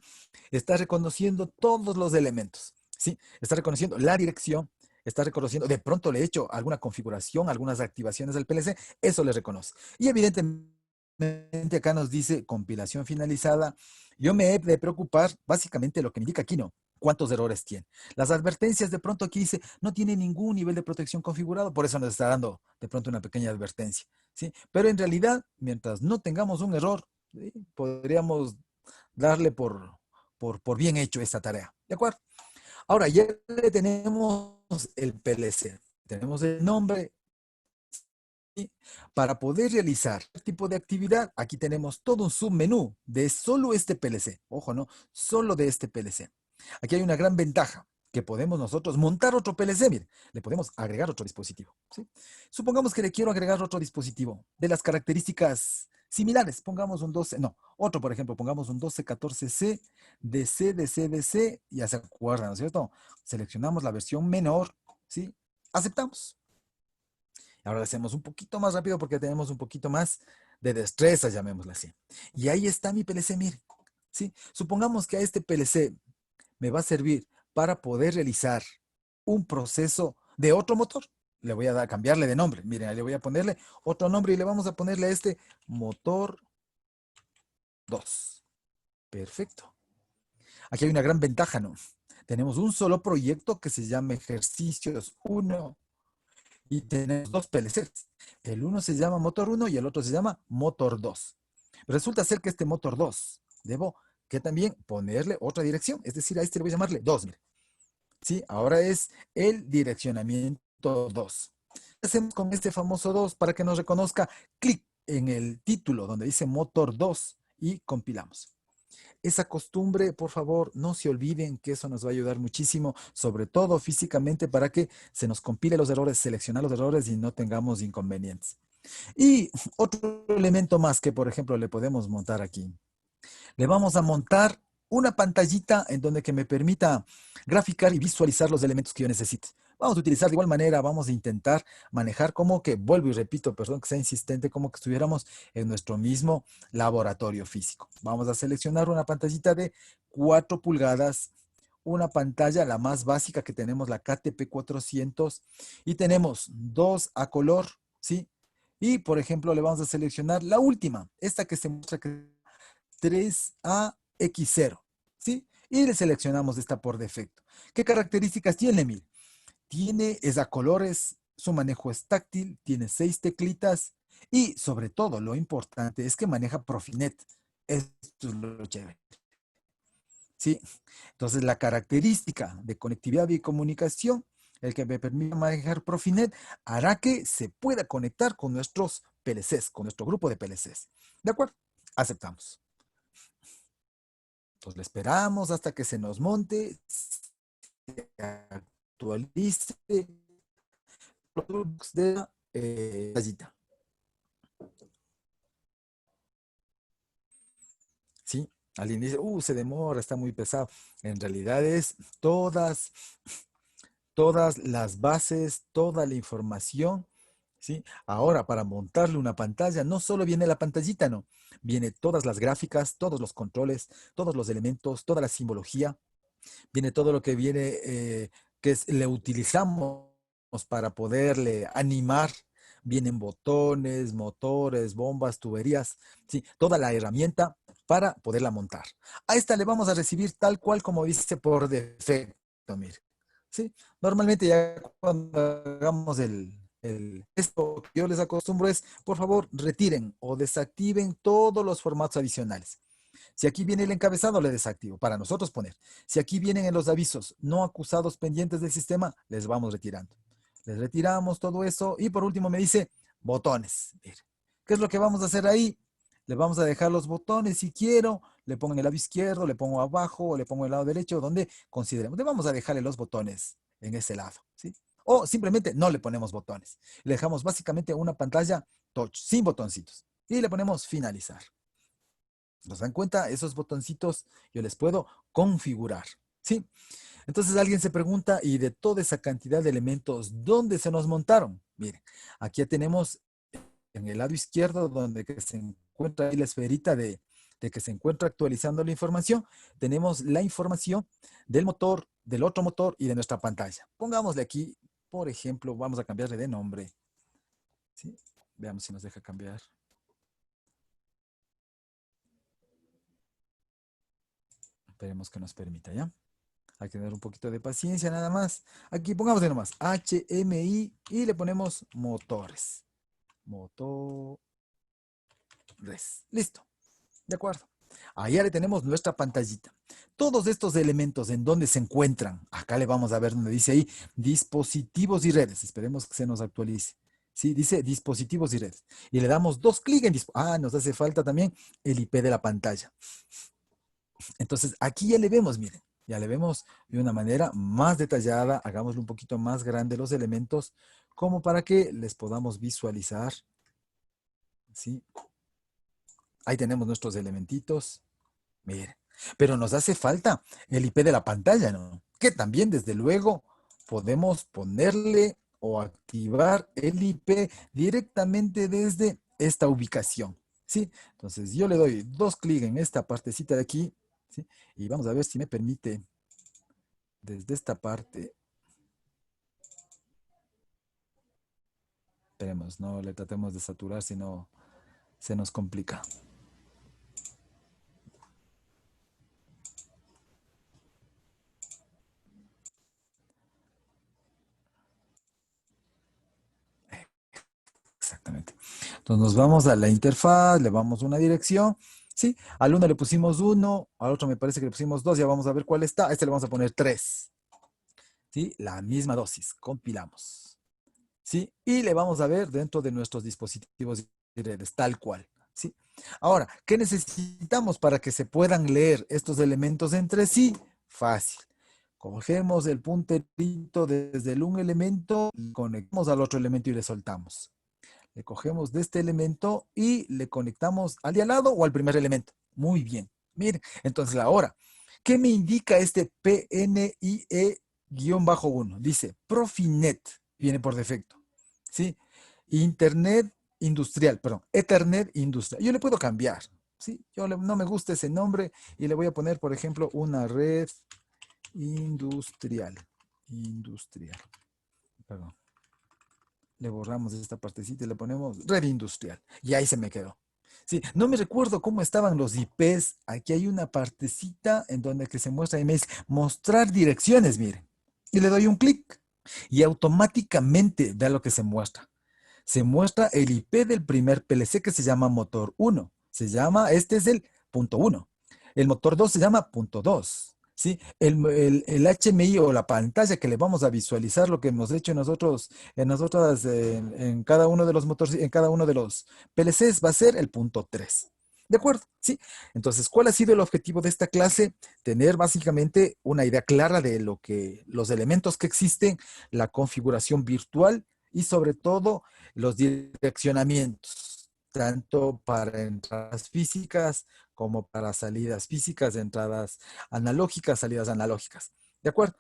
Está reconociendo todos los elementos, ¿sí? Está reconociendo la dirección, está reconociendo, de pronto le he hecho alguna configuración, algunas activaciones del PLC, eso le reconoce. Y evidentemente acá nos dice compilación finalizada. Yo me he de preocupar, básicamente lo que me indica aquí, ¿no? ¿Cuántos errores tiene? Las advertencias de pronto aquí dice, no tiene ningún nivel de protección configurado, por eso nos está dando de pronto una pequeña advertencia, ¿sí? Pero en realidad, mientras no tengamos un error, ¿sí? Podríamos darle por bien hecho esta tarea, ¿de acuerdo? Ahora ya le tenemos el PLC, tenemos el nombre. ¿Sí? Para poder realizar este tipo de actividad, aquí tenemos todo un submenú de solo este PLC. Ojo, ¿no? Solo de este PLC. Aquí hay una gran ventaja, que podemos nosotros montar otro PLC. Mire, le podemos agregar otro dispositivo. ¿Sí? Supongamos que le quiero agregar otro dispositivo de las características similares. Pongamos un 12, no, otro por ejemplo, pongamos un 1214C, DC, DC, DC, ya se acuerdan, ¿no es cierto? Seleccionamos la versión menor, ¿sí? Aceptamos. Ahora lo hacemos un poquito más rápido porque tenemos un poquito más de destreza, llamémosla así. Y ahí está mi PLC, mire. ¿Sí? Supongamos que a este PLC me va a servir para poder realizar un proceso de otro motor. Le voy a cambiarle de nombre. Miren, le voy a ponerle otro nombre y le vamos a ponerle a este motor 2. Perfecto. Aquí hay una gran ventaja, ¿no? Tenemos un solo proyecto que se llama Ejercicios 1 y tenemos dos PLCs. El uno se llama Motor 1 y el otro se llama Motor 2. Resulta ser que este Motor 2 debo que también ponerle otra dirección, es decir, a este le voy a llamarle 2. Mire. ¿Sí? Ahora es el direccionamiento 2. ¿Qué hacemos con este famoso 2 para que nos reconozca? Clic en el título donde dice Motor 2 y compilamos. Esa costumbre, por favor, no se olviden que eso nos va a ayudar muchísimo, sobre todo físicamente, para que se nos compile los errores, seleccionar los errores y no tengamos inconvenientes. Y otro elemento más que, por ejemplo, le podemos montar aquí. Le vamos a montar una pantallita en donde que me permita graficar y visualizar los elementos que yo necesite. Vamos a utilizar de igual manera, vamos a intentar manejar como que, vuelvo y repito, perdón que sea insistente, como que estuviéramos en nuestro mismo laboratorio físico. Vamos a seleccionar una pantallita de 4 pulgadas, una pantalla, la más básica que tenemos, la KTP 400, y tenemos 2 a color, ¿sí? Y, por ejemplo, le vamos a seleccionar la última, esta que se muestra que 3AX0, ¿sí? Y le seleccionamos esta por defecto. ¿Qué características tiene? Mire, es a colores, su manejo es táctil, tiene 6 teclitas y sobre todo lo importante es que maneja Profinet. Esto es lo chévere. ¿Sí? Entonces la característica de conectividad y comunicación, el que me permita manejar Profinet, hará que se pueda conectar con nuestros PLCs, con nuestro grupo de PLCs. ¿De acuerdo? Aceptamos. Entonces le esperamos hasta que se nos monte, se actualice los de la pantallita. ¿Sí? Alguien dice, se demora, está muy pesado. En realidad es todas las bases, toda la información, ¿sí? Ahora, para montarle una pantalla, no solo viene la pantallita, no. Viene todas las gráficas, todos los controles, todos los elementos, toda la simbología, viene todo lo que viene, le utilizamos para poderle animar. Vienen botones, motores, bombas, tuberías, ¿sí? Toda la herramienta para poderla montar. A esta le vamos a recibir tal cual como dice por defecto, mire. ¿Sí? Normalmente ya cuando hagamos esto que yo les acostumbro es, por favor, retiren o desactiven todos los formatos adicionales. Si aquí viene el encabezado, le desactivo para nosotros poner. Si aquí vienen en los avisos no acusados pendientes del sistema, les vamos retirando. Les retiramos todo eso y por último me dice botones. Mire, ¿qué es lo que vamos a hacer ahí? Le vamos a dejar los botones si quiero, le pongo en el lado izquierdo, le pongo abajo o le pongo en el lado derecho, donde consideremos. Le vamos a dejarle los botones en ese lado, ¿sí? O simplemente no le ponemos botones. Le dejamos básicamente una pantalla touch, sin botoncitos. Y le ponemos finalizar. ¿Nos dan cuenta? Esos botoncitos yo les puedo configurar, ¿sí? Entonces alguien se pregunta, ¿y de toda esa cantidad de elementos, dónde se nos montaron? Miren, aquí ya tenemos en el lado izquierdo donde que se encuentra ahí la esferita de que se encuentra actualizando la información, tenemos la información del motor, del otro motor y de nuestra pantalla. Pongámosle aquí, por ejemplo, vamos a cambiarle de nombre, ¿sí? Veamos si nos deja cambiar. Esperemos que nos permita, ¿ya? Hay que tener un poquito de paciencia nada más. Aquí pongamos de nomás HMI y le ponemos motores. Motores. Listo. De acuerdo. Ahí ya le tenemos nuestra pantallita. Todos estos elementos en donde se encuentran. Acá le vamos a ver donde dice ahí dispositivos y redes. Esperemos que se nos actualice. Sí, dice dispositivos y redes. Y le damos dos clics en nos hace falta también el IP de la pantalla. Entonces, aquí ya le vemos, miren, ya le vemos de una manera más detallada, hagámosle un poquito más grande los elementos, como para que les podamos visualizar, ¿sí? Ahí tenemos nuestros elementitos, miren, pero nos hace falta el IP de la pantalla, ¿no? Que también, desde luego, podemos ponerle o activar el IP directamente desde esta ubicación, ¿sí? Entonces, yo le doy dos clics en esta partecita de aquí, ¿sí? Y vamos a ver si me permite desde esta parte. Esperemos, no le tratemos de saturar, si no se nos complica. Entonces nos vamos a la interfaz, le vamos una dirección, ¿sí? Al uno le pusimos 1, al otro me parece que le pusimos 2, ya vamos a ver cuál está. A este le vamos a poner 3, ¿sí? La misma dosis, compilamos, ¿sí? Y le vamos a ver dentro de nuestros dispositivos y redes, tal cual, ¿sí? Ahora, ¿qué necesitamos para que se puedan leer estos elementos entre sí? Fácil. Cogemos el punterito desde el un elemento, conectamos al otro elemento y le soltamos. Le cogemos de este elemento y le conectamos al de al lado o al primer elemento. Muy bien. Miren, entonces ahora, ¿qué me indica este PNIE-1? Dice Profinet, viene por defecto. ¿Sí? Internet industrial, perdón, Ethernet industrial. Yo le puedo cambiar. ¿Sí? No me gusta ese nombre y le voy a poner, por ejemplo, una red industrial. Industrial. Perdón. Le borramos esta partecita y le ponemos red industrial. Y ahí se me quedó. Sí, no me recuerdo cómo estaban los IPs. Aquí hay una partecita en donde que se muestra y me dice mostrar direcciones, miren. Y le doy un clic. Y automáticamente vea lo que se muestra. Se muestra el IP del primer PLC que se llama motor 1. Este es el punto 1. El motor 2 se llama punto 2. ¿Sí? El HMI o la pantalla que le vamos a visualizar lo que hemos hecho nosotros, en cada uno de los motores, en cada uno de los PLCs va a ser el punto 3. ¿De acuerdo? ¿Sí? Entonces, ¿cuál ha sido el objetivo de esta clase? Tener básicamente una idea clara de los elementos que existen, la configuración virtual y sobre todo los direccionamientos, tanto para entradas físicas como para salidas físicas, entradas analógicas, salidas analógicas. ¿De acuerdo?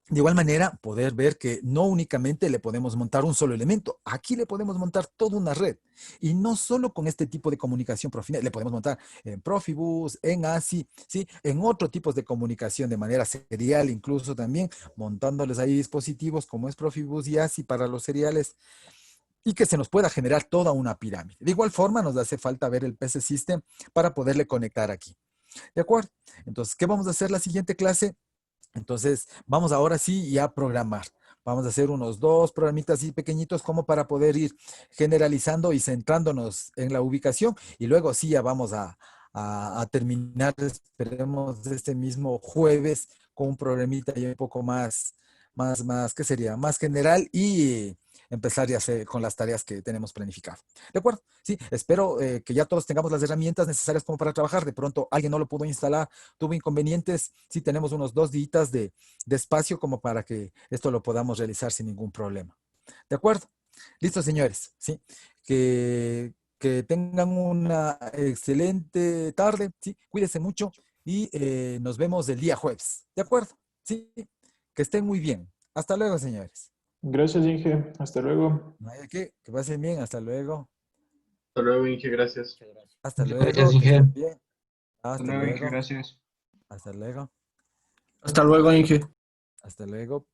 De igual manera, poder ver que no únicamente le podemos montar un solo elemento, aquí le podemos montar toda una red. Y no solo con este tipo de comunicación Profinet, le podemos montar en Profibus, en ASI, ¿sí? En otros tipos de comunicación de manera serial, incluso también montándoles ahí dispositivos como es Profibus y ASI para los seriales y que se nos pueda generar toda una pirámide. De igual forma, nos hace falta ver el PC System para poderle conectar aquí. ¿De acuerdo? Entonces, ¿qué vamos a hacer la siguiente clase? Entonces, vamos ahora sí ya a programar. Vamos a hacer unos 2 programitas así pequeñitos como para poder ir generalizando y centrándonos en la ubicación. Y luego sí ya vamos a terminar, esperemos, este mismo jueves con un programita ya un poco más, ¿qué sería? Más general y empezar ya con las tareas que tenemos planificado. ¿De acuerdo? Sí, espero que ya todos tengamos las herramientas necesarias como para trabajar. De pronto alguien no lo pudo instalar, tuvo inconvenientes. Sí, tenemos unos 2 días de espacio como para que esto lo podamos realizar sin ningún problema. ¿De acuerdo? Listo, señores. Sí, que tengan una excelente tarde. Sí, cuídense mucho y nos vemos el día jueves. ¿De acuerdo? Sí, que estén muy bien. Hasta luego, señores. Gracias, Inge. Hasta luego. No hay de qué, que pasen bien. Hasta luego. Hasta luego, Inge, gracias. Hasta Gracias, luego, que Inge. estén bien. Hasta Hasta luego, Inge, luego. gracias. Hasta luego. Hasta luego, Inge. Hasta luego.